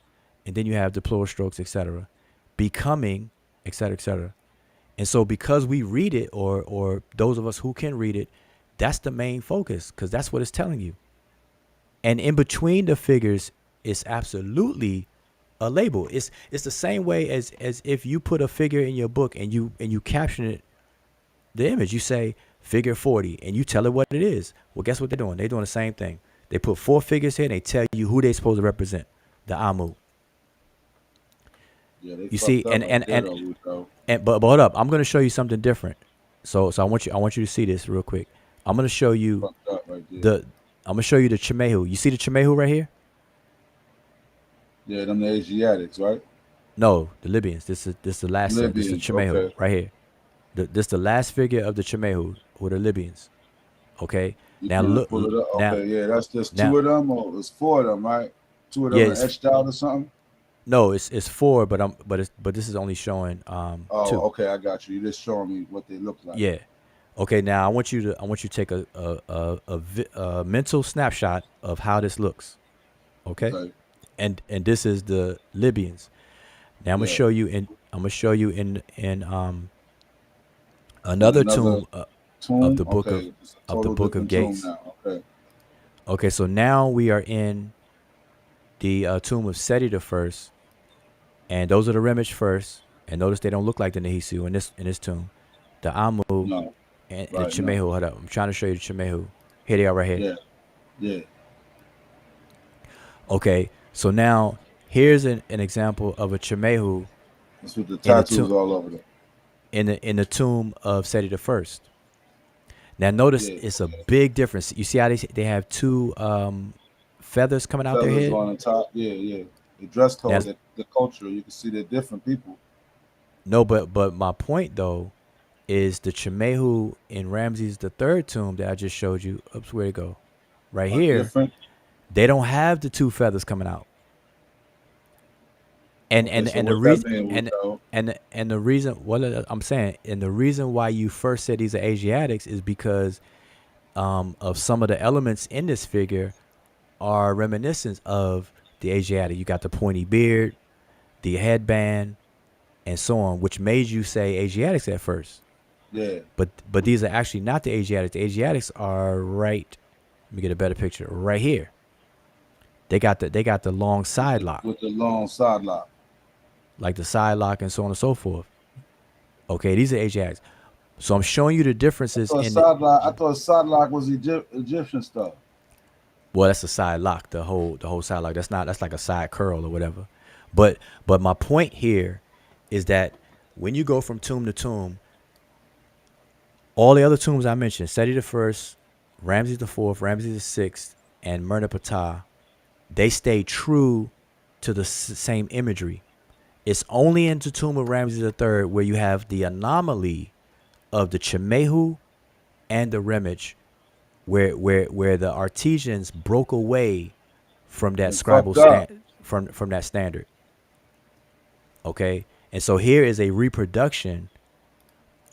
and then you have the plural strokes, etc. Becoming, etc., etc. And so because we read it, or those of us who can read it, that's the main focus, because that's what it's telling you. And in between the figures is absolutely a label. It's the same way as if you put a figure in your book and you caption it, the image. You say figure 40 and you tell it what it is. Well, guess what they're doing? They're doing the same thing. They put 4 figures here and they tell you who they're supposed to represent. The Amu. Yeah, they You see, fucked up right there though, Rico. but hold up, I'm gonna show you something different. So I want you to see this real quick. I'm gonna show you Fucked up right there. the I'm gonna show you the Chimehu. You see the Chimehu right here? Yeah, them the Asiatics, right? No, the Libyans. This is the last one. This is the Libyans, Chimehu okay. right here. This the last figure of the Chimehu, or the Libyans. Okay. You Now can't look. pull it up. Now Okay, yeah, that's just now two of them, or it's four of them, right? Two of yeah. them are etched out or something. No. It's 4, but this is only showing Oh, 2. okay, I got you. You're just showing me what they look like. Yeah. Okay. Now I want you to take a mental snapshot of how this looks. Okay. Okay, And this is the Libyans. Now yeah. I'm gonna show you in In another another tomb of tomb. the book Okay, it's a of the total book of different tomb Gates. now. Okay, Okay, so now we are in the tomb of Seti the first, and those are the Remich first. And notice they don't look like the Nehisu in this tomb. The Amu no, and the right, no, Chimehu. Hold up, I'm trying to show you the Chimehu. Here they are right here. yeah, yeah. Okay, so now here's an example of a Chemehu That's with the in the tattoos tomb all over them. in the tomb of Seti the First. Now notice Yeah, it's a big difference. You see how they have two feathers coming out their feathers head? on the top. Yeah, yeah. The dress Now, code, the culture. You can see they're different people. no, but my point though is the Chemehu in Ramses the Third tomb that I just showed you. Oops, where'd it go? Right Are here. different. They don't have the two feathers coming out. And Okay, and so and the what's that reason mean, Wu-Tao? and the reason what I'm saying and the reason why you first said these are Asiatics is because of some of the elements in this figure are reminiscent of the Asiatic. You got the pointy beard, the headband, and so on, which made you say Asiatics at first. Yeah. But these are actually not the Asiatics. The Asiatics are right. Let me get a better picture. Right here. They got the long side lock, With the long side lock. like the side lock and so on and so forth. Okay, these are Asiatics. So I'm showing you the differences in the. I thought side lock was Egyptian stuff. Well, that's a side lock. The whole side lock. That's like a side curl or whatever. But my point here is that when you go from tomb to tomb, all the other tombs I mentioned, Seti the First, Ramses the Fourth, Ramses the Sixth, and Merneptah, they stay true to the same imagery. It's only in the tomb of Ramses the Third where you have the anomaly of the Chemehu and the Remich, where the artisans broke away from that They scribal fucked up. from that standard. Okay, and so here is a reproduction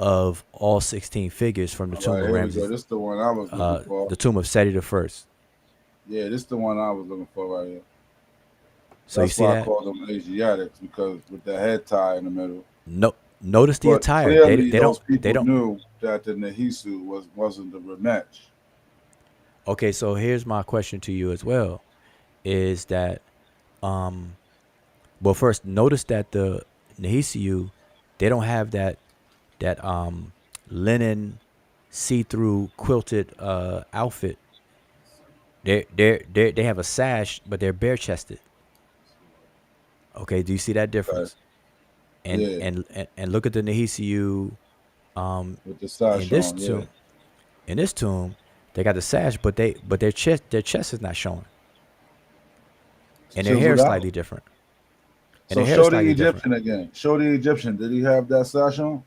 of all 16 figures from the All tomb right, of here we go. Ramses, This is the one I was looking for. the tomb of Seti the First. Yeah, this is the one I was looking for right here. So That's you see why I that? call them Asiatics, because with the head tie in the middle. No, notice the But attire. clearly, They those don't people knew that the Nehisu wasn't the Rematch. Okay, so here's my question to you as well: is that, well, first notice that the Nehisiu, they don't have that linen see-through quilted outfit. They have a sash, but they're bare chested. Okay, do you see that Okay. difference? And Yeah, and look at the Nehisiu with the in sash this on. Yeah, tomb. In this tomb, they got the sash, but their chest is not showing, it's and their hair chiseled is out. slightly different. And So their hair is show the slightly different. Egyptian again. Show the Egyptian. Did he have that sash on?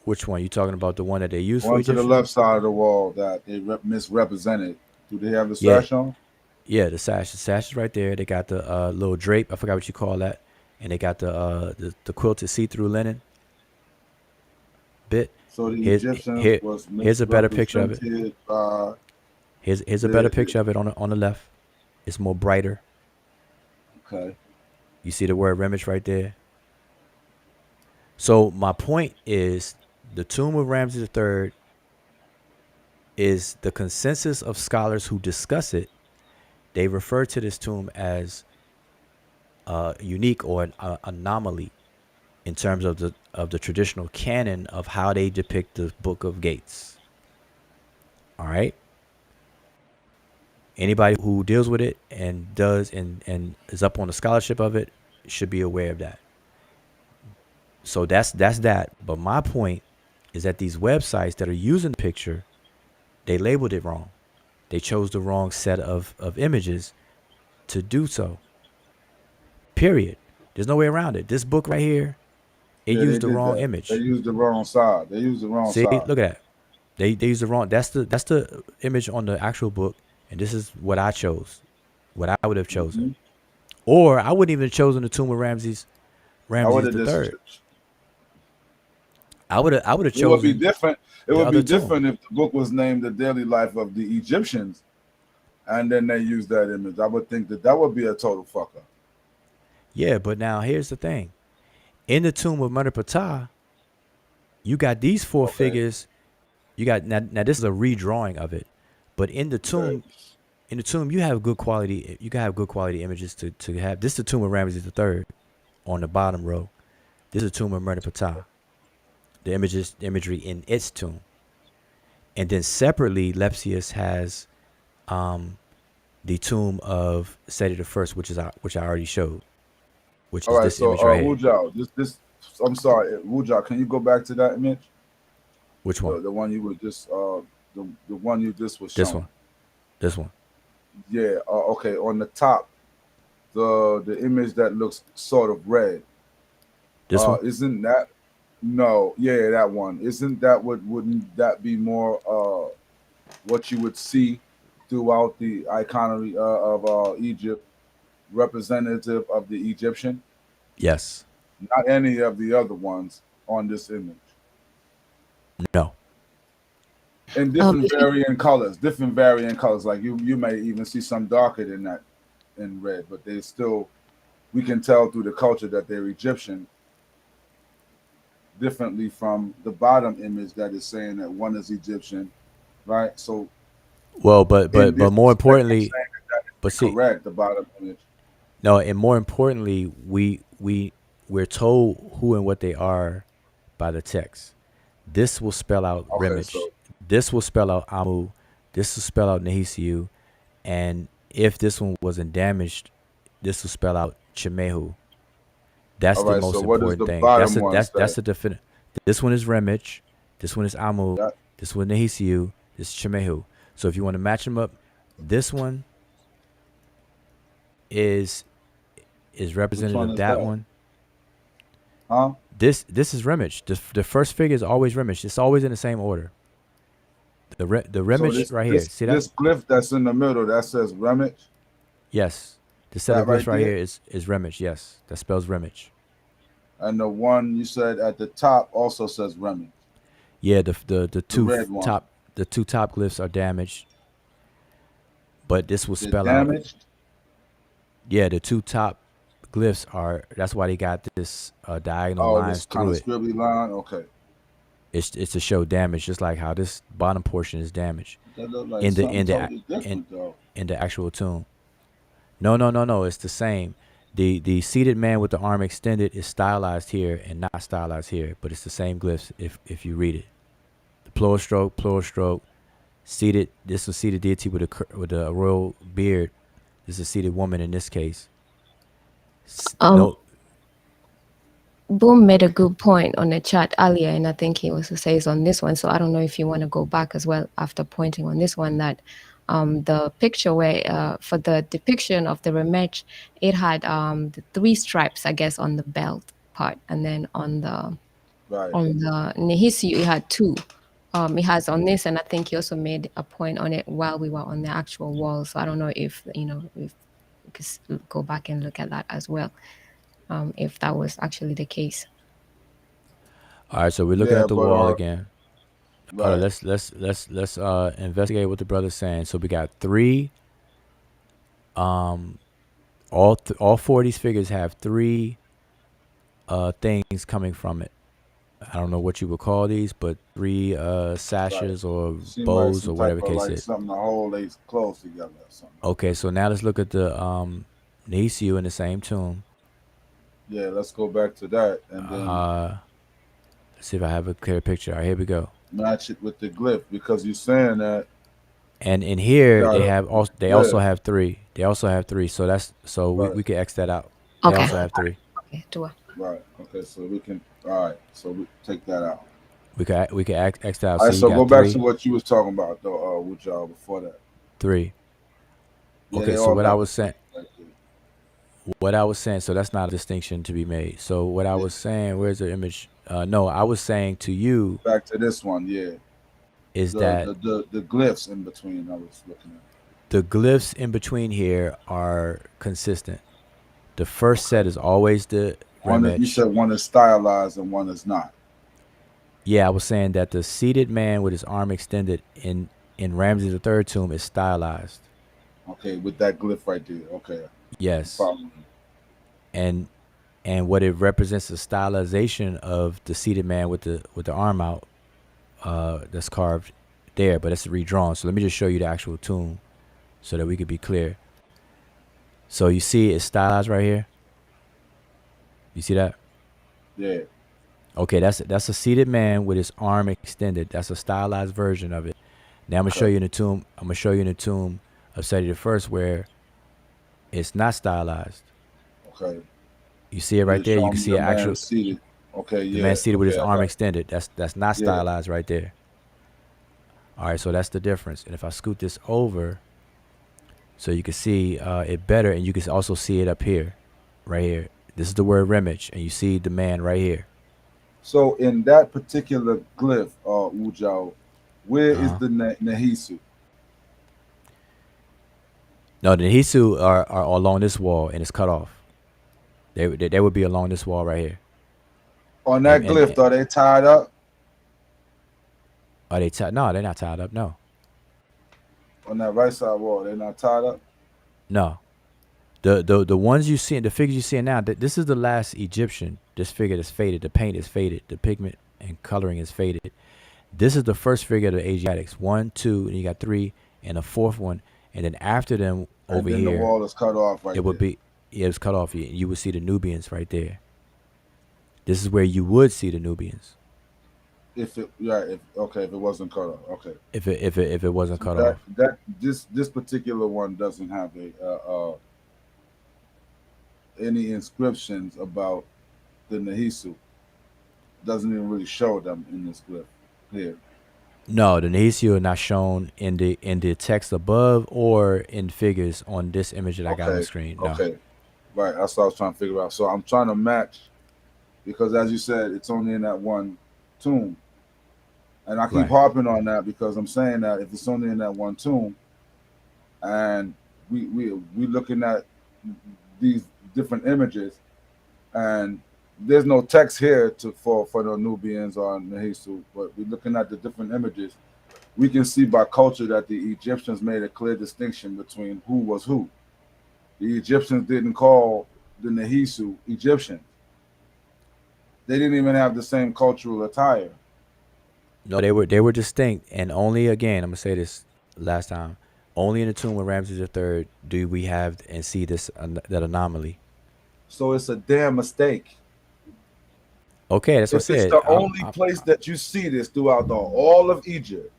Which one? You talking about the one that they use for One to the Egyptians? left side of the wall that they misrepresented. Do they have the Yeah, sash on? yeah. The sash. The sash is right there. They got the little drape. I forgot what you call that. And they got the quilted see-through linen bit. So the Here's Egyptians was here's a better picture of it. misrepresented by Here's a better the picture of it on the left. It's more brighter. okay. You see the word Remich right there. So my point is, the tomb of Ramses III is the consensus of scholars who discuss it. They refer to this tomb as unique or an anomaly in terms of the traditional canon of how they depict the Book of Gates. All right. Anybody who deals with it and does and is up on the scholarship of it should be aware of that. So that's that. But my point is that these websites that are using the picture, they labeled it wrong. They chose the wrong set of images to do so. Period. There's no way around it. This book right here, it Yeah, they used the did wrong that. They image. used the wrong side. They used the wrong See, side. look at that. They used the wrong. That's the image on the actual book, and this is what I chose. What I would have chosen, Mm-hmm. or I wouldn't even have chosen the tomb of Ramses I would have the just. third. I would have It would be chosen different. It the would be other tomb. different if the book was named "The Daily Life of the Egyptians," and then they used that image. I would think that would be a total fuck up. Yeah, but now here's the thing. In the tomb of Merneptah, you got these four Okay. figures. You got now this is a redrawing of it, but in the Okay. tomb you have good quality. You can have good quality images to have. This is the tomb of Ramses the Third on the bottom row. This is the tomb of Merneptah. The imagery in its tomb, and then separately Lepsius has the tomb of Seti the First, which I already showed, which All is right, this so image right here. Wujao, this I'm sorry, Wujao, can you go back to that image? Which one? The one you were just the one you just was This showing. one. This one. Yeah, okay, on the top, the image that looks sort of red. This one. Isn't that no, yeah, that one. Isn't that wouldn't that be more what you would see throughout the iconography of Egypt, representative of the Egyptian? Yes. Not any of the other ones on this image. No. In different varying colors, Like you may even see some darker than that in red, but they still, we can tell through the culture that they're Egyptian, differently from the bottom image that is saying that one is Egyptian, right? So, well, but more importantly, but see, correct, the bottom image. No, and more importantly, we're told who and what they are by the text. This will spell out Remich. So this will spell out Amu. This will spell out Nehisiu. And if this one wasn't damaged, this will spell out Chimehu. That's the most important thing. That's the definite. This one is Remich. This one is Amu. This one Nehisiu. This is Chimehu. So if you want to match them up, this one is representative of that one. Huh? This is Remich. The first figure is always Remich. It's always in the same order. The Remich right here. See that? This glyph that's in the middle that says Remich? Yes. The set of glyphs right here is Remich. Yes. That spells Remich. And the one you said at the top also says Remich. Yeah, the two top glyphs are damaged. But this will spell out. Damaged? Yeah, the two top glyphs are. That's why they got this diagonal lines through it. Scribbly line. Okay. It's to show damage, just like how this bottom portion is damaged like in the actual tomb. No. It's the same. The seated man with the arm extended is stylized here and not stylized here, but it's the same glyphs if you read it. The plural stroke, seated. This is seated deity with a royal beard. This is a seated woman in this case. Boom made a good point on the chat earlier, and I think he also says on this one. So I don't know if you want to go back as well after pointing on this one that the picture where for the depiction of the Remech, it had the 3 stripes, I guess, on the belt part, and then on the Nehisiu it had 2. It has on this, and I think he also made a point on it while we were on the actual wall. So I don't know if if we could go back and look at that as well. If that was actually the case. All right, so we're looking at the wall again. Right. Let's investigate what the brother's saying. So we got 3. All 4 of these figures have 3 things coming from it. I don't know what you would call these, but 3 sashes or bows or whatever the case is. Something to hold these close together or something. Okay, so now let's look at the Nehisiu in the same tomb. Yeah, let's go back to that and then let's see if I have a clear picture. All right, here we go. Match it with the glyph because you're saying that. And in here they also have 3. They also have 3. So we can X that out. Okay. They also have 3. Okay, do it. Right. Okay, so we can. All right. So we take that out. We can X that out. All right. So go back to what you was talking about though, with y'all before that. 3. Okay. So what I was saying. So that's not a distinction to be made. So what I was saying, where's the image? No, I was saying to you. Back to this one, yeah. Is the glyphs in between I was looking at? The glyphs in between here are consistent. The first set is always the Remich. You said one is stylized and one is not. Yeah, I was saying that the seated man with his arm extended in Ramses III tomb is stylized. Okay, with that glyph right there. Okay. Yes. And what it represents the stylization of the seated man with the arm out that's carved there, but it's redrawn. So let me just show you the actual tomb so that we could be clear. So you see it's stylized right here. You see that? Yeah. Okay, that's a seated man with his arm extended. That's a stylized version of it. Now I'm gonna show you in the tomb. of Seti the First where it's not stylized. Okay. You see it right It's there. You showing can me see the an actual man seated. Okay, the yeah. man seated with his Okay, I arm got it. extended. That's not Yeah. stylized right there. All right, so that's the difference. And if I scoot this over, so you can see it better, and you can also see it up here, right here. This is the word remage, and you see the man right here. So in that particular glyph, Ujao, where is Uh-huh. the Nehisu? No, the Hisu are along this wall, and it's cut off. They would be along this wall right here. On that glyph, are they tied up? Are they tied? No, they're not tied up. No. On that right side wall, they're not tied up? No. The ones you see, the figures you see now, this is the last Egyptian. This figure is faded. The paint is faded. The pigment and coloring is faded. This is the first figure of the Asiatics. 1, 2, and you got 3, and a fourth one. And then after them And over then here, the wall is cut off right it would there. be, yeah, it was cut off. You would see the Nubians right there. This is where you would see the Nubians. If it if it wasn't cut off. Okay. If it wasn't cut that, off. This particular one doesn't have a any inscriptions about the Nehisu. Doesn't even really show them in this glyph here. No, the Nehisu are not shown in the text above or in figures on this image that I got on the screen. No. Okay. Right. That's what I was trying to figure out. So I'm trying to match because as you said, it's only in that one tomb. And I keep harping on that because I'm saying that if it's only in that one tomb and we looking at these different images and there's no text here for the Nubians or Nehisu, but we're looking at the different images. We can see by culture that the Egyptians made a clear distinction between who was who. The Egyptians didn't call the Nehisu Egyptians. They didn't even have the same cultural attire. No, they were distinct, and only, again, I'm gonna say this last time, only in the tomb of Ramses III do we have and see this that anomaly. So it's a damn mistake. Okay, that's what I said. It's the only place that you see this throughout all of Egypt.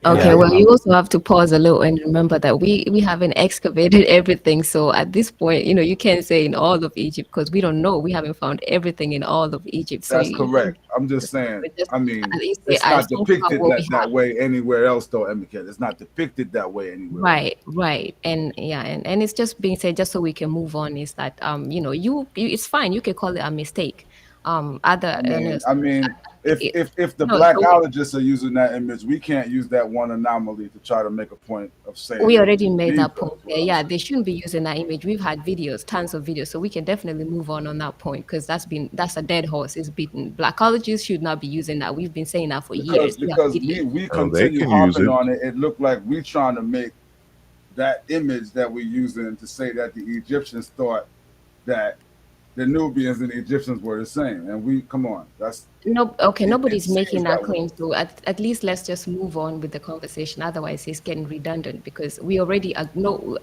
Okay, well, you also have to pause a little and remember that we haven't excavated everything. So at this point, you can't say in all of Egypt because we don't know. We haven't found everything in all of Egypt. So that's correct. I'm just saying. I mean, it's not depicted that way anywhere else, though, Emiket. It's not depicted that way anywhere. Right. And and it's just being said just so we can move on. Is that you it's fine. You can call it a mistake. If the blackologists are using that image, we can't use that one anomaly to try to make a point of saying we already made that point. Yeah, they shouldn't be using that image. We've had videos, tons of videos, so we can definitely move on that point because that's a dead horse. It's beaten. Blackologists should not be using that. We've been saying that for years. Because we continue hopping on it. It looked like we're trying to make that image that we're using to say that the Egyptians thought that the Nubians and the Egyptians were the same, and come on, that's nobody's making that claim. So at least let's just move on with the conversation. Otherwise, it's getting redundant because we already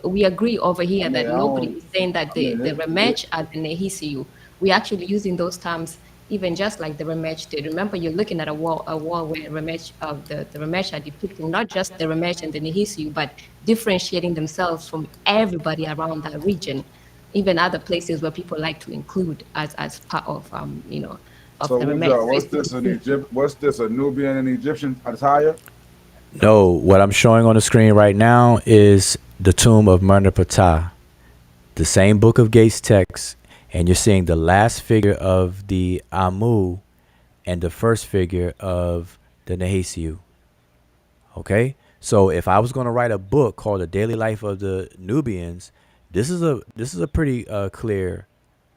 we agree over here that nobody is saying that the Remech are the Nehisiu. We're actually using those terms even just like the Remech did. Remember, you're looking at a wall where Remech the Remech are depicting not just the Remech and the Nehisiu, but differentiating themselves from everybody around that region. Even other places where people like to include as part of of so the Remech. What's this, a Nubian and Egyptian attire? No, what I'm showing on the screen right now is the tomb of Merneptah, the same Book of Gates text, and you're seeing the last figure of the Amu and the first figure of the Nehisiu. Okay, so if I was going to write a book called The Daily Life of the Nubians, this is a pretty clear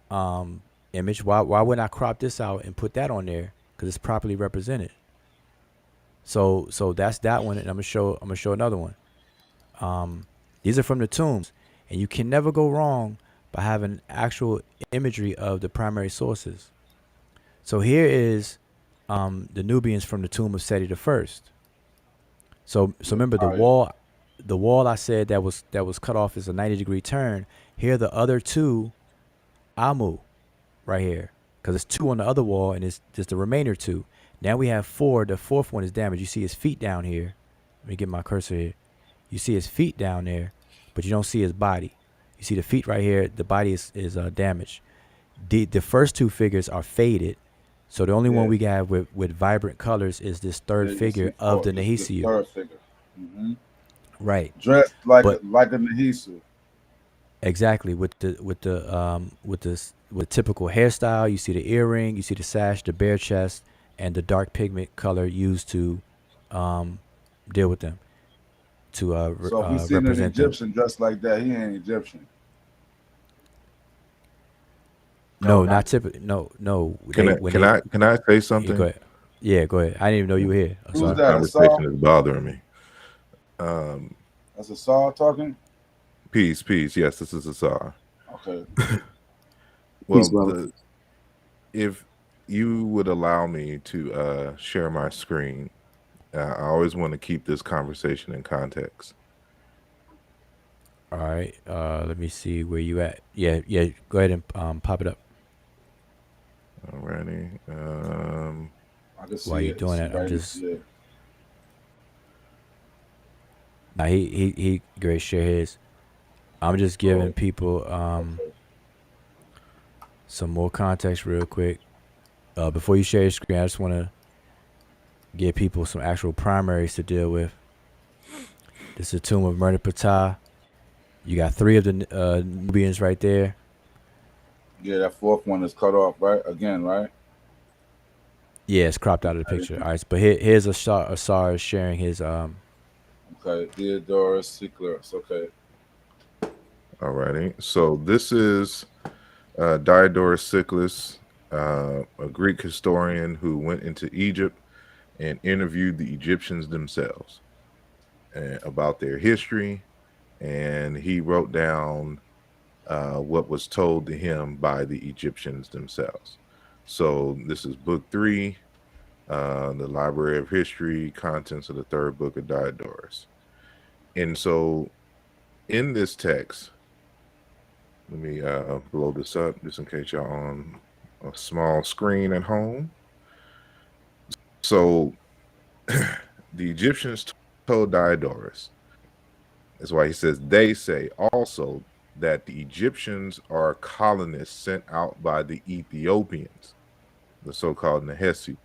image. Why wouldn't I crop this out and put that on there? Because it's properly represented. So that's that one, and I'm gonna show another one. These are from the tombs, and you can never go wrong by having actual imagery of the primary sources. So here is the Nubians from the tomb of Seti the First. So remember the wall I said that was cut off is a 90-degree turn. Here are the other two Amu right here, because it's two on the other wall and it's just the remainder two. Now we have four. The fourth one is damaged. You see his feet down here. Let me get my cursor here. You see his feet down there, but you don't see his body. You see the feet right here. The body is damaged. The first two figures are faded, so the only one we got with vibrant colors is this third figure of the Nahisiu. Third figure. Mm-hmm. Right. Dressed like But a Nahisu. exactly with the typical hairstyle. You see the earring, you see the sash, the bare chest, and the dark pigment color used to deal with them, to So if we seen an Egyptian dressed like that, he ain't Egyptian. No, not typically. No. Can I say something? Go ahead. Yeah, go ahead. I didn't even know you were here. Who's that? The conversation is bothering me. That's Asar talking. Peace. Yes, this is Asar. Okay. Well, if you would allow me to share my screen, I always want to keep this conversation in context. All right. Let me see where you at. Yeah. Go ahead and pop it up. Alrighty. While you're doing that, I'm just. Now he great share his. I'm just giving people some more context real quick. Before you share your screen, I just want to give people some actual primaries to deal with. This is the tomb of Murder Ptah. You got 3 of the Nubians right there. Yeah, that 4th one is cut off, right? Again, right? Yeah, it's cropped out of the picture. All right, but here's Asar sharing his. Okay, Theodorus Siculus. Okay. Alrighty. So this is Diodorus Siculus, a Greek historian who went into Egypt and interviewed the Egyptians themselves about their history, and he wrote down what was told to him by the Egyptians themselves. So this is book 3, the Library of History, contents of the 3rd book of Diodorus. And so in this text, let me blow this up just in case y'all on a small screen at home. So the Egyptians told Diodorus, that's why he says, they say also that the Egyptians are colonists sent out by the Ethiopians, the so-called Nahesiu.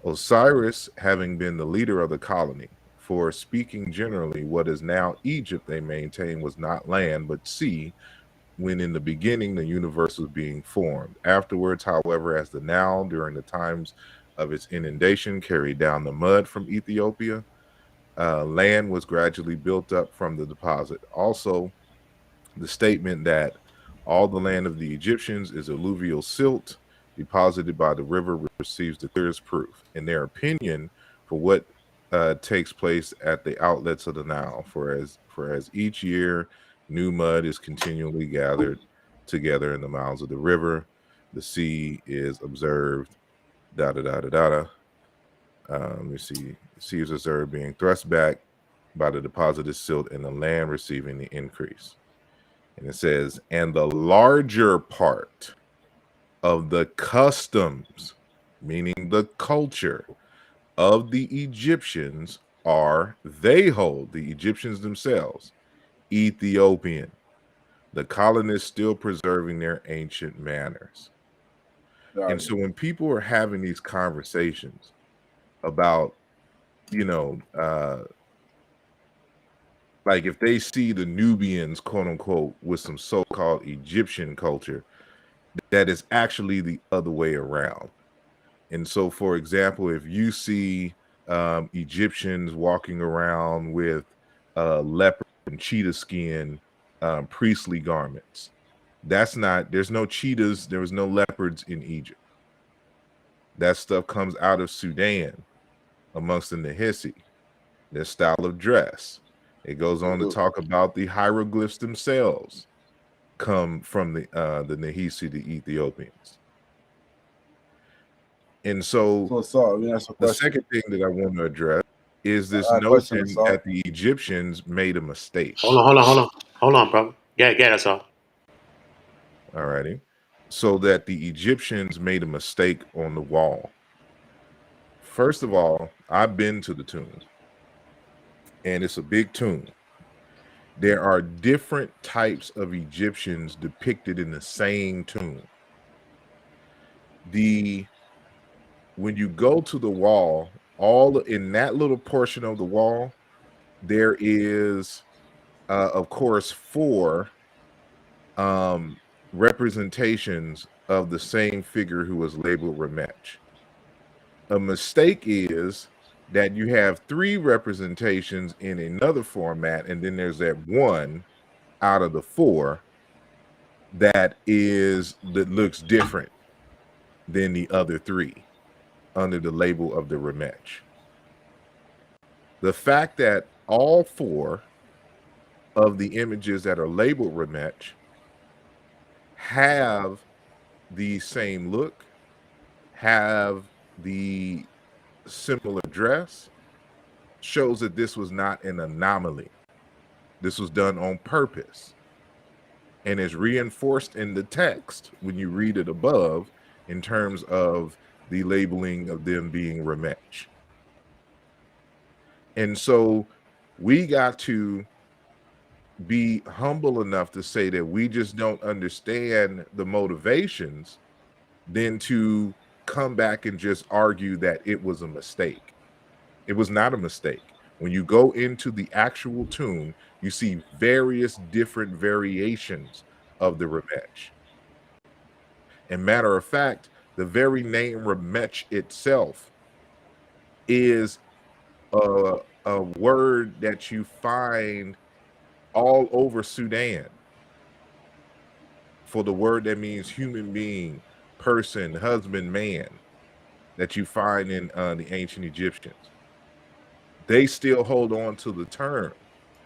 Osiris having been the leader of the colony, for speaking generally, what is now Egypt, they maintain, was not land but sea, when in the beginning the universe was being formed. Afterwards, however, as the Nile during the times of its inundation carried down the mud from Ethiopia, land was gradually built up from the deposit. Also, the statement that all the land of the Egyptians is alluvial silt deposited by the river receives the clearest proof, in their opinion, for what takes place at the outlets of the Nile. For as each year new mud is continually gathered together in the mouths of the river, the sea is observed. Let me see. The sea is observed being thrust back by the deposited silt, and the land receiving the increase. And it says, and the larger part of the customs, meaning the culture of the Egyptians, they hold, the Egyptians themselves, Ethiopian, the colonists still preserving their ancient manners. And so when people are having these conversations about, like if they see the Nubians, quote unquote, with some so-called Egyptian culture, that is actually the other way around. And so, for example, if you see Egyptians walking around with leopard and cheetah skin priestly garments, there's no cheetahs, there was no leopards in Egypt. That stuff comes out of Sudan amongst the Nahisi, their style of dress. It goes on to talk about the hieroglyphs themselves come from the Nahisi, the Ethiopians. And so the second thing that I want to address is this notion that the Egyptians made a mistake. Hold on, brother. Yeah, that's all. All righty. So that the Egyptians made a mistake on the wall. First of all, I've been to the tomb. and it's a big tomb. There are different types of Egyptians depicted in the same tomb. When you go to the wall, all in that little portion of the wall, there is, of course, 4 representations of the same figure who was labeled Remech. A mistake is that you have 3 representations in another format, and then there's that one out of the 4 that looks different than the other 3 under the label of the Remech. The fact that all 4 of the images that are labeled Remech have the same look, have the similar dress, shows that this was not an anomaly. This was done on purpose and is reinforced in the text when you read it above in terms of the labeling of them being Remech. And so we got to be humble enough to say that we just don't understand the motivations than to come back and just argue that it was a mistake. It was not a mistake. When you go into the actual tomb, you see various different variations of the Remech. And matter of fact, the very name Remech itself is a word that you find all over Sudan for the word that means human being, person, husband, man, that you find in the ancient Egyptians. They still hold on to the term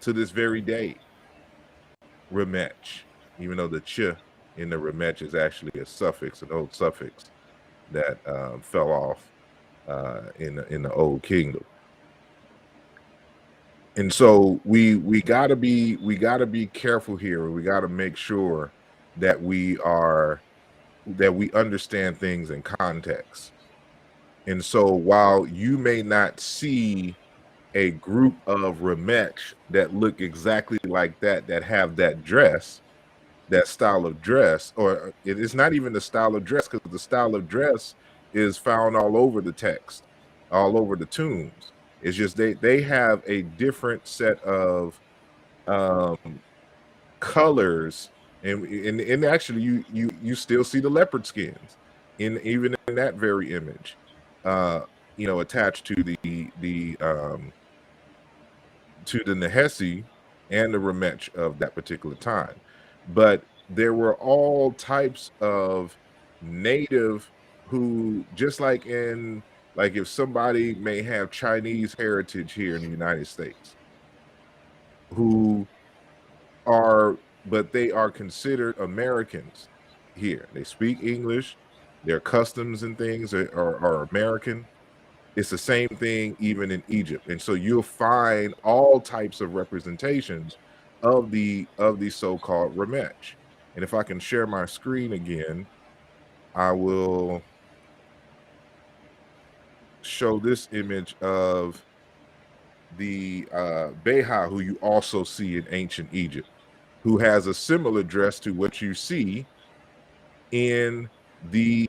to this very day, Remech, even though the ch in the Remech is actually a suffix, an old suffix that fell off in the Old Kingdom. And so we gotta be careful here. We gotta make sure that we understand things in context. And so while you may not see a group of Remech that look exactly like that have that dress, that style of dress, or it is not even the style of dress, because the style of dress is found all over the text, all over the tombs. It's just they have a different set of colors, and actually you still see the leopard skins even in that very image, attached to the Nehesi and the Remech of that particular time. But there were all types of native who, just like if somebody may have Chinese heritage here in the United States, but they are considered Americans here. They speak English, their customs and things are American. It's the same thing even in Egypt. And so you'll find all types of representations of the so-called Remech. And if I can share my screen again, I will show this image of the Beha, who you also see in ancient Egypt, who has a similar dress to what you see in the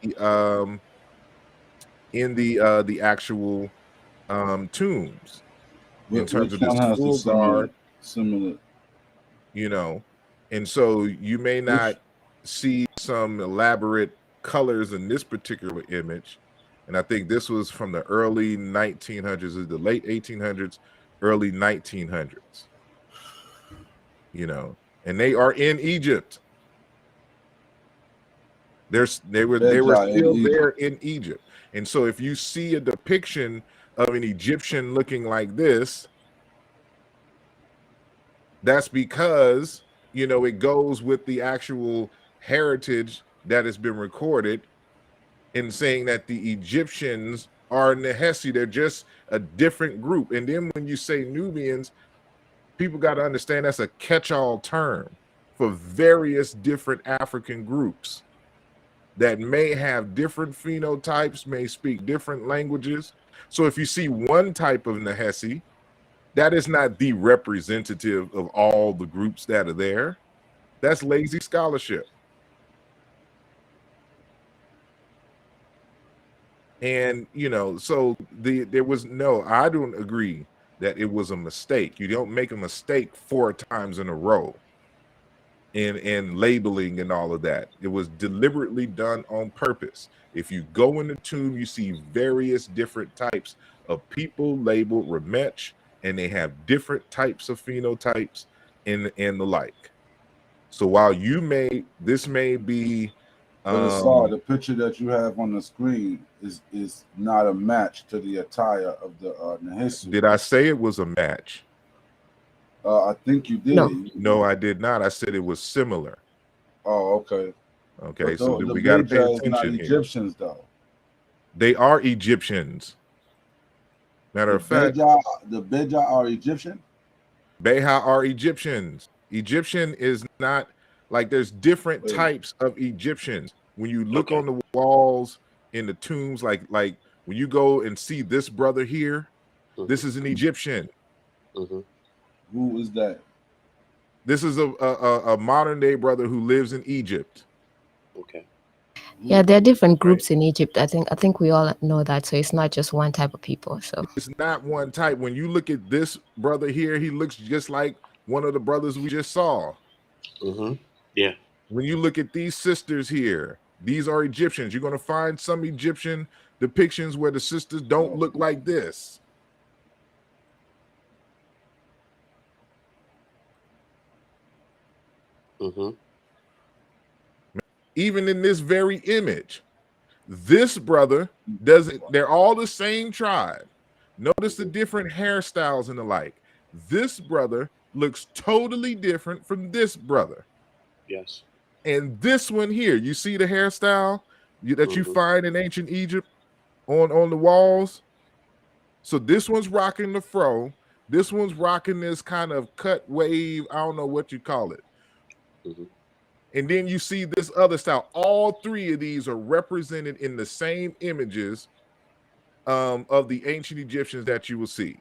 actual tombs, in terms of this full guard, similar, and so you may not see some elaborate colors in this particular image. And I think this was from the early 1900s, the late 1800s, early 1900s, and they are in Egypt. They were still there in Egypt. And so if you see a depiction of an Egyptian looking like this, that's because, it goes with the actual heritage that has been recorded in saying that the Egyptians are Nehesi. They're just a different group. And then when you say Nubians, people got to understand that's a catch-all term for various different African groups that may have different phenotypes, may speak different languages. So if you see one type of Nehesi, That is not the representative of all the groups that are there. That's lazy scholarship. And so there was I don't agree that it was a mistake. You don't make a mistake 4 times in a row in labeling and all of that. It was deliberately done on purpose. If you go in the tomb, you see various different types of people labeled Remech, and they have different types of phenotypes and the like. So while this may be But the picture that you have on the screen is not a match to the attire of the Nehesu. Did I say it was a match? I think you did. No, I did not. I said it was similar. Oh, okay. Okay, but so we got to pay attention not here. Egyptians, though. They are Egyptians. Matter of fact, the Beja are Egyptian. Beja are Egyptians. Egyptian is not like there's different types of Egyptians. When you look on the walls in the tombs, like when you go and see this brother here, this is an Egyptian. Who is that? This is a modern day brother who lives in Egypt. Okay. Yeah, there are different groups in Egypt. I think we all know that. So it's not just one type of people. So it's not one type. When you look at this brother here, he looks just like one of the brothers we just saw. Yeah. When you look at these sisters here, these are Egyptians. You're going to find some Egyptian depictions where the sisters don't look like this. Even in this very image, this brother doesn't. They're all the same tribe. Notice the different hairstyles and the like. This brother looks totally different from this brother. Yes. And this one here, you see the hairstyle that you find in ancient Egypt on the walls. So this one's rocking the fro. This one's rocking this kind of cut wave. I don't know what you call it. And then you see this other style. All 3 of these are represented in the same images of the ancient Egyptians that you will see.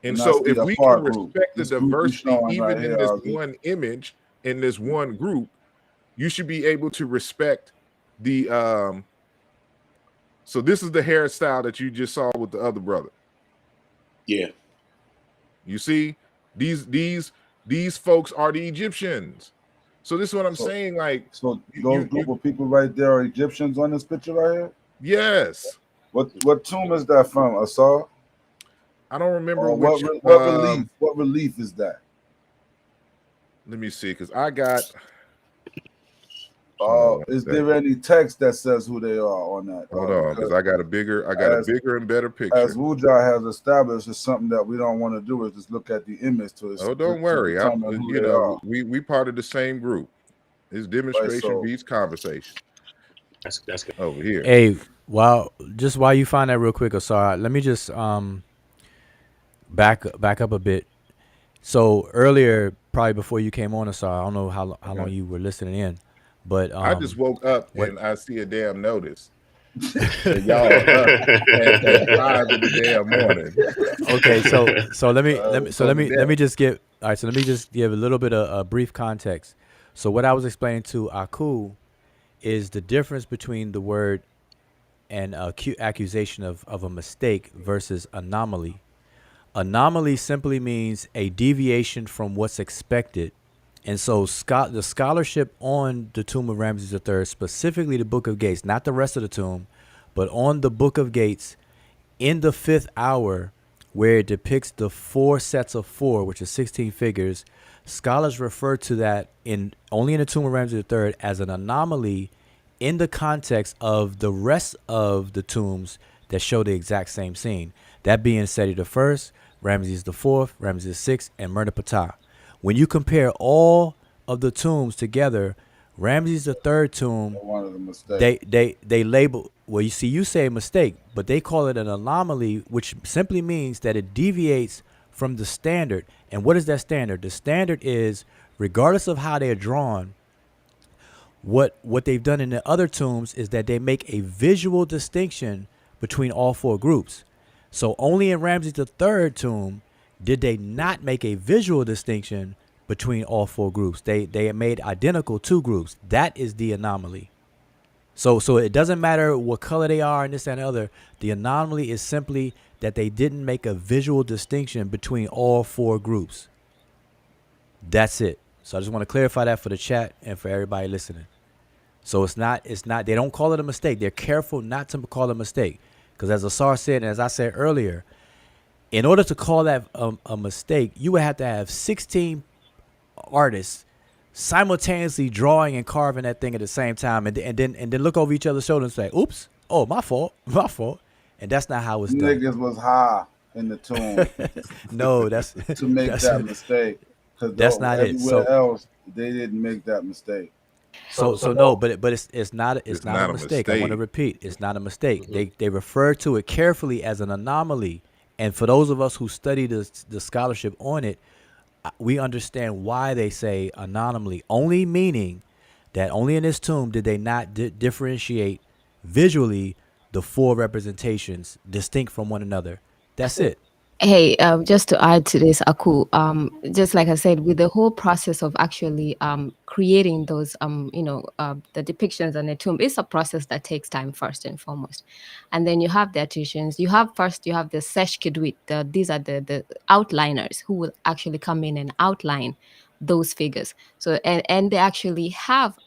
And so if we can respect the diversity even in this one image, in this one group, you should be able to respect the so this is the hairstyle that you just saw with the other brother. Yeah. You see, these folks are the Egyptians. So this is what I'm saying. Like, so those group of people right there are Egyptians on this picture right here. Yes. What tomb is that from, Asar? I don't remember which. What relief is that? Let me see, because I got. Is there any text that says who they are on that? Hold on, because I got a bigger and better picture. As Wuja has established, it's something that we don't want to do is just look at the image to. Don't worry, we part of the same group. It's demonstration beats conversation. That's good. Over here. Hey, while you find that real quick, Asar, let me just back up a bit. So earlier, probably before you came on, Asar, I don't know how long you were listening in. But I just woke up and I see a damn notice. Y'all are up at 5 in the damn morning. Okay, so let me just give a little bit of a brief context. So what I was explaining to Aku is the difference between the word and accusation of a mistake versus anomaly. Anomaly simply means a deviation from what's expected. And so the scholarship on the tomb of Ramses III, specifically the Book of Gates, not the rest of the tomb, but on the Book of Gates, in the 5th hour, where it depicts the 4 sets of 4, which is 16 figures, scholars refer to that only in the tomb of Ramses III as an anomaly in the context of the rest of the tombs that show the exact same scene. That being Seti I, Ramses IV, Ramses VI, and Merneptah. When you compare all of the tombs together, Ramses III tomb, they label, well, you say a mistake, but they call it an anomaly, which simply means that it deviates from the standard. And what is that standard? The standard is, regardless of how they're drawn, what they've done in the other tombs is that they make a visual distinction between all 4 groups. So only in Ramses III tomb did they not make a visual distinction between all four groups. They made identical two groups. That is the anomaly. So it doesn't matter what color they are and this and the other. The anomaly is simply that they didn't make a visual distinction between all four groups. That's it. So I just want to clarify that for the chat and for everybody listening. So it's not, they don't call it a mistake. They're careful not to call it a mistake. Because as Asar said, and as I said earlier, in order to call that a mistake, you would have to have 16 artists simultaneously drawing and carving that thing at the same time, and then look over each other's shoulder and say, "Oops, oh, my fault." And that's not how it's done. Niggas was high in the tomb. No, that's to make that mistake. Because that's not it. So else, they didn't make that mistake. So no, but it's not a mistake. I want to repeat, it's not a mistake. They refer to it carefully as an anomaly, and for those of us who study the scholarship on it, we understand why they say anomaly, only meaning that only in this tomb did they not differentiate visually the four representations distinct from one another. That's it. Hey, just to add to this, Aku, just like I said, with the whole process of actually creating those, the depictions on the tomb, it's a process that takes time first and foremost. And then you have the artisans. You have the Sesh Kedwit. These are the outliners who will actually come in and outline those figures. So and they actually have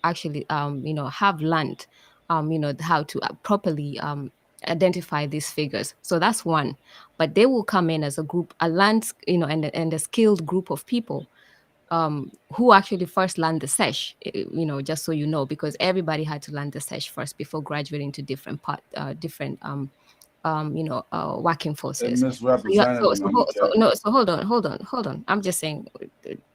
learned, how to properly identify these figures. So that's one. But they will come in as a group, and a skilled group of people who actually first learn the Sesh, just so you know, because everybody had to learn the Sesh first before graduating to different working forces. So hold on. I'm just saying,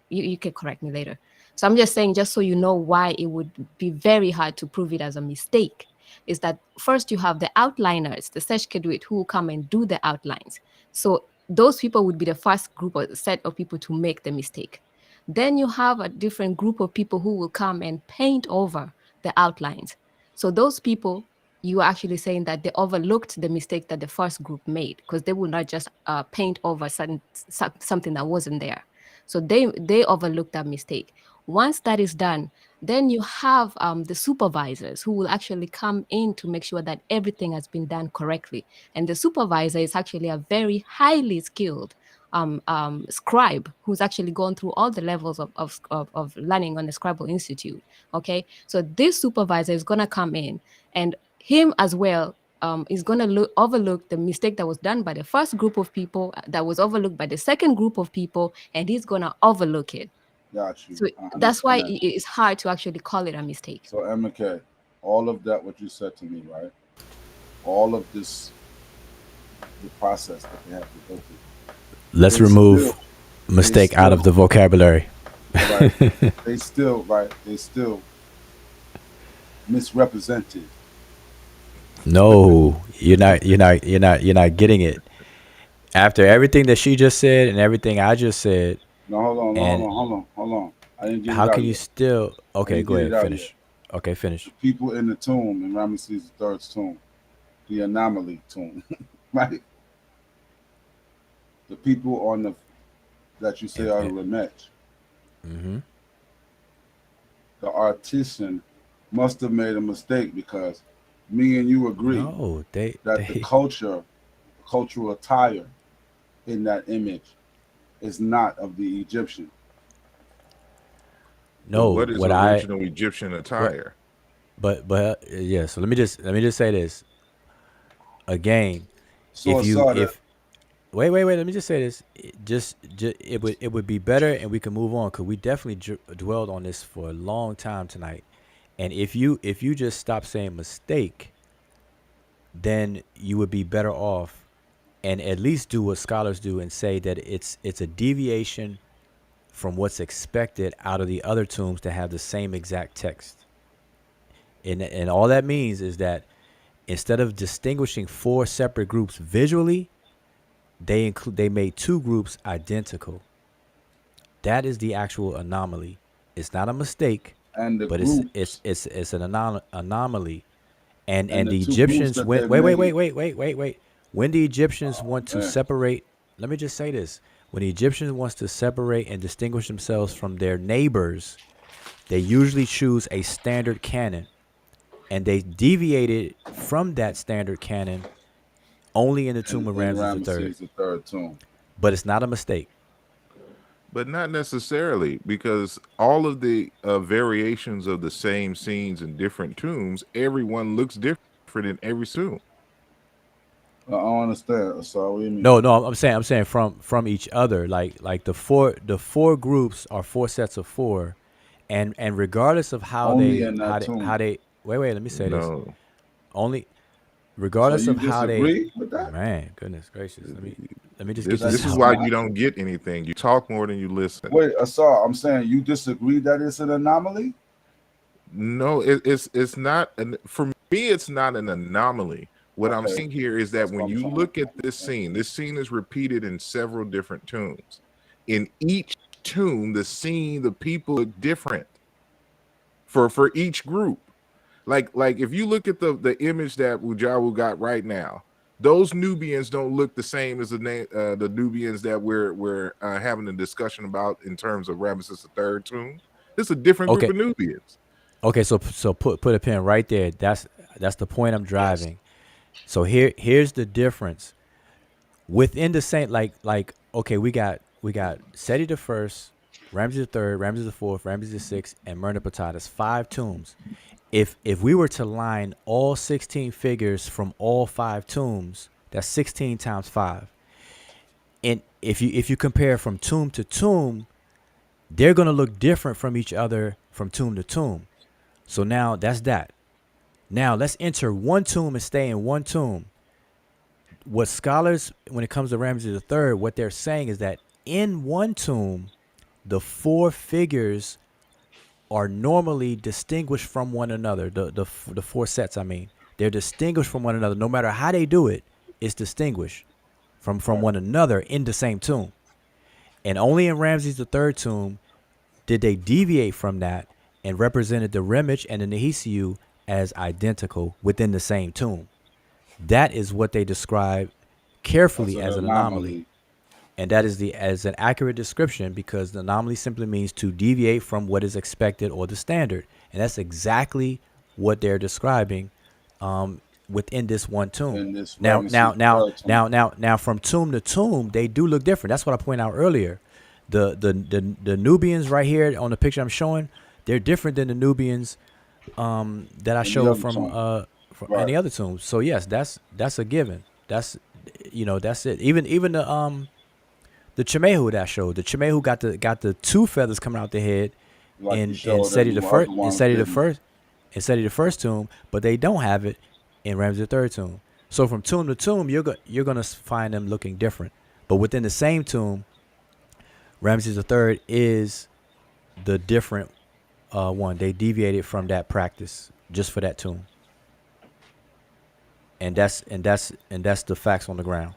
you can correct me later. So I'm just saying, just so you know why it would be very hard to prove it as a mistake, is that first you have the outliners, the Sesh Kedwit, who will come and do the outlines. So those people would be the first group or set of people to make the mistake. Then you have a different group of people who will come and paint over the outlines. So those people, you are actually saying that they overlooked the mistake that the first group made, because they would not just paint over something that wasn't there. So they overlooked that mistake. Once that is done, then you have the supervisors who will actually come in to make sure that everything has been done correctly. And the supervisor is actually a very highly skilled scribe who's actually gone through all the levels of learning on the Scribal Institute. Okay, so this supervisor is going to come in, and him as well is going to overlook the mistake that was done by the first group of people, that was overlooked by the second group of people, and he's going to overlook it. Got you. So that's why it's hard to actually call it a mistake. So MK, all of that, what you said to me, right? All of this, the process that they have to go through. Let's remove mistake out of the vocabulary. Right. They still misrepresented. No, you're not getting it. After everything that she just said and everything I just said. No, hold on. I didn't get how it out can you yet. still? Okay, go ahead. Finish. Yet. Okay, finish. The people in the tomb, in Ramesses III's tomb, the anomaly tomb, right? The people on the that you say are the Remetch. Mm-hmm. The artisan must have made a mistake, because me and you agree that the cultural attire in that image is not of the Egyptian. No, what is original Egyptian attire? But yeah. So let me just say this again. So wait. Let me just say this. It would be better, and we can move on, because we definitely dwelled on this for a long time tonight. And if you just stop saying mistake, then you would be better off, and at least do what scholars do and say that it's a deviation from what's expected out of the other tombs to have the same exact text. And all that means is that instead of distinguishing four separate groups visually, they made two groups identical. That is the actual anomaly. It's not a mistake, but it's an anomaly. And the Egyptians went wait. When the Egyptians want to man. separate, let me just say this: when the Egyptians wants to separate and distinguish themselves from their neighbors, they usually choose a standard canon, and they deviated from that standard canon only in the tomb of In Ramses III. Ramesses the third tomb. But it's not a mistake. But not necessarily, because all of the variations of the same scenes in different tombs, everyone looks different in every tomb. I don't understand. So what do you mean? No, I'm saying from each other. Like the four groups are four sets of four, and regardless of how Only they in that tomb. wait, let me say this. No, Only So regardless you of how they disagree with that? man, goodness gracious. Let me just this, get this is out. why you don't get anything. You talk more than you listen. Wait, Asar, I'm saying you disagree that it's an anomaly? No, it's not. For me, it's not an anomaly. What I'm Okay. saying here is that That's when what I'm you trying look to at this scene is repeated in several different tombs. In each tomb, the people look different for each group. Like if you look at the image that Wujawu got right now, those Nubians don't look the same as the Nubians that we're having a discussion about in terms of Ramesses III tomb. This is a different group of Nubians. Okay, so put a pin right there. That's the point I'm driving. So here's the difference within the same okay, we got Seti the first, Ramses the third, Ramses the fourth, Ramses the sixth, and Merneptah. That's 5 tombs. If we were to line all 16 figures from all 5 tombs, that's 16 times 5. And if you compare from tomb to tomb, they're gonna look different from each other from tomb to tomb. So now that's that. Now let's enter one tomb and stay in one tomb. What scholars, when it comes to Ramses III, what they're saying is that in one tomb, the 4 figures are normally distinguished from one another. The 4 sets, I mean, they're distinguished from one another. No matter how they do it, it's distinguished from one another in the same tomb. And only in Ramses III tomb did they deviate from that and represented the Remich and the Nehisiu as identical within the same tomb. That is what they describe carefully as an anomaly. And that is as an accurate description, because the anomaly simply means to deviate from what is expected or the standard. And that's exactly what they're describing within this one tomb. Now, from tomb to tomb, they do look different. That's what I pointed out earlier. The Nubians right here on the picture I'm showing, they're different than the Nubians that I showed from any other tombs. So yes, that's a given. That's that's it. Even the Chimehu that I showed, the Chimehu got the 2 feathers coming out the head in Seti the first tomb, but they don't have it in Ramses the III tomb. So from tomb to tomb, you're gonna find them looking different. But within the same tomb, Ramses III is the different one. They deviated from that practice just for that tomb. And that's the facts on the ground.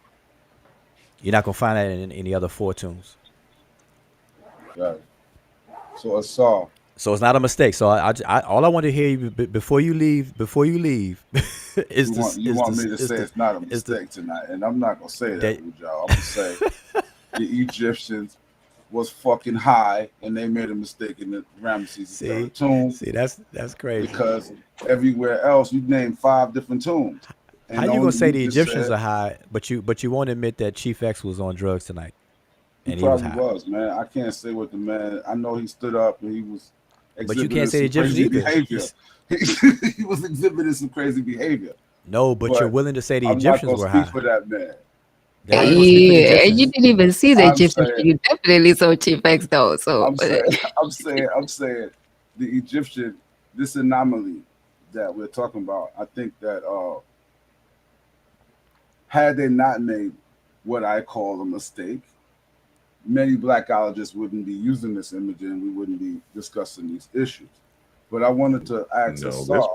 You're not gonna find that in any other 4 tombs. Right. So Asar. So it's not a mistake. So I all I want to hear you before you leave is you want me to say it's not a mistake tonight, and I'm not gonna say that with y'all. I'm gonna say the Egyptians was fucking high, and they made a mistake in the Ramesses III tomb. See, that's crazy. Because everywhere else, you named 5 different tombs. And how you gonna say the Egyptians are high, but you won't admit that Chief X was on drugs tonight? And he probably was, man. I can't say what the man. I know he stood up and he was. But you can't say the Egyptians either. Behavior. He was exhibiting some crazy behavior. No, but you're willing to say the Egyptians were high. For that man. Yeah, you didn't even see the Egyptians. You definitely saw Chief X though. So I'm saying the Egyptian, this anomaly that we're talking about. I think that had they not made what I call a mistake, many blackologists wouldn't be using this image and we wouldn't be discussing these issues. But I wanted to ask. No, there's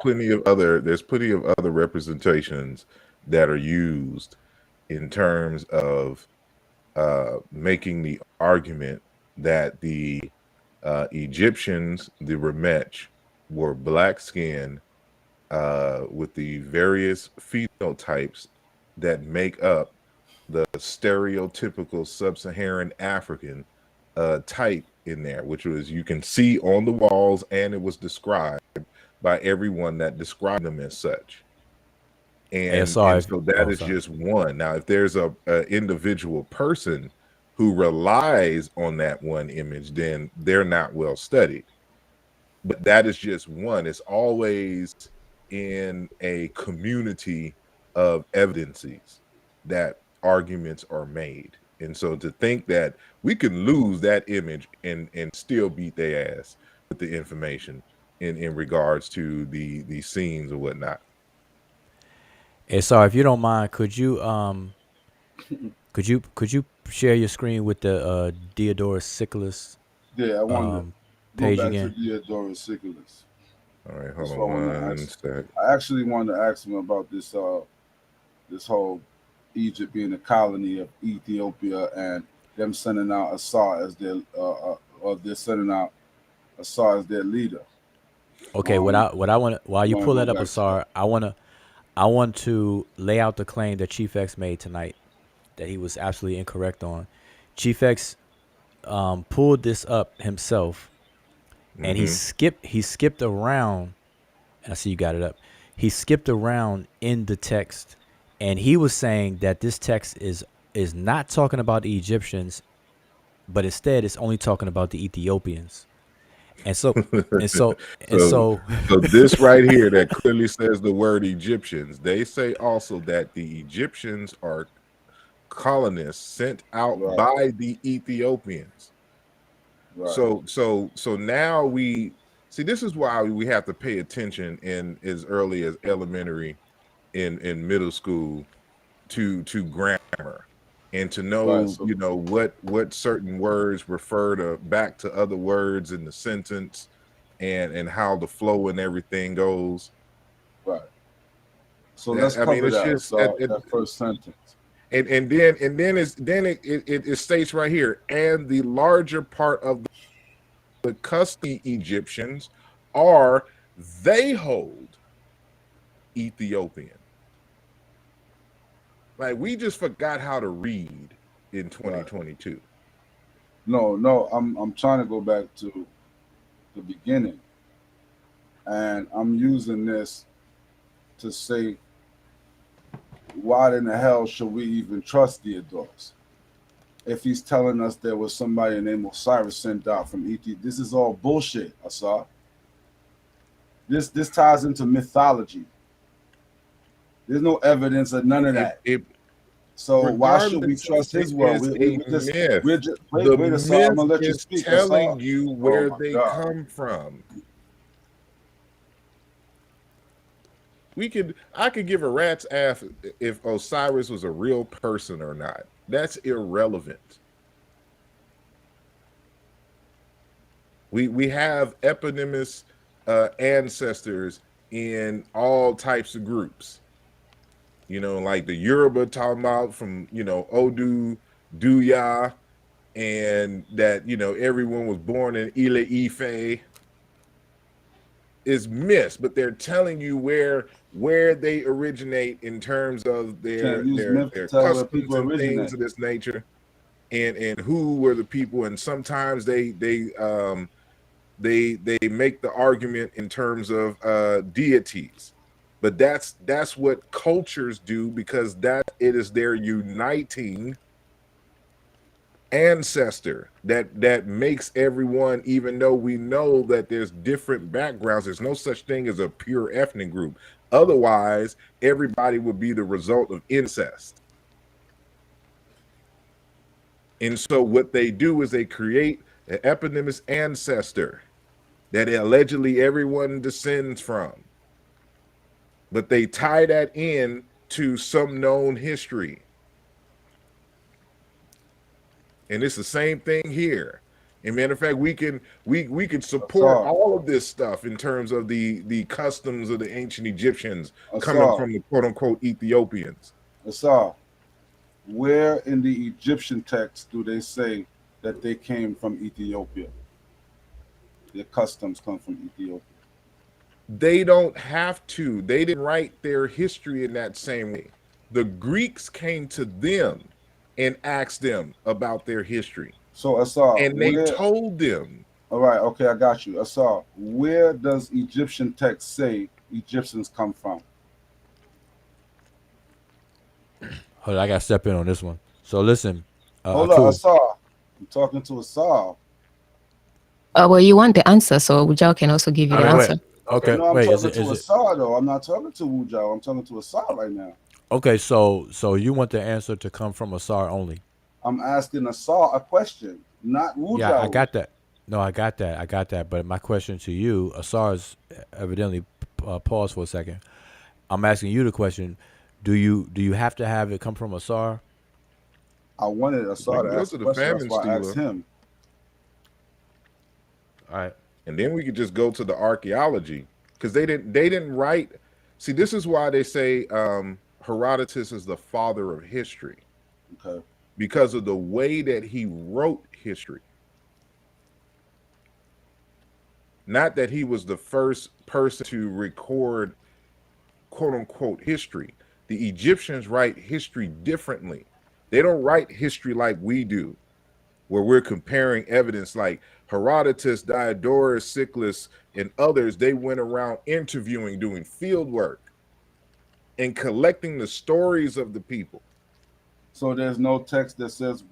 plenty of other representations that are used in terms of making the argument that the Egyptians, the Remech, were black skinned with the various phenotypes that make up the stereotypical sub-Saharan African type in there, which was you can see on the walls, and it was described by everyone that described them as such. And so that is just one. Now, if there's a individual person who relies on that one image, then they're not well studied. But that is just one. It's always in a community of evidences that arguments are made. And so to think that we can lose that image and still beat their ass with the information in regards to the scenes or whatnot. Hey, sorry, if you don't mind, could you share your screen with the Diodorus Siculus? Yeah, I want to page go back again. to Diodorus Siculus. All right, hold on one sec. I actually wanted to ask him about this this whole Egypt being a colony of Ethiopia and them sending out Assar as their or they're sending out Assar as their leader. Okay, what I want while you pull that up, Assar, I want to lay out the claim that Chief X made tonight that he was absolutely incorrect on. Chief X pulled this up himself, and he skipped around. I see you got it up. He skipped around in the text, and he was saying that this text is not talking about the Egyptians, but instead it's only talking about the Ethiopians. And so this right here that clearly says the word Egyptians. They say also that the Egyptians are colonists sent out by the Ethiopians. Right. So now we see, this is why we have to pay attention in as early as elementary in middle school to grammar and to know, you know, what certain words refer to back to other words in the sentence and how the flow and everything goes. Right. So let's cover that first sentence. And then it states right here, and the larger part of the custom Egyptians they hold Ethiopian. Like, we just forgot how to read in 2022. Right. No, I'm trying to go back to the beginning, and I'm using this to say, why in the hell should we even trust Diodorus if he's telling us there was somebody named Osiris sent out from Ethiopia? This is all bullshit, Assar. This ties into mythology. There's no evidence of none of that. So why should we trust his word? The myth is telling you where they come from. I could give a rat's ass if Osiris was a real person or not. That's irrelevant. We have eponymous ancestors in all types of groups. You know, like the Yoruba talking about from, you know, Odu, Duya, and that, you know, everyone was born in Ile Ife. Is myths, but they're telling you where they originate in terms of their customs and things of this nature, and who were the people. And sometimes they make the argument in terms of deities, but that's what cultures do, because it is their uniting ancestor that makes everyone, even though we know that there's different backgrounds, there's no such thing as a pure ethnic group. Otherwise, everybody would be the result of incest. And so what they do is they create an eponymous ancestor that allegedly everyone descends from, but they tie that in to some known history. And it's the same thing here. And matter of fact, we can support all of this stuff in terms of the customs of the ancient Egyptians coming from the quote unquote Ethiopians. Assar, where in the Egyptian text do they say that they came from Ethiopia? Their customs come from Ethiopia. They don't have to. They didn't write their history in that same way. The Greeks came to them and asked them about their history. So Asar, and they told them. All right, okay, I got you. Asar, where does Egyptian text say Egyptians come from? Hold on, I got to step in on this one. So listen. Hold on, Asar. I'm talking to Asar. Well, you want the answer, so Wujao can also give you the answer. Okay, no, I'm wait. talking to Asar though. I'm not talking to Wujao. I'm talking to Asar right now. Okay, so you want the answer to come from Asar only? I'm asking Asar a question, not Wujao. Yeah, I got that. No, I got that. But my question to you, Asar's evidently paused for a second. I'm asking you the question: Do you have to have it come from Asar? I wanted Asar to ask the question. That's why I asked him. All right, and then we could just go to the archaeology because they didn't write. See, this is why they say Herodotus is the father of history. Okay. Because of the way that he wrote history. Not that he was the first person to record quote unquote history. The Egyptians write history differently. They don't write history like we do, where we're comparing evidence like Herodotus, Diodorus, Siculus, and others. They went around interviewing, doing field work, and collecting the stories of the people. So there's no text that says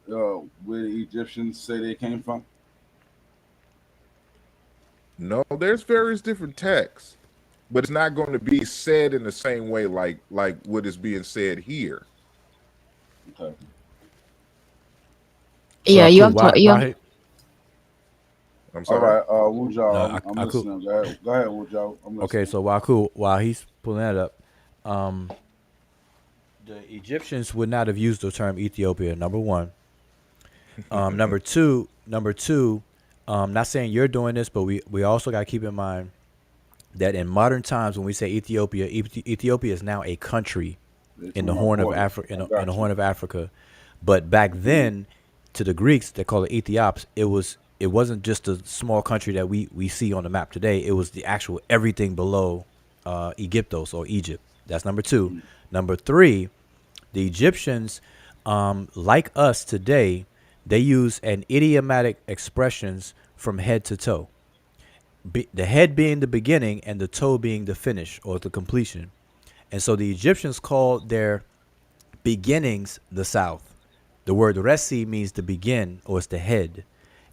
where the Egyptians say they came from? No, there's various different texts, but it's not going to be said in the same way like what is being said here. Okay. Yeah, you have to. I'm sorry. All right, Wujao, I'm listening. Go ahead, Wujao. I'm listening. Okay, so while he's pulling that up, the Egyptians would not have used the term Ethiopia. Number one. Number two. Not saying you're doing this, but we also got to keep in mind that in modern times, when we say Ethiopia, Ethiopia is now a country in the Horn of Africa. In the Horn of Africa, but back then, to the Greeks, they call it Ethiops. It wasn't just a small country that we see on the map today. It was the actual everything below Egyptos or Egypt. That's number two. Number three, the Egyptians, like us today, they use an idiomatic expressions from head to toe. The head being the beginning and the toe being the finish or the completion. And so the Egyptians called their beginnings the south. The word resi means to begin, or it's the head.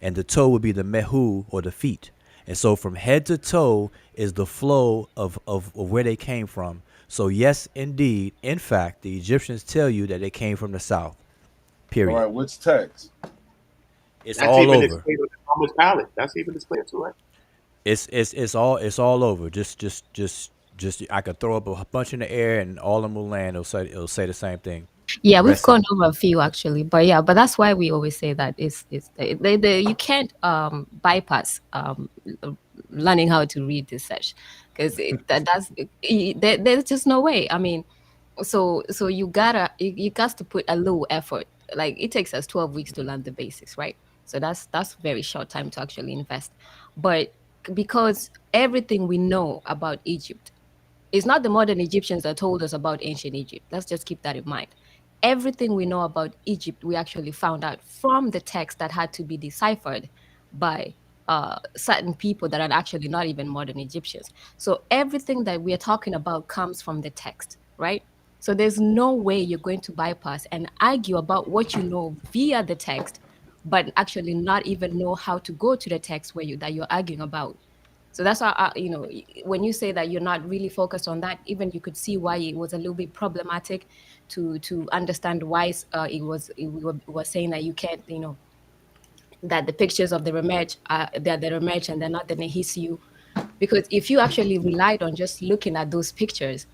And the toe would be the mehu, or the feet. And so from head to toe is the flow of where they came from. So yes, indeed, in fact, the Egyptians tell you that they came from the south. Period. All right, which text? It's That's all even over. Explained on the Thomas palette. That's even displayed too, right? It's all over. Just I could throw up a bunch in the air and all of them will land. It'll say the same thing. Yeah, we've gone over a few actually, but that's why we always say that you can't bypass learning how to read this Sesh, because there's just no way. I mean, so you got to put a little effort. Like it takes us 12 weeks to learn the basics, right? So that's very short time to actually invest. But because everything we know about Egypt, it's not the modern Egyptians that told us about ancient Egypt. Let's just keep that in mind. Everything we know about Egypt, we actually found out from the text that had to be deciphered by certain people that are actually not even modern Egyptians. So everything that we are talking about comes from the text, right? So there's no way you're going to bypass and argue about what you know via the text, but actually not even know how to go to the text that you're arguing about. So that's why, when you say that you're not really focused on that, even you could see why it was a little bit problematic to understand why it was saying that you can't, that the pictures of the remerge they're the remerge and they're not the Nehisu. Because if you actually relied on just looking at those pictures,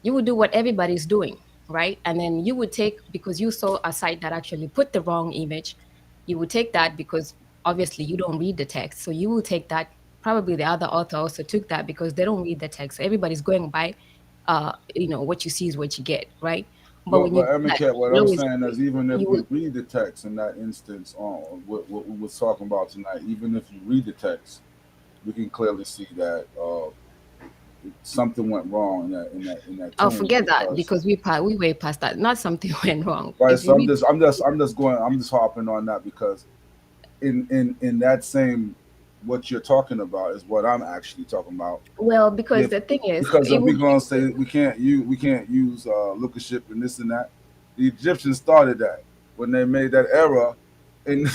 you would do what everybody's doing, right? And then you would take, because you saw a site that actually put the wrong image, you would take that because obviously you don't read the text. So you will take that. Probably the other author also took that because they don't read the text. So everybody's going by, what you see is what you get, right? But what I'm saying is, even if you read the text in that instance on what we was talking about tonight, even if you read the text, we can clearly see that something went wrong in that Oh, tomb. forget that because we way past that. Not something went wrong. Right. If So you I'm just hopping on that because in that same what you're talking about is what I'm actually talking about. well, because the thing is, Because if we're gonna say we can't use lookership and this and that, the Egyptians started that when they made that error in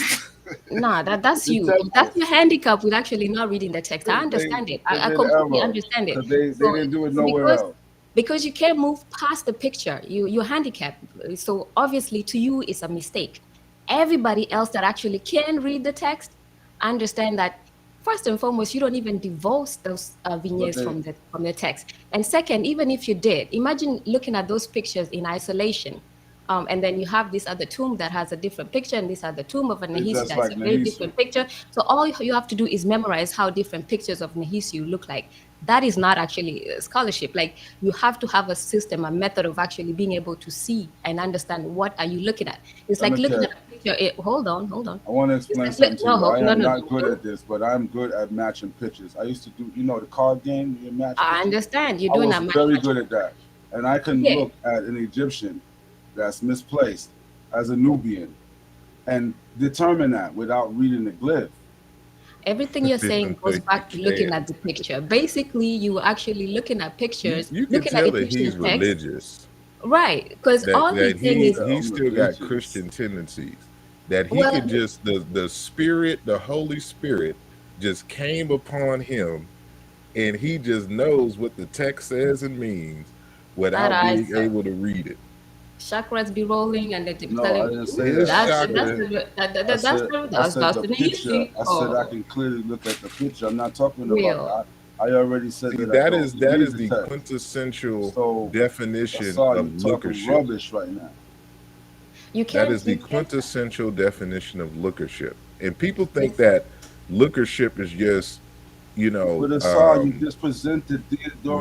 nah, that's you. That's your handicap with actually not reading the text. I understand it. I completely understand it. because they didn't do it nowhere else. Because you can't move past the picture. You're handicapped. So obviously to you it's a mistake. Everybody else that actually can read the text understand that first and foremost, you don't even divorce those vignettes from the text. And second, even if you did, imagine looking at those pictures in isolation. And then you have this other tomb that has a different picture, and this other tomb of a Nehisu that's a very different picture. So all you have to do is memorize how different pictures of Nehisu look like. That is not actually scholarship. Like, you have to have a system, a method of actually being able to see and understand what are you looking at. It's like looking at a picture. Hold on. I want to explain something to you. I am not good at this, but I'm good at matching pictures. I used to do, the card game. You match pictures. I understand. You're doing that. I was very good at that. And I can look at an Egyptian that's misplaced as a Nubian and determine that without reading the glyph. Everything you're saying goes back to looking at the picture. Basically, you actually looking at pictures. You can tell that he's religious, right? Because all he's saying is he's still got Christian tendencies. That he could just the Spirit, the Holy Spirit, just came upon him, and he just knows what the text says and means without being able to read it. Chakras be rolling, and they're telling I didn't say that. That's the picture. I said I can clearly look at the picture. I'm not talking about. I already said that is the quintessential definition of lookership. Rubbish right now. That is the quintessential definition of lookership, and people think that lookership is just. But you just presented no,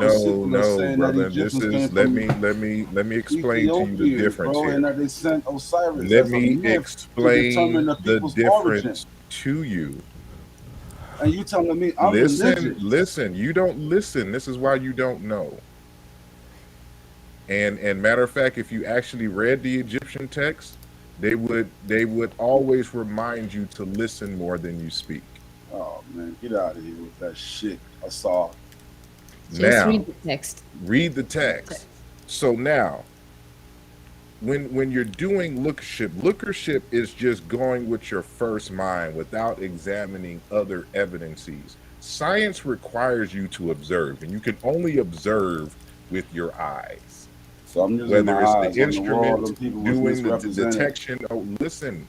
brother. This is let me explain to you the difference here. And that they sent Osiris. Let me explain the difference to you. And you telling me I'm listen. You don't listen. This is why you don't know. And matter of fact, if you actually read the Egyptian text, they would always remind you to listen more than you speak. Oh man, get out of here with that shit. I saw. Just read the text. Read the text. So now, when you're doing lookership is just going with your first mind without examining other evidences. Science requires you to observe, and you can only observe with your eyes. So I'm using whether my it's the instrument doing the detection. Oh, listen.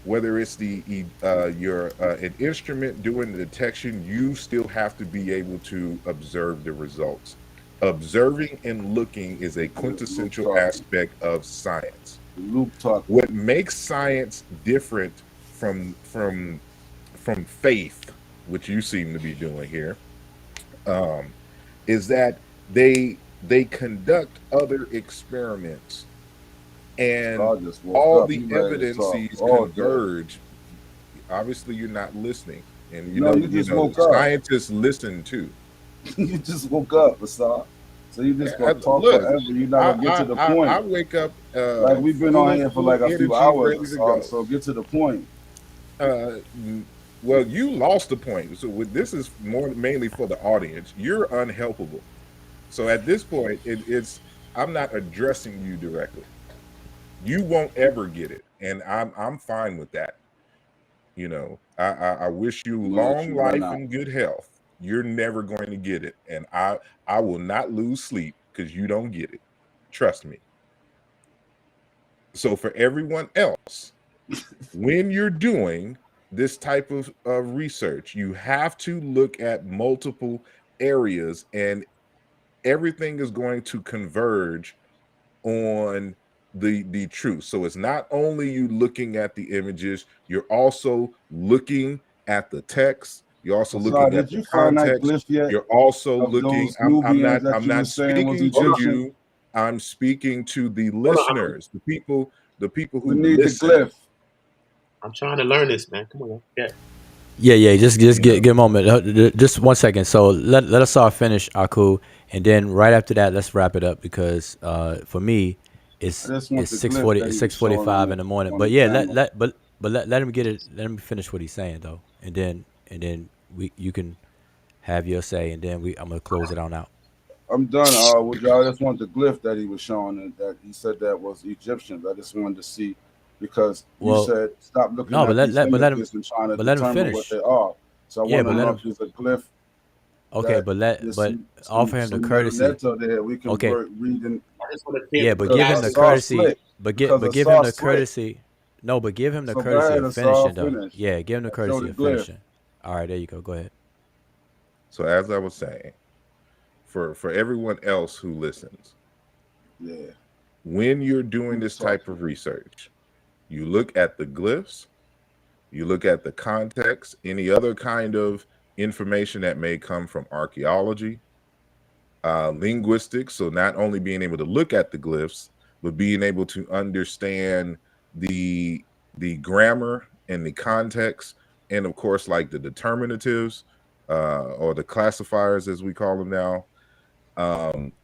Whether it's an instrument doing the detection, you still have to be able to observe the results. Observing and looking is a quintessential aspect of science. What makes science different from faith, which you seem to be doing here, is that they conduct other experiments. And all the evidences converge. Obviously, you're not listening, and scientists listen too. You just woke up, Assad. So you just gonna talk forever. You're not gonna get to the point. I wake up like we've been on here for like a few hours, so get to the point. Well, you lost the point. So this is mainly for the audience. You're unhelpable. So at this point, I'm not addressing you directly. You won't ever get it, and I'm fine with that. I wish you long life and good health. You're never going to get it, and I will not lose sleep because you don't get it. Trust me. So for everyone else, when you're doing this type of research, you have to look at multiple areas, and everything is going to converge on the truth. So it's not only you looking at the images, you're also looking at the text. You're also looking at the context. You're also looking. I'm not speaking to you. I'm speaking to the listeners, the people who need listen. the glyph. I'm trying to learn this, man. Come on, yeah. Yeah. Just get a moment. Just 1 second. So let us all finish Aku, and then right after that, let's wrap it up because for me, I it's just want it's the six glyph forty. that It's he was six forty showing five in the morning. on But the yeah, camera. let him get it. Let him finish what he's saying though, and then you can have your say, and then I'm gonna close it on out. I'm done. Would y'all just want the glyph that he was showing and that he said that was Egyptians? I just wanted to see because you Well, said stop looking no, at these let him images and trying to let him determine what they finish. are. So I Yeah, want to but let know him. if there's a glyph Okay, that but there's offer him the some courtesy. metadata there we can Okay, read in I just want to see if yeah, it's but a give because him the passage. Asar courtesy. slick. Because But give him Asar the slick. courtesy. No, but give him the So go courtesy ahead, of Asar, finishing though. finish. Yeah, give him the Show courtesy the of glyph. finishing. All right, there you go. Go ahead. So as I was saying, for everyone else who listens, Yeah, when you're doing who's this type talking? of research, you look at the glyphs, you look at the context, any other kind of information that may come from archaeology, linguistics. So not only being able to look at the glyphs, but being able to understand the grammar and the context, and of course, like the determinatives or the classifiers as we call them now.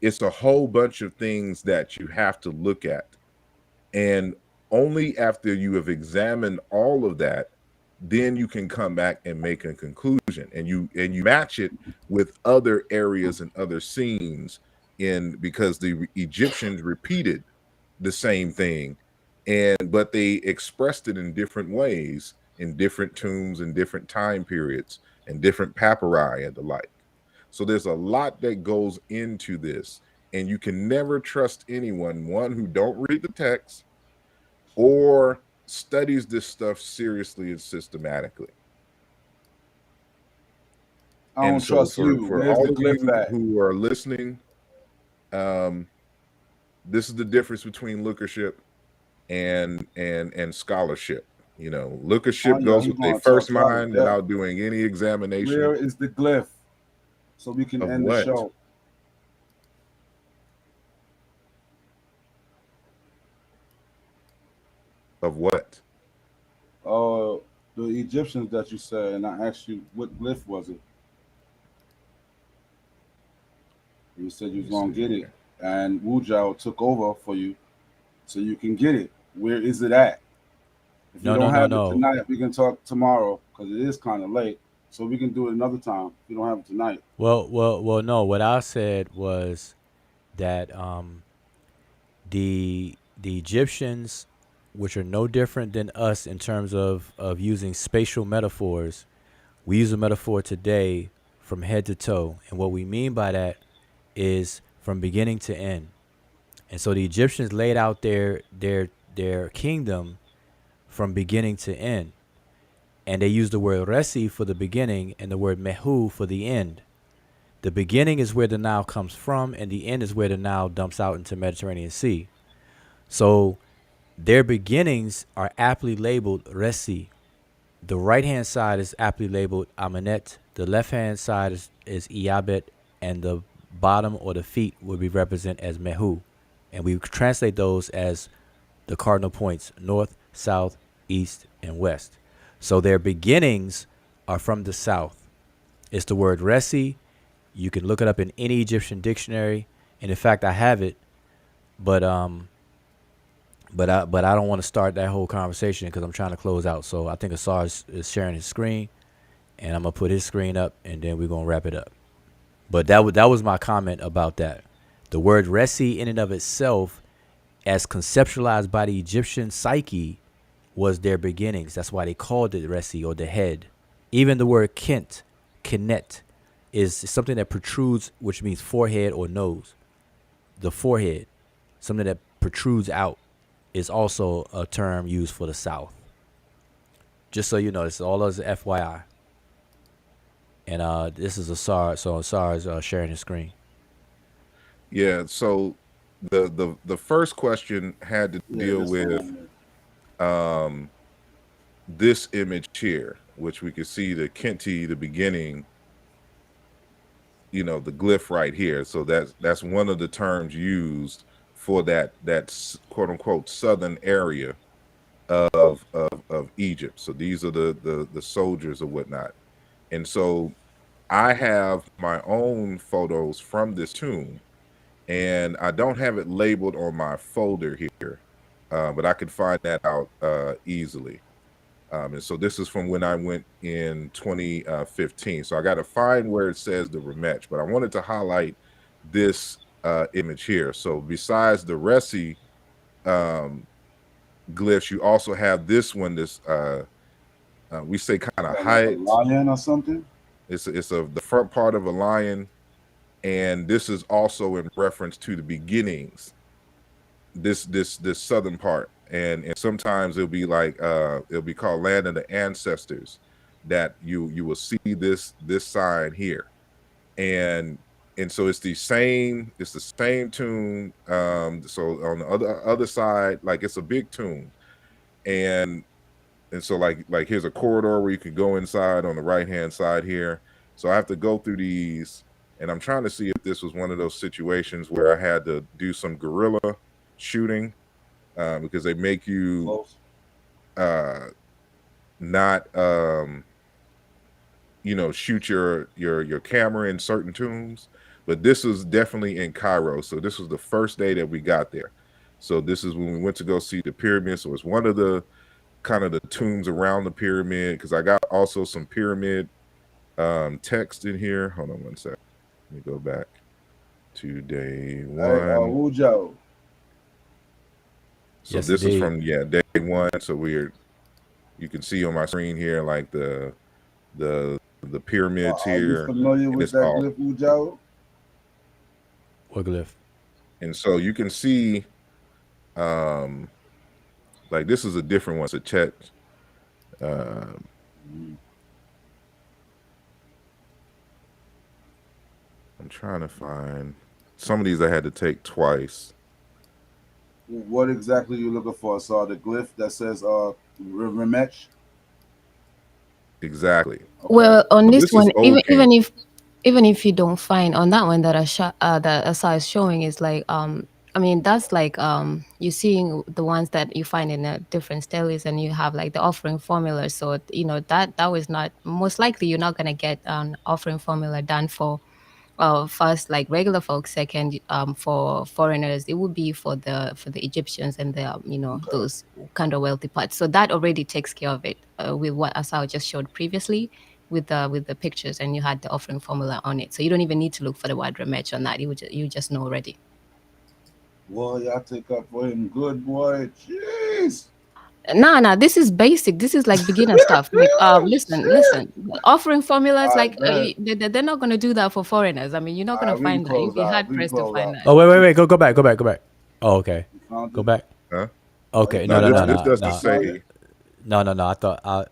It's a whole bunch of things that you have to look at, and only after you have examined all of that, then you can come back and make a conclusion, and you match it with other areas and other scenes in, because the Egyptians repeated the same thing, and but they expressed it in different ways in different tombs and different time periods and different papyri and the like. So there's a lot that goes into this, and you can never trust anyone, one, who don't read the text or studies this stuff seriously and systematically. I And don't so trust for you. Where's all the of glyph you at? who are listening, um, this is the difference between lookership and scholarship. You know, Oh lookership yeah, goes he with their gonna talk first about it. mind Depth. without doing any examination Where is the glyph? So we can of end the what show. of what. Uh, the Egyptians that you said, and I asked you what glyph was it. You said Let you me was gonna see get it, here. and Wujao took over for you, so you can get it. Where is it at? If you No, don't no, no, have it no. tonight, we can talk tomorrow because it is kind of late. So we can do it another time. If you don't have it tonight, Well. No. What I said was that the Egyptians, which are no different than us in terms of using spatial metaphors, we use a metaphor today from head to toe, and what we mean by that is from beginning to end. And so the Egyptians laid out their kingdom from beginning to end. And they used the word Resi for the beginning and the word Mehu for the end. The beginning is where the Nile comes from, and the end is where the Nile dumps out into Mediterranean Sea. So their beginnings are aptly labeled Resi. The right hand side is aptly labeled Amenet. The left hand side is Iabet, and the bottom or the feet would be represented as Mehu. And we translate those as the cardinal points: north, south, east, and west. So their beginnings are from the south. It's the word Resi. You can look it up in any Egyptian dictionary, and in fact, I have it. But I don't want to start that whole conversation because I'm trying to close out. So I think Asar is sharing his screen, and I'm gonna put his screen up, and then we're gonna wrap it up. But that was my comment about that. The word Resi in and of itself, as conceptualized by the Egyptian psyche, was their beginnings. That's why they called it Resi, or the head. Even the word Kent, Kenet, is something that protrudes, which means forehead or nose. The forehead, something that protrudes out, is also a term used for the South. Just so you know, this is all as FYI. And this is Asar, so Asar is sharing his screen. Yeah. So the first question had to yeah, deal this one with on there. um this image here, which we can see the Kenti, the beginning, the glyph right here. So that's one of the terms used for that quote unquote southern area of Egypt. So these are the soldiers or whatnot. And so I have my own photos from this tomb, and I don't have it labeled on my folder here, but I could find that out easily. And so this is from when I went in 2015. So I got to find where it says the rematch, but I wanted to highlight this image here. So besides the Resi glyphs, you also have this one. This we say kind of height. Like a lion or something. It's the front part of a lion, and this is also in reference to the beginnings. This southern part, and sometimes it'll be like it'll be called land of the ancestors. That you will see this sign here, and so it's the same tomb. So on the other side, like it's a big tomb, and so like here's a corridor where you could go inside on the right hand side here. So I have to go through these, and I'm trying to see if this was one of those situations where I had to do some guerrilla shooting, because they make you not shoot your camera in certain tombs. But this was definitely in Cairo. So this was the first day that we got there. So this is when we went to go see the pyramid. So it's one of the kind of the tombs around the pyramid, because I got also some pyramid text in here. Hold on one sec. Let me go back to day one. Hey, Ujo. So yes, this indeed. Is from day one. So you can see on my screen here like the pyramids here. Are you familiar with that glyph, Ujo? What glyph? And so you can see like this is a different one. So check. I'm trying to find some of these I had to take twice. What exactly are you looking for? So the glyph that says rematch? Exactly. Okay. Well, on this one, even if you don't find on that one that that Asa is showing is like I mean that's like you're seeing the ones that you find in different steles, and you have like the offering formula. So that was not, most likely you're not gonna get an offering formula done for first like regular folks, second for foreigners. It would be for the Egyptians and the those kind of wealthy parts. So that already takes care of it with what Asao just showed previously with the pictures, and you had the offering formula on it. So you don't even need to look for the word rematch on that. You just know already. Boy, y'all take up for him good, boy. Jeez. Nah, this is basic. This is like beginner stuff. Like, listen. Offering formulas, like they're not gonna do that for foreigners. I mean, you're not gonna find that. You'd be hard pressed to find that. Oh wait, go back. Oh, okay. Go back. Huh? Okay, no. This doesn't say. No. I thought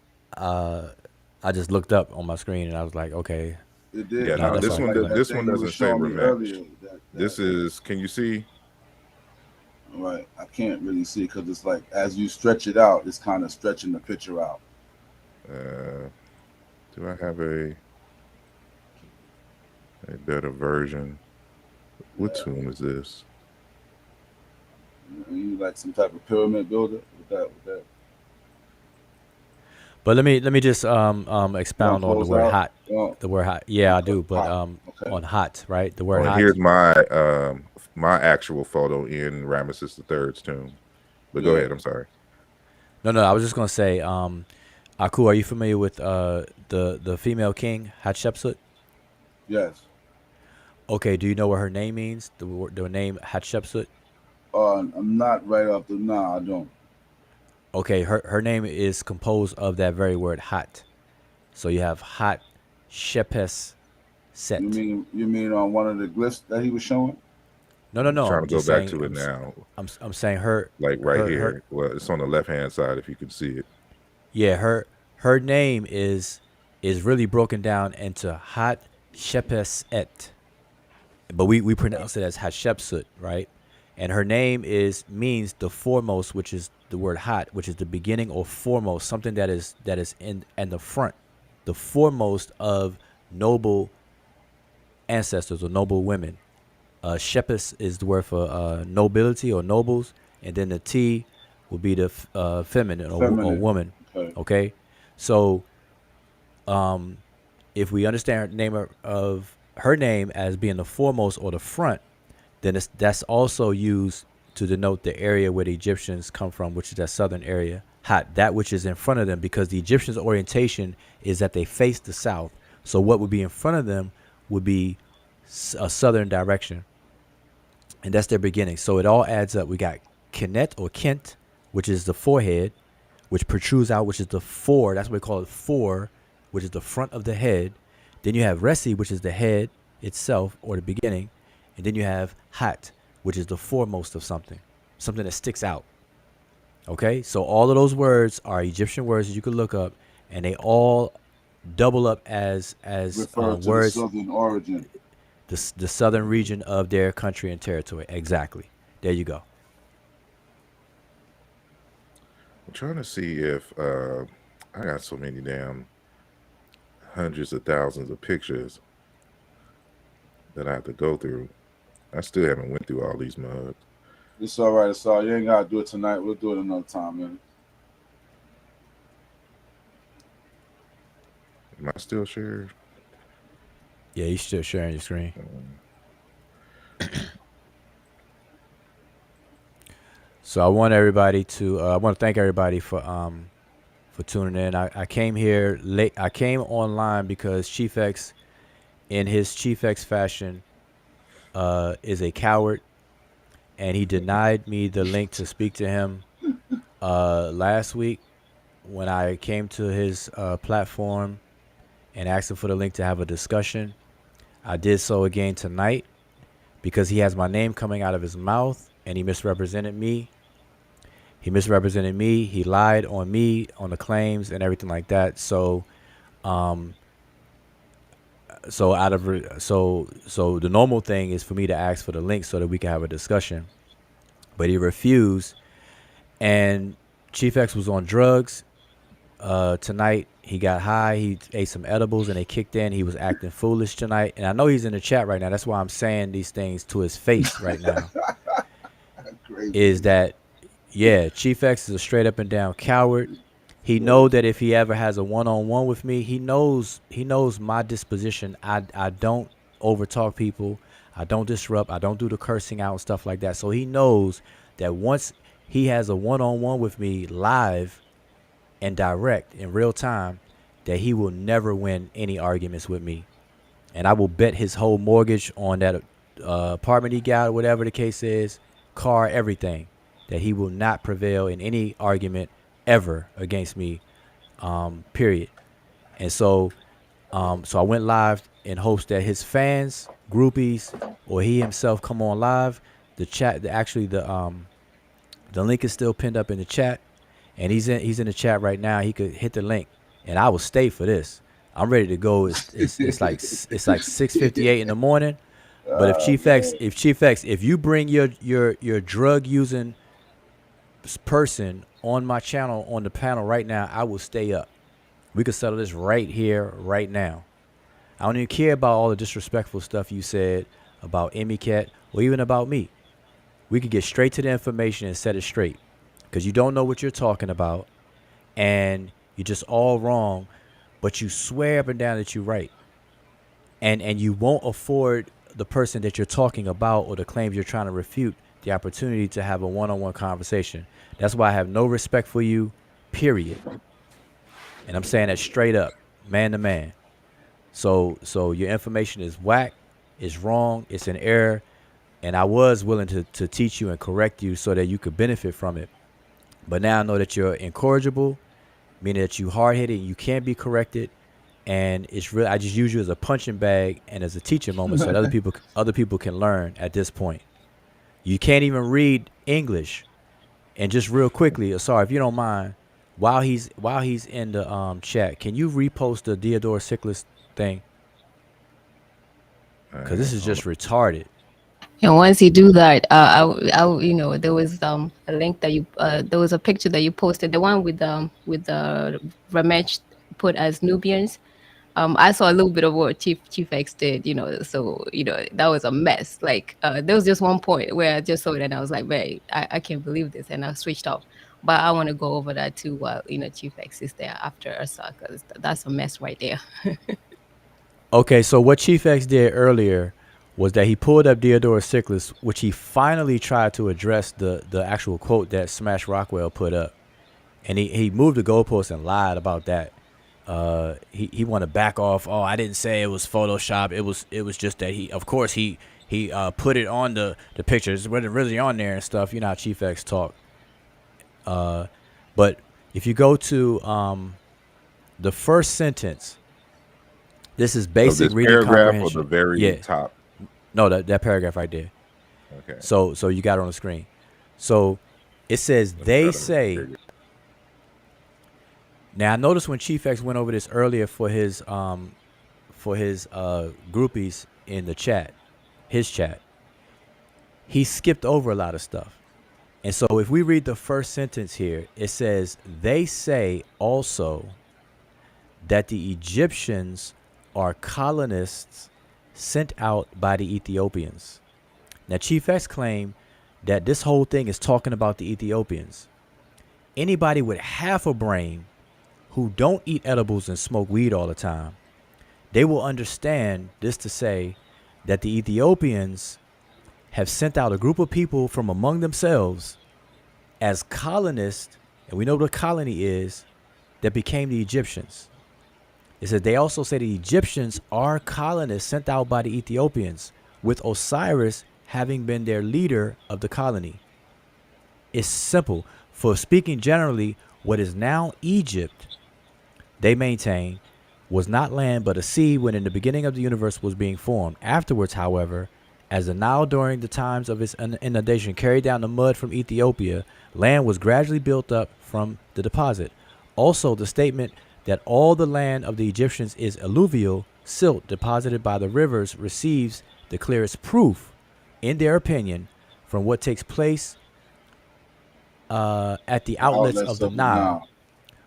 I just looked up on my screen and I was like, okay. It did. Yeah, no, this one doesn't say rematch. This is. Can you see? Right, I can't really see because it's like as you stretch it out, it's kind of stretching the picture out. Do I have a better version? What tomb is this? Are you like some type of pyramid builder with that? But let me just expound on the word hot. The word hot. Yeah, I do, but on hot, right? The word hot. Here's my actual photo in Ramesses III's tomb. But go ahead, I'm sorry. No, I was just gonna say, Aku, are you familiar with the female king Hatshepsut? Yes. Okay, do you know what her name means? The name Hatshepsut? I'm not right off the. Nah, I don't. Okay, her name is composed of that very word hot. So you have hot Shepes set. You mean on one of the glyphs that he was showing? No. I'm trying to go back to it now. I'm saying her, like right here. Well, it's on the left hand side if you can see it. Yeah, her name is really broken down into Hat Shepes et, but we pronounce it as Hatshepsut, right? And her name means the foremost, which is the word hot, which is the beginning or foremost, something that is in the front, the foremost of noble ancestors or noble women. Shepes is the word for nobility or nobles, and then the T would be the feminine or Feminine. woman. Okay. Okay, so if we understand her name as being the foremost or the front, then that's also used to denote the area where the Egyptians come from, which is that southern area, that which is in front of them, because the Egyptians' orientation is that they face the south. So what would be in front of them would be a southern direction, and that's their beginning. So it all adds up. We got Kenet or Kent, which is the forehead, which protrudes out, which is the fore. That's what we call it, fore, which is the front of the head. Then you have Resi, which is the head itself or the beginning. And then you have Hat, which is the foremost of something that sticks out. Okay, so all of those words are Egyptian words that you could look up, and they all double up as Refer to the words, southern origin. the southern region of their country and territory. Exactly. There you go. I'm trying to see if I got so many damn hundreds of thousands of pictures that I have to go through. I still haven't went through all these mugs. It's all right. It's all right. You ain't gotta do it tonight. We'll do it another time, man. Am I still shared? Yeah, you're still sharing your screen. So I want to thank everybody for tuning in. I came here late. I came online because Chief X, in his Chief X fashion, is a coward, and he denied me the link to speak to him last week when I came to his platform and asked him for the link to have a discussion. I did so again tonight because he has my name coming out of his mouth, and he misrepresented me. He lied on me, on the claims and everything like that. So the normal thing is for me to ask for the link so that we can have a discussion, but he refused. And Chief X was on drugs tonight. He got high. He ate some edibles and they kicked in. He was acting foolish tonight, and I know he's in the chat right now. That's why I'm saying these things to his face right now. Is that, yeah, Chief X is a straight up and down coward. He knows that if he ever has a one-on-one with me, he knows my disposition. I don't overtalk people. I don't disrupt. I don't do the cursing out and stuff like that. So he knows that once he has a one-on-one with me live and direct in real time, that he will never win any arguments with me. And I will bet his whole mortgage on that apartment he got, or whatever the case is, car, everything, that he will not prevail in any argument ever against me, period. And so I went live in hopes that his fans, groupies, or he himself come on live. The chat, the link is still pinned up in the chat, and he's in the chat right now. He could hit the link, and I will stay for this. I'm ready to go. It's like 6:58 in the morning. But if Chief X, if you bring your drug using person on my channel, on the panel right now, I will stay up. We could settle this right here, right now. I don't even care about all the disrespectful stuff you said about Emicat or even about me. We could get straight to the information and set it straight, because you don't know what you're talking about, and you're just all wrong, but you swear up and down that you're right. And you won't afford the person that you're talking about or the claims you're trying to refute the opportunity to have a one-on-one conversation. That's why I have no respect for you, period. And I'm saying that straight up, man to man. So your information is whack, it's wrong, it's an error, and I was willing to teach you and correct you so that you could benefit from it. But now I know that you're incorrigible, meaning that you hard-headed, you can't be corrected, and it's real. I just use you as a punching bag and as a teaching moment so that other people can learn at this point. You can't even read English. And just real quickly, sorry if you don't mind, while he's in the chat, can you repost the Theodore Sickles thing? Because this is just retarded. And once you do that, there was a link that there was a picture that you posted, the one with the Ramesh put as Nubians. I saw a little bit of what Chief X did, so that was a mess. Like there was just one point where I just saw it and I was like, man, I can't believe this, and I switched off. But I want to go over that too while Chief X is there after Ursa, because that's a mess right there. Okay, so what Chief X did earlier was that he pulled up Diodorus Siculus, which he finally tried to address the actual quote that Smash Rockwell put up. And he moved the goalpost and lied about that. He wanted to back off. Oh, I didn't say it was Photoshop. It was just that he put it on the pictures. It wasn't really on there and stuff. You know how Chief X talk. But if you go to the first sentence, this is basic this reading paragraph comprehension. or the very top? No, that paragraph right there. Okay. So you got it on the screen. So it says they say. Now I noticed when Chief X went over this earlier for his groupies in the chat, his chat, he skipped over a lot of stuff. And so if we read the first sentence here, it says they say also that the Egyptians are colonists sent out by the Ethiopians. Now Chief X claimed that this whole thing is talking about the Ethiopians. Anybody with half a brain who don't eat edibles and smoke weed all the time, they will understand this to say that the Ethiopians have sent out a group of people from among themselves as colonists, and we know what a colony is, that became the Egyptians. It says they also say the Egyptians are colonists sent out by the Ethiopians, with Osiris having been their leader of the colony. It's simple. For speaking generally, what is now Egypt, they maintain, was not land but a sea when in the beginning of the universe was being formed. Afterwards, however, as the Nile during the times of its inundation carried down the mud from Ethiopia, land was gradually built up from the deposit. Also, the statement that all the land of the Egyptians is alluvial silt deposited by the rivers receives the clearest proof, in their opinion, from what takes place at the outlets of the Nile.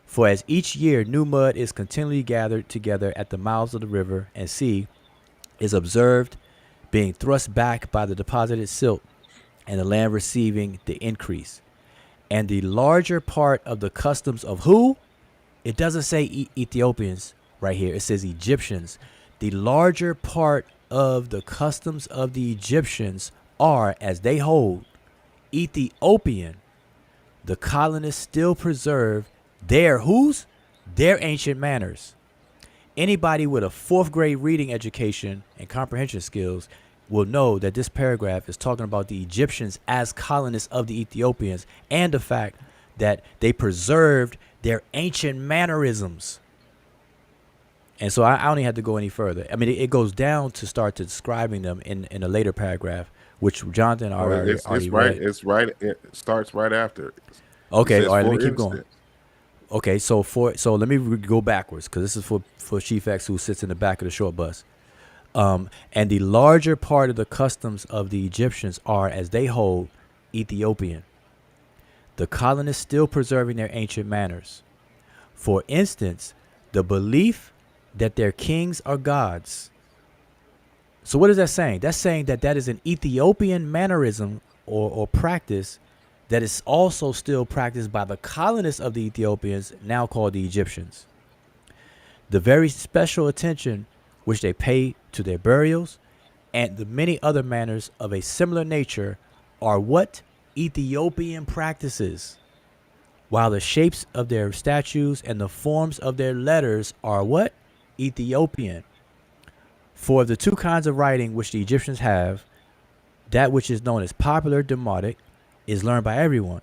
For as each year new mud is continually gathered together at the mouths of the river and sea is observed being thrust back by the deposited silt, and the land receiving the increase. And the larger part of the customs of who? It doesn't say Ethiopians right here. It says Egyptians. The larger part of the customs of the Egyptians are, as they hold, Ethiopian. The colonists still preserve their whose? Their ancient manners. Anybody with a 4th grade reading education and comprehension skills will know that this paragraph is talking about the Egyptians as colonists of the Ethiopians and the fact that they preserved their ancient mannerisms. And so I don't even have to go any further. I mean, it goes down to start describing them in a later paragraph, which Jonathan already read. It's right. It starts right after. Okay, all right, let me keep going. Okay, so let me go backwards because this is for Chief X, who sits in the back of the short bus. And the larger part of the customs of the Egyptians are, as they hold, Ethiopian. The colonists still preserving their ancient manners. For instance, the belief that their kings are gods. So what is that saying? That's saying that is an Ethiopian mannerism or practice that is also still practiced by the colonists of the Ethiopians, now called the Egyptians. The very special attention which they pay to their burials and the many other manners of a similar nature are what? Ethiopian practices, while the shapes of their statues and the forms of their letters are what? Ethiopian. For of the two kinds of writing which the Egyptians have, that which is known as popular demotic is learned by everyone,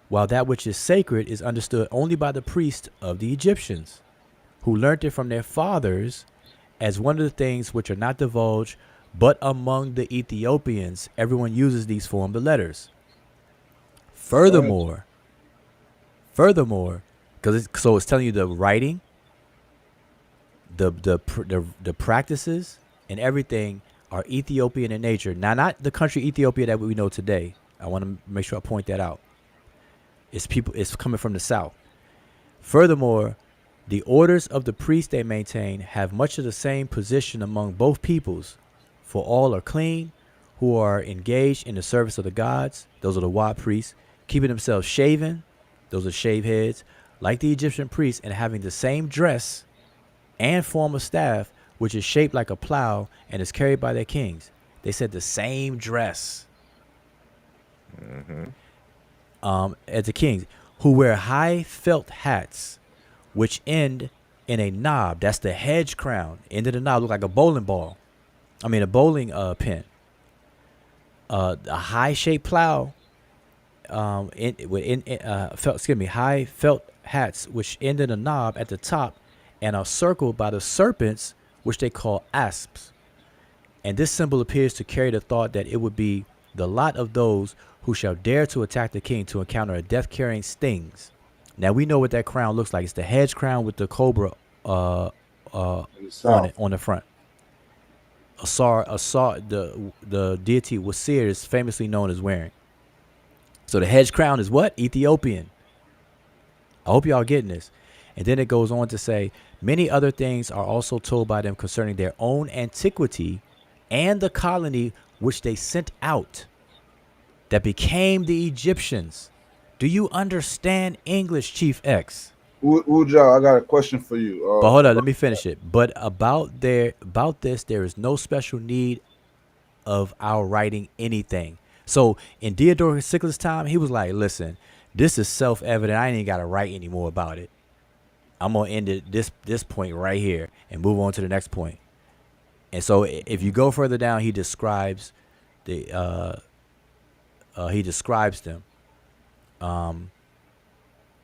while that which is sacred is understood only by the priests of the Egyptians, who learnt it from their fathers as one of the things which are not divulged, but among the Ethiopians everyone uses these forms of letters. Furthermore, because it's telling you the writing, the practices, and everything are Ethiopian in nature. Now, not the country Ethiopia that we know today. I want to make sure I point that out. It's coming from the south. Furthermore, the orders of the priests they maintain have much of the same position among both peoples, for all are clean, who are engaged in the service of the gods. Those are the Wa priests, keeping themselves shaven, Those are shaved heads, like the Egyptian priests, and having the same dress and form of staff, which is shaped like a plow and is carried by their kings. They said the same dress as the kings, who wear high felt hats, which end in a knob. That's the hedge crown. End of the knob look like a bowling ball. I mean a bowling pin. A high shaped plow. High felt hats which end in a knob at the top, and are circled by the serpents, which they call asps. And this symbol appears to carry the thought that it would be the lot of those who shall dare to attack the king to encounter a death-carrying stings. Now we know what that crown looks like. It's the hedge crown with the cobra on it on the front. The deity Wasir is famously known as wearing. So the hedge crown is what? Ethiopian. I hope y'all getting this. And then it goes on to say, many other things are also told by them concerning their own antiquity and the colony which they sent out that became the Egyptians. Do you understand English, Chief X? Uja, I got a question for you. But hold on, let me finish it. But about this, there is no special need of our writing anything. So in Diodorus Siculus' time, he was like, listen, this is self-evident. I ain't even got to write anymore about it. I'm going to end it this point right here and move on to the next point. And so if you go further down, he describes them.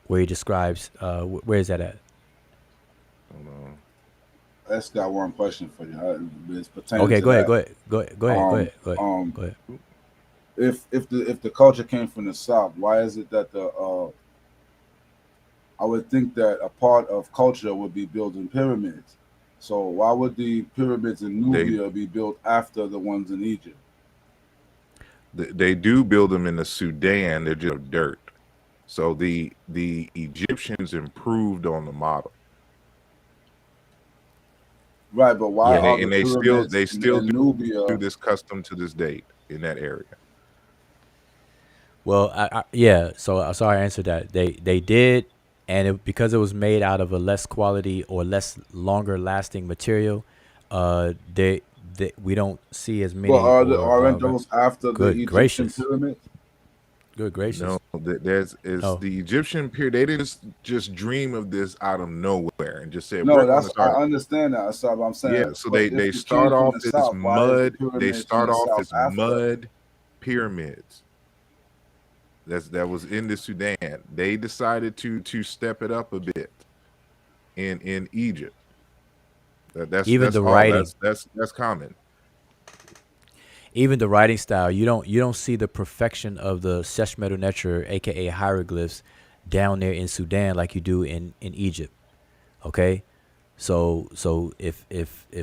Where he describes, where is that at? Hold on. That's got one question for you. It's okay, go ahead. If the culture came from the South, why is it that I would think that a part of culture would be building pyramids. So why would the pyramids in Nubia be built after the ones in Egypt? They do build them in the Sudan. They're just dirt. So the Egyptians improved on the model. Right, but why? Yeah, and they still do this custom to this date in that area. Well, yeah. So sorry, I answered that. They did, and because it was made out of a less quality or less longer lasting material, we don't see as many. Well, aren't those after the Egyptian pyramids? Good gracious! No, the Egyptian period. They didn't just dream of this out of nowhere and just say, "No, I understand that." That's what I'm saying. Yeah, so they start off as mud. They start off as mud pyramids. That was in the Sudan. They decided to step it up a bit in Egypt. That's writing. That's common. Even the writing style, you don't see the perfection of the Sesh Medew Netcher, aka hieroglyphs, down there in Sudan like you do in Egypt. Okay, so if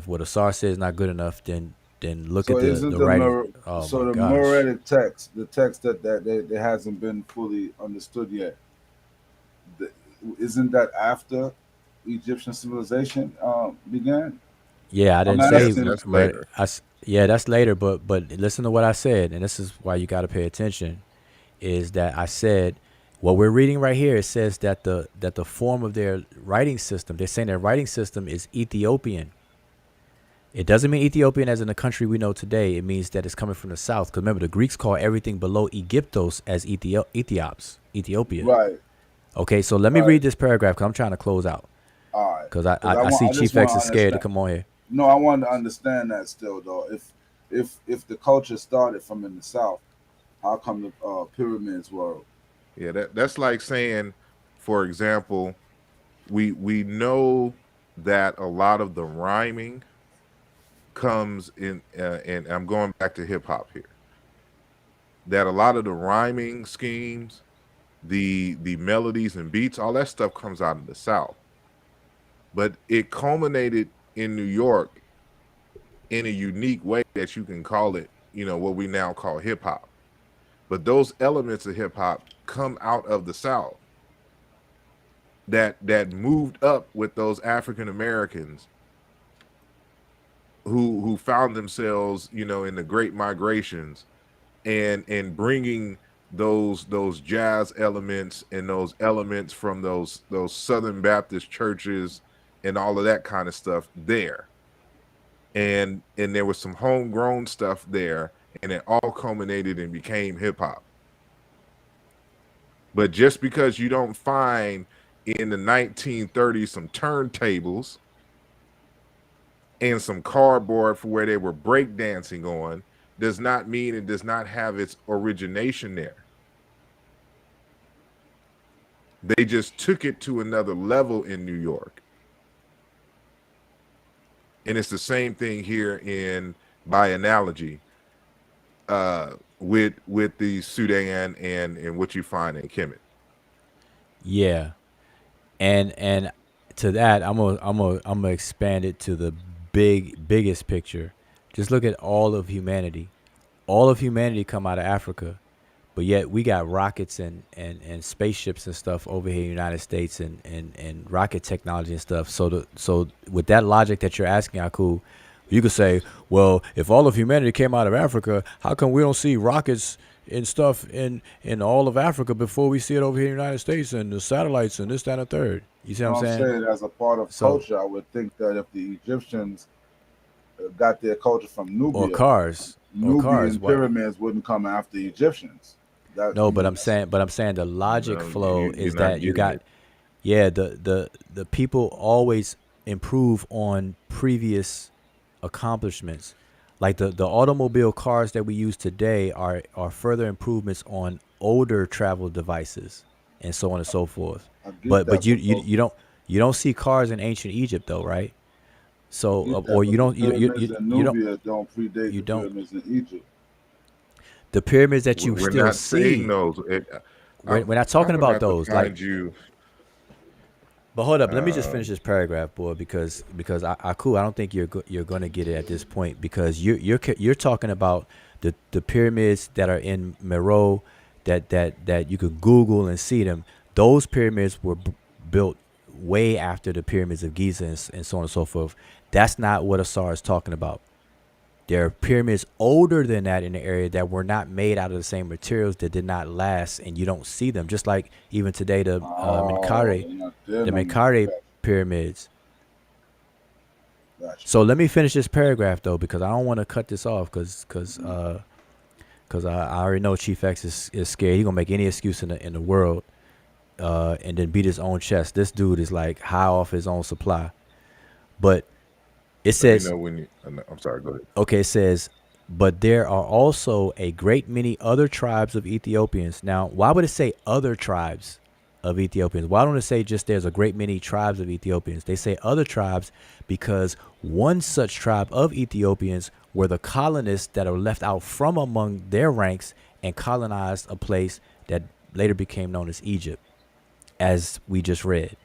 what Asar says is not good enough, then look at the writing. The Meroitic text, the text that hasn't been fully understood yet, isn't that after Egyptian civilization began? Yeah, I didn't say that's later. Yeah, that's later, but listen to what I said, and this is why you got to pay attention, is that I said what we're reading right here, it says that the form of their writing system, they're saying their writing system is Ethiopian. It doesn't mean Ethiopian as in the country we know today. It means that it's coming from the south. Because remember, the Greeks call everything below Egyptos as Ethiopia. Right. Okay, so let me read this paragraph because I'm trying to close out. All right. Because I see Chief X is scared to come on here. No, I want to understand that still, though. If the culture started from in the south, how come the pyramids were? Yeah, that's like saying, for example, we know that a lot of the rhyming comes in, and I'm going back to hip hop here. That a lot of the rhyming schemes, the melodies and beats, all that stuff comes out of the South, but it culminated in New York in a unique way that you can call it, what we now call hip hop. But those elements of hip hop come out of the South that moved up with those African Americans who found themselves, in the great migrations and bringing those jazz elements and those elements from those Southern Baptist churches and all of that kind of stuff there. And there was some homegrown stuff there, and it all culminated and became hip hop. But just because you don't find in the 1930s some turntables and some cardboard for where they were breakdancing on, does not mean it does not have its origination there. They just took it to another level in New York. And it's the same thing here by analogy, with the Sudan and what you find in Kemet. Yeah, and to that, I'm gonna expand it to the biggest picture. Just look at all of humanity. All of humanity come out of Africa, but yet we got rockets and spaceships and stuff over here in the United States and rocket technology and stuff. So with that logic that you're asking, Aku, you could say, well, if all of humanity came out of Africa, how come we don't see rockets and stuff in all of Africa before we see it over here in the United States and the satellites and this, that, and the third? You see what I'm saying? As a part of culture, I would think that if the Egyptians got their culture from Nubia, Nubian pyramids wouldn't come after the Egyptians. But I'm saying the logic flow is that you got, the people always improve on previous accomplishments. Like the automobile cars that we use today are further improvements on older travel devices and so on and so forth. But you don't see cars in ancient Egypt though, right? So or you don't don't predate the pyramids in Egypt. The pyramids that you we're still not see. Saying those. We're not talking about those. Like you. But hold up, let me just finish this paragraph, boy, because Aku, I don't think you're going to get it at this point, because you're talking about the pyramids that are in Meroe that you could Google and see them. Those pyramids were built way after the pyramids of Giza and so on and so forth. That's not what Asar is talking about. There are pyramids older than that in the area that were not made out of the same materials, that did not last, and you don't see them. Just like even today, the Menkaure pyramids. Gotcha. So let me finish this paragraph though, because I don't want to cut this off, because I already know Chief X is scared. He's gonna make any excuse in the world, and then beat his own chest. This dude is like high off his own supply, but. It says, I'm sorry, go ahead. Okay, it says, but there are also a great many other tribes of Ethiopians. Now, why would it say other tribes of Ethiopians? Why don't it say just there's a great many tribes of Ethiopians? They say other tribes because one such tribe of Ethiopians were the colonists that are left out from among their ranks and colonized a place that later became known as Egypt, as we just read.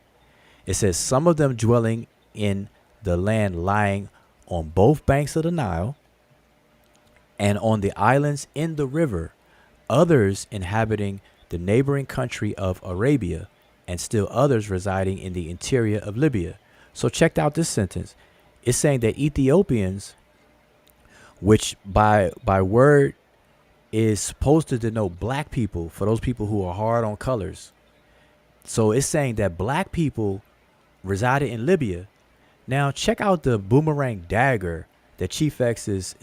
It says, some of them dwelling in the land lying on both banks of the Nile and on the islands in the river, others inhabiting the neighboring country of Arabia, and still others residing in the interior of Libya. So check out this sentence. It's saying that Ethiopians, which by word is supposed to denote black people, for those people who are hard on colors. So it's saying that black people resided in Libya. Now check out the boomerang dagger that Chief X is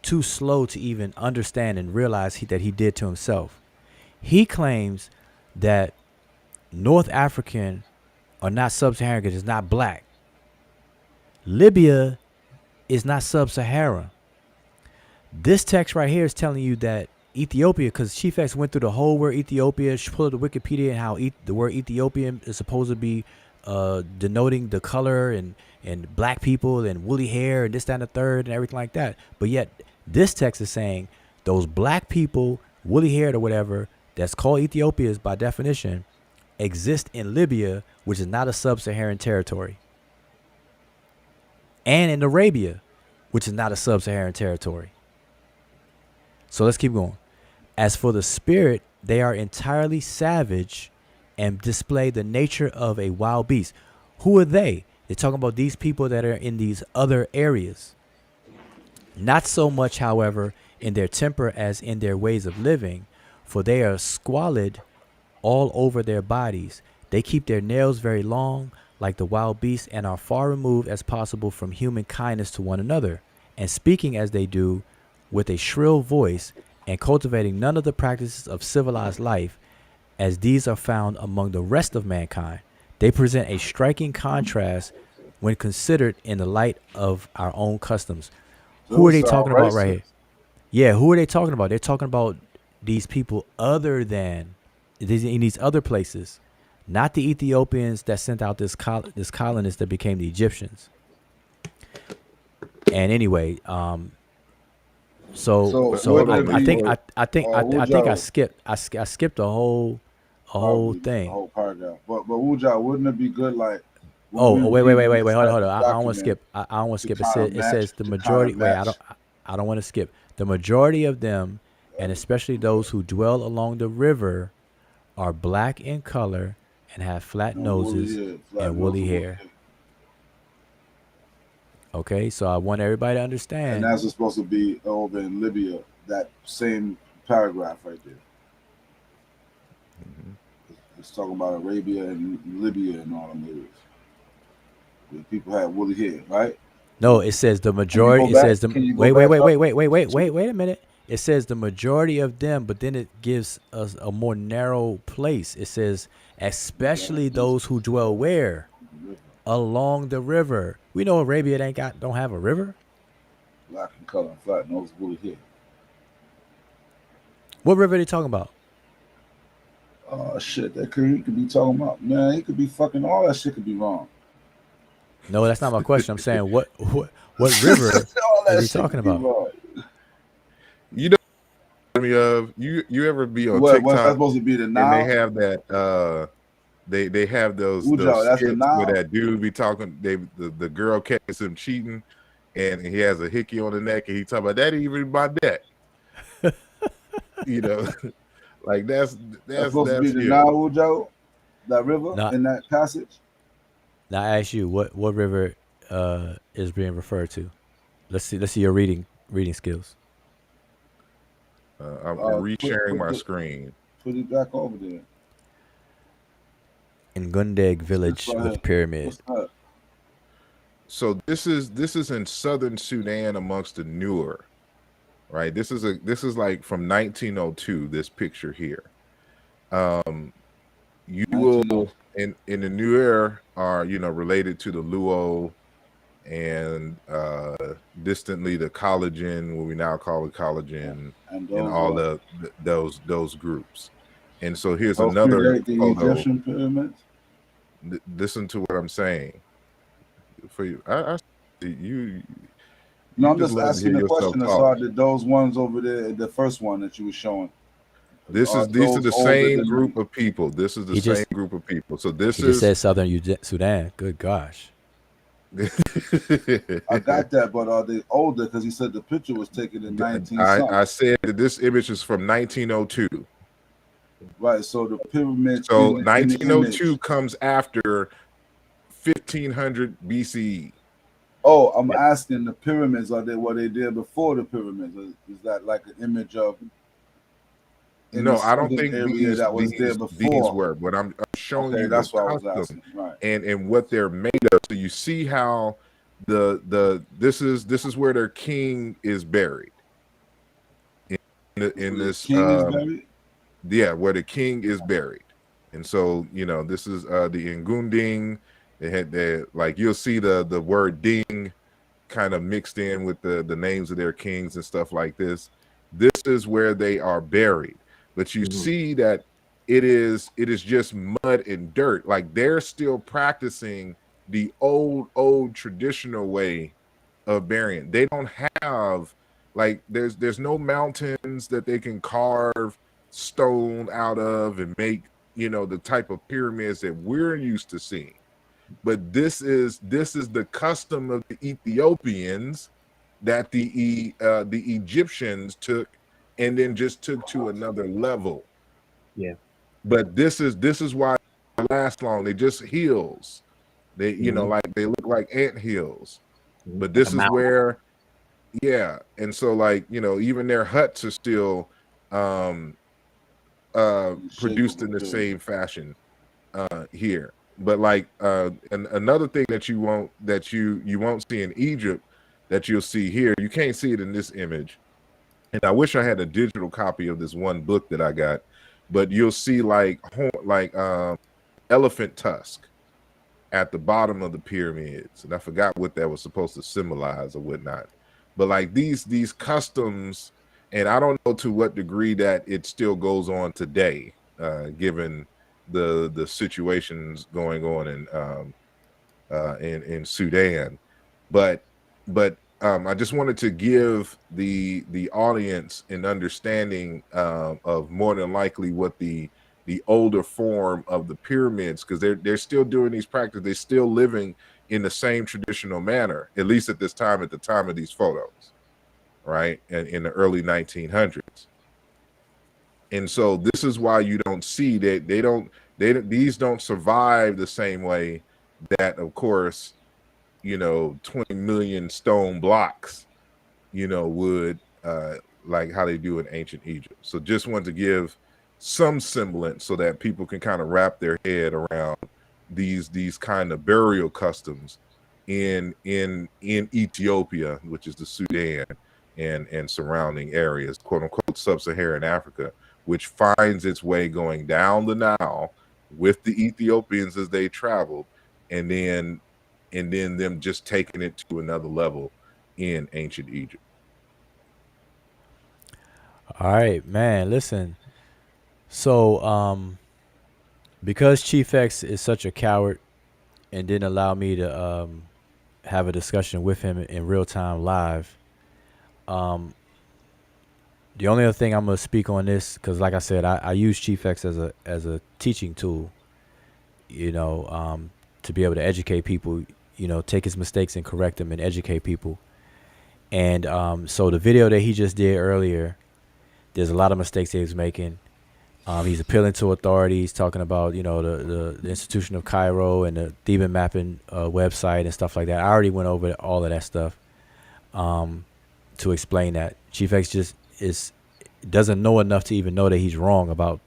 too slow to even understand and realize that he did to himself. He claims that North African are not sub-Saharan because it's not black. Libya is not sub-Saharan. This text right here is telling you that Ethiopia, because Chief X went through the whole word Ethiopia, pulled up the Wikipedia and how the word Ethiopian is supposed to be denoting the color and black people and woolly hair and this, that, and the third and everything like that. But yet this text is saying those black people, woolly haired or whatever, that's called Ethiopians by definition, exist in Libya, which is not a sub-Saharan territory. And in Arabia, which is not a sub-Saharan territory. So let's keep going. As for the spirit, they are entirely savage and display the nature of a wild beast. Who are they? They're talking about these people that are in these other areas. Not so much, however, in their temper as in their ways of living, for they are squalid all over their bodies. They keep their nails very long, like the wild beasts, and are far removed as possible from human kindness to one another, and speaking as they do with a shrill voice, and cultivating none of the practices of civilized life, as these are found among the rest of mankind. They present a striking contrast when considered in the light of our own customs. Who are they talking about right here? Yeah, who are they talking about? They're talking about these people other than in these other places, not the Ethiopians that sent out this colonists that became the Egyptians. And anyway, so I think I skipped a whole thing. The whole paragraph. But Wuja, wouldn't it be good like? Wait, hold on. I don't want to skip. I don't want to skip. It says the majority. Wait, I don't want to skip. The majority of them, and especially those who dwell along the river, are black in color and have flat noses and woolly hair. Okay, so I want everybody to understand. And that's supposed to be over in Libya, that same paragraph right there. It's talking about Arabia and Libya and all them areas. Where people have woolly hair, right? No, it says the majority. It says the wait a minute. It says the majority of them, but then it gives us a more narrow place. It says especially those who dwell where? Along the river. We know Arabia don't have a river. Black in color, flat nose, woolly hair. What river are they talking about? Shit, he could be talking about, man, he could be fucking, all that shit could be wrong. No, that's not my question. I'm saying what river are you talking about? You know, you ever be on TikTok? What's that supposed to be the Nile? And they have that they have those skits where that dude be talking, the girl catches him cheating and he has a hickey on the neck and he talking about that even my neck. You know, like that's supposed to be the Nile, Joe, that river in that passage. Now I ask you, what river is being referred to? Let's see your reading skills. I'm resharing my screen. Put it back over there. In Gundeg village with pyramid. So this is in southern Sudan amongst the Nuer, right? This is like from 1902. This picture here. You will in the Nuer are related to the Luo and distantly the Collagen, what we now call the Collagen, and all those groups. And so here's another photo. Egyptian pyramids. Listen to what I'm saying. For you, I you. No, I'm just asking the question. So did those ones over there, the first one that you were showing? These are the same group of people. This is the same group of people. So this is. Just said Southern Sudan. Good gosh. I got that, but are they older? Because he said the picture was taken in 19. I said that this image is from 1902. Right. So the pyramid. So 1902 comes after 1500 BCE. Oh, I'm asking the pyramids. Were they there before the pyramids? Is that like an image of? No, I don't think these were, but I'm showing you that's what I was asking. Right. And what they're made of. So you see how this is where their king is buried. In this king is buried? Yeah, where the king is buried. And so, this is the Ngunding. They had like you'll see the word ding kind of mixed in with the names of their kings and stuff like this. This is where they are buried. But you see that it is just mud and dirt. Like they're still practicing the old traditional way of burying. They don't have like there's no mountains that they can carve stone out of and make the type of pyramids that we're used to seeing. But this is the custom of the Ethiopians that the Egyptians took and then just took to another level. Yeah. But this is why they last long. They just hills. They like they look like ant hills. But this is where Yeah, and so like even their huts are still produced in the same fashion here. But like and another thing that you won't see in Egypt that you'll see here, you can't see it in this image. And I wish I had a digital copy of this one book that I got, but you'll see like elephant tusk at the bottom of the pyramids, and I forgot what that was supposed to symbolize or whatnot. But like these customs, and I don't know to what degree that it still goes on today, given the situations going on in Sudan. But I just wanted to give the audience an understanding of more than likely what the older form of the pyramids, because they're still doing these practices. They're still living in the same traditional manner, at least at the time of these photos, right? And in the early 1900s. And so this is why you don't see that these don't survive the same way that, of course, 20 million stone blocks, would like how they do in ancient Egypt. So just want to give some semblance so that people can kind of wrap their head around these kind of burial customs in Ethiopia, which is the Sudan and surrounding areas, quote unquote sub-Saharan Africa, which finds its way going down the Nile with the Ethiopians as they traveled, and then them just taking it to another level in ancient Egypt. All right, man. Listen. So, because Chief X is such a coward and didn't allow me to have a discussion with him in real time live, the only other thing I'm gonna speak on this, because like I said, I use Chief X as a teaching tool, to be able to educate people, take his mistakes and correct them and educate people. And so the video that he just did earlier, there's a lot of mistakes that he was making. He's appealing to authorities, talking about, the institution of Cairo and the Theban mapping website and stuff like that. I already went over all of that stuff to explain that. Chief X just doesn't know enough to even know that he's wrong about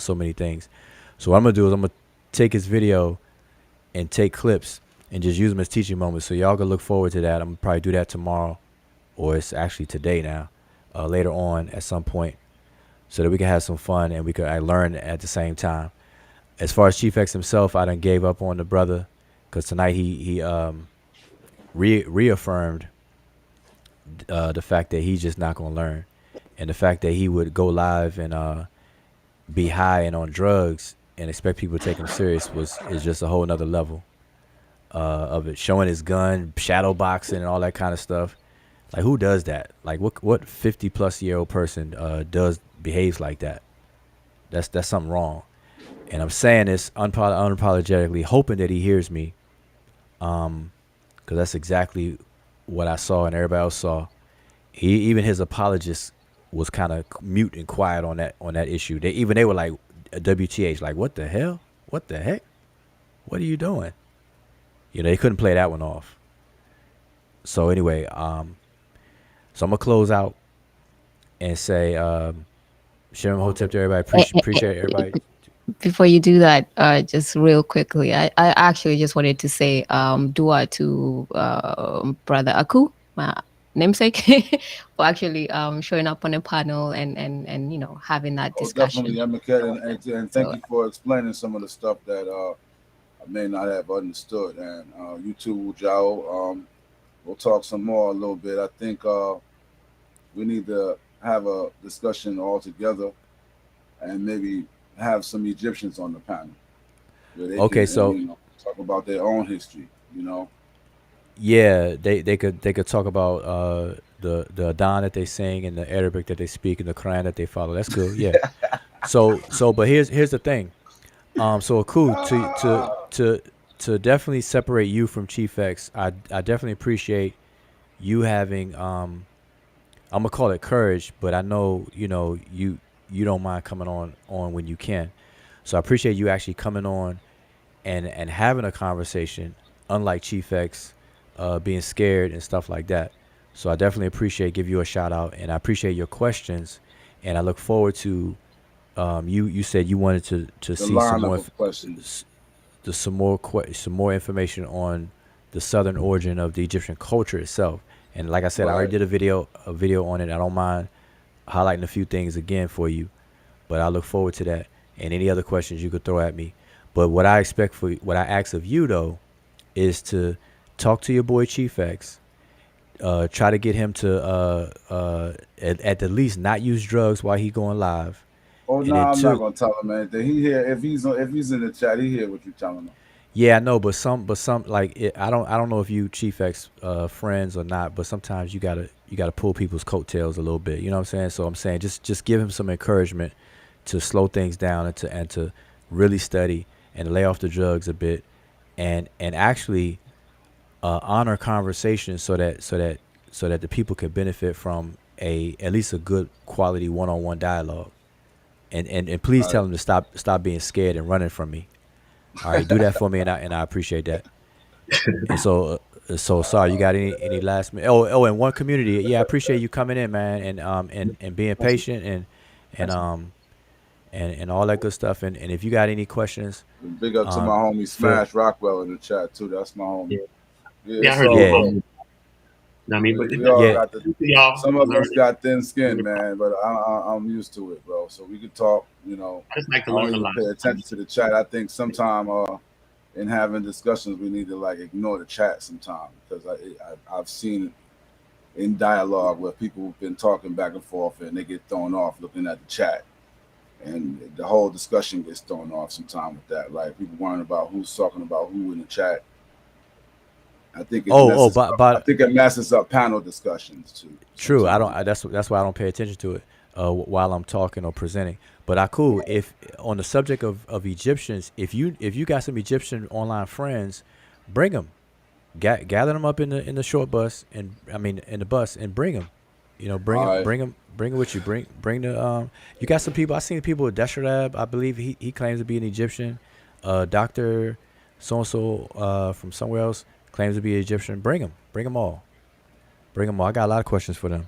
so many things. So what I'm going to do is I'm going to take his video and take clips and just use them as teaching moments. So y'all can look forward to that. I'm going to probably do that tomorrow, or it's actually today now, later on at some point, so that we can have some fun and we could learn at the same time. As far as Chief X himself, I done gave up on the brother, because tonight he reaffirmed the fact that he's just not going to learn. And the fact that he would go live and be high and on drugs and expect people to take him serious is just a whole nother level of it. Showing his gun, shadow boxing, and all that kind of stuff. Like, who does that? Like, what 50-plus-year-old person behaves like that? That's something wrong. And I'm saying this unapologetically, hoping that he hears me, because that's exactly what I saw and everybody else saw. Even his apologists was kind of mute and quiet on that issue. They were like, WTH, like, what the hell? What the heck? What are you doing? They couldn't play that one off. So anyway, so I'm gonna close out and say, Shem Hotep to everybody. Appreciate everybody. Before you do that, just real quickly, I actually just wanted to say dua to Brother Aku, my namesake, for actually showing up on a panel and having that discussion. Definitely, and thank you for explaining some of the stuff that I may not have understood. And you too, Jao. We'll talk some more a little bit. I think we need to have a discussion all together and maybe have some Egyptians on the panel. Okay, so talk about their own history, Yeah, they could talk about the Adhan that they sing and the Arabic that they speak and the Quran that they follow. That's good. Yeah. But here's the thing. So Aku, to definitely separate you from Chief X, I definitely appreciate you having I'm gonna call it courage, but I know you don't mind coming on when you can. So I appreciate you actually coming on and having a conversation, unlike Chief X being scared and stuff like that. So I definitely give you a shout out, and I appreciate your questions, and I look forward to. You said you wanted to The see some lineup more of questions. some more information on the southern origin of the Egyptian culture itself. And like I said, I already Right. did a video on it. I don't mind highlighting a few things again for you, but I look forward to that and any other questions you could throw at me. But what I ask of you though, is to talk to your boy Chief X. Try to get him to at the least not use drugs while he going live. Oh And no, then I'm not two, gonna tell him anything. He hear if he's in the chat, he hear what you're telling him. yeah, I know, but some like I don't know if you Chief X friends or not, but sometimes you gotta pull people's coattails a little bit. You know what I'm saying? So I'm saying just give him some encouragement to slow things down and to really study and lay off the drugs a bit, and actually honor conversations so that the people can benefit from a at least a good quality one-on-one dialogue. And please All tell right. them to stop being scared and running from me. All right, do that for me, and I appreciate that. And so sorry, you got any last minute? And one community, yeah, I appreciate you coming in, man, and being patient and um and all that good stuff. And if you got any questions, Big up to my homie feel Smash Rockwell in the chat too. That's my homie. Yeah, I It's heard all you. yeah, good. I mean, but We all yeah, got y'all some of learn us got thin skin, man, but I'm used to it, bro. So we could talk. You know, I just like I to don't learn a even lot. pay attention to the chat. I think sometime in having discussions, we need to like ignore the chat sometime because I've seen in dialogue where people have been talking back and forth and they get thrown off looking at the chat. And the whole discussion gets thrown off sometime with that. Like people worrying about who's talking about who in the chat. I think it messes up. I but think it messes up panel discussions too. true. I Sometimes. don't. That's why I don't pay attention to it while I'm talking or presenting. But I cool if on the subject of Egyptians, if you got some Egyptian online friends, bring them, gather them up in the short bus and I mean in the bus and bring them. You know, All right. bring them with you. Bring the You got some people. I seen people with Deshrab. I believe he claims to be an Egyptian. Doctor so and so from somewhere else claims to be an Egyptian. Bring them all. Bring them all. I got a lot of questions for them.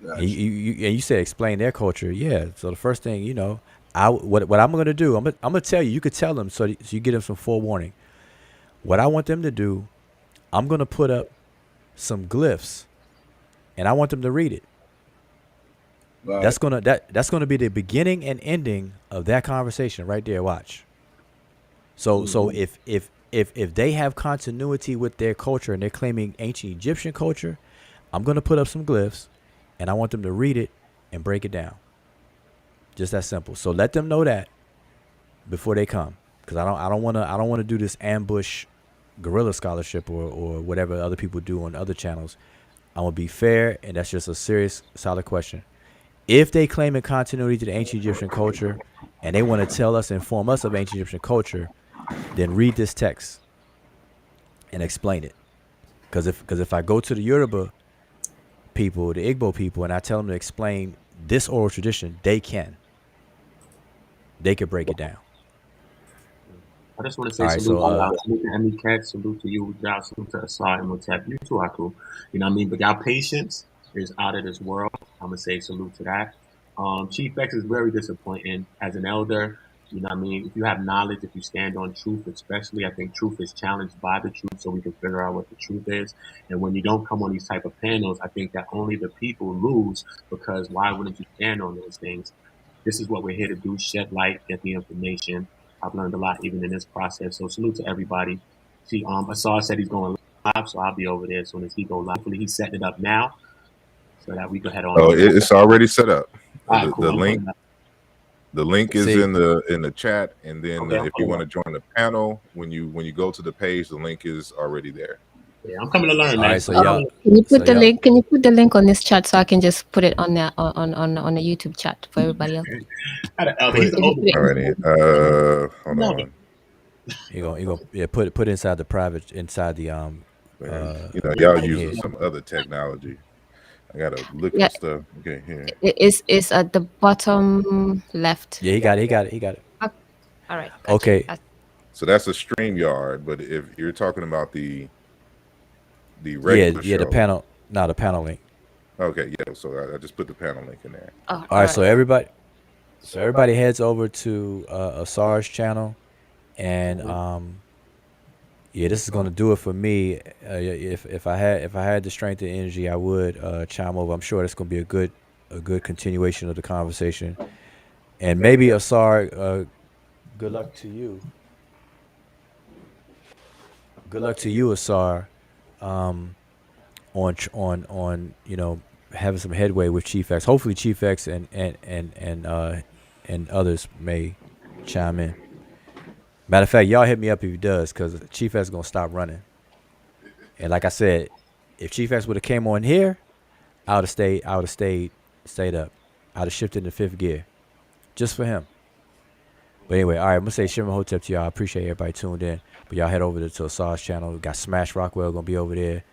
Gotcha. And you said explain their culture. Yeah. So the first thing, what I'm gonna do, I'm gonna tell you. You could tell them so you get them some forewarning. What I want them to do, I'm gonna put up some glyphs, and I want them to read it. Right. That's gonna be the beginning and ending of that conversation right there. Watch. So if they have continuity with their culture and they're claiming ancient Egyptian culture, I'm gonna put up some glyphs, and I want them to read it and break it down. Just that simple. So let them know that before they come, because I don't want to do this ambush guerrilla scholarship or whatever other people do on other channels. I'm gonna be fair, and that's just a serious, solid question. If they claim in continuity to the ancient Egyptian culture, and they want to tell us, inform us of ancient Egyptian culture, then read this text and explain it. Because if I go to the Yoruba people, the Igbo people, and I tell them to explain this oral tradition, they can break it down. I just want to say All right, salute so to Emmy Cat, salute to you, Josh, salute to Asar and Motep. You too, Aku. You know what I mean? But y'all patience is out of this world. I'm gonna say salute to that. Chief X is very disappointing as an elder. You know what I mean? If you have knowledge, if you stand on truth, especially, I think truth is challenged by the truth so we can figure out what the truth is. And when you don't come on these type of panels, I think that only the people lose because why wouldn't you stand on those things? This is what we're here to do, shed light, get the information. I've learned a lot even in this process. So salute to everybody. See, Asar said he's going live, so I'll be over there as soon as he go live. Hopefully he's setting it up now so that we can head on. Oh, it's already set up. All right, cool. The link is in the chat, and then Okay, if you want to join the panel, when you go to the page, the link is already there. Yeah, I'm coming to learn, man. All right, so y'all, Can you put the link? Can you put the link on this chat so I can just put it on there on the YouTube chat for everybody else? Alrighty. Hold on. You go put it inside the private inside the y'all using some other technology. I gotta look at stuff. Okay, here. It's at the bottom left. Yeah, he got it. All right. Gotcha. Okay. So that's a StreamYard, but if you're talking about the regular show, the panel. No, the panel link. Okay, yeah. So I just put the panel link in there. Oh, All right, so everybody heads over to Asar's channel, and yeah, this is gonna do it for me. If I had the strength and energy, I would chime over. I'm sure that's gonna be a good continuation of the conversation, and maybe Asar, good luck to you. Good luck to you, Asar, on having some headway with Chief X. Hopefully, Chief X and others may chime in. Matter of fact, y'all hit me up if he does, because Chief X is gonna stop running. And like I said, if Chief X would have came on here, I would have stayed up. I'd have shifted into 5th gear, just for him. But anyway, all right, I'm gonna say Shimmer Hotep to y'all. I appreciate everybody tuned in. But y'all head over to Asar's channel. We got Smash Rockwell gonna be over there,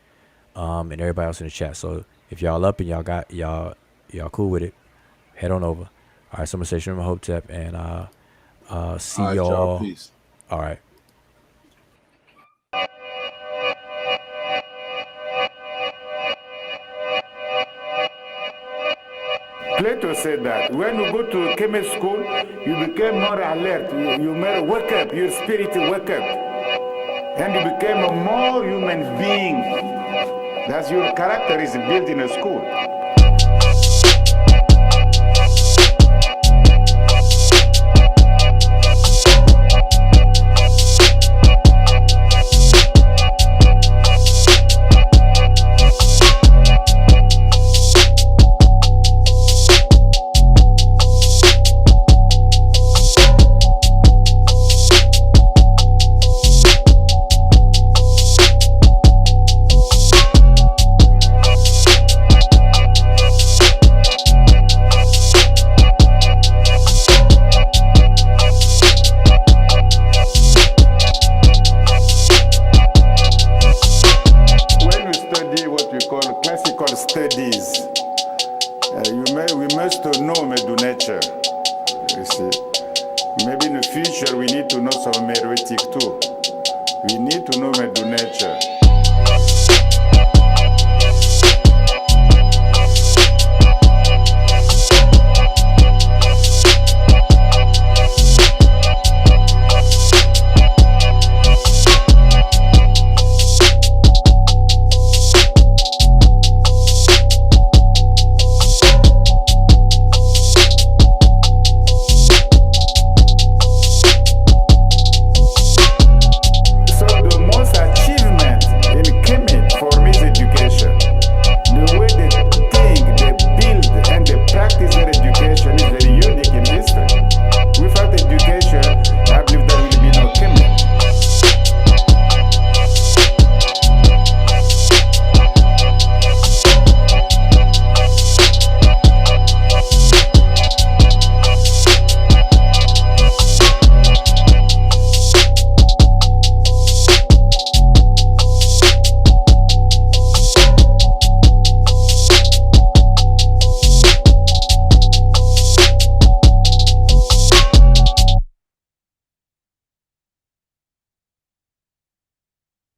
and everybody else in the chat. So if y'all up and y'all cool with it, head on over. All right, so I'm gonna say Shimmer Hotep, and see All right, y'all. Peace. All right. Plato said that when you go to chemist school, you became more alert. You may wake up, your spirit wake up. And you became a more human being. That's your character is built in a school.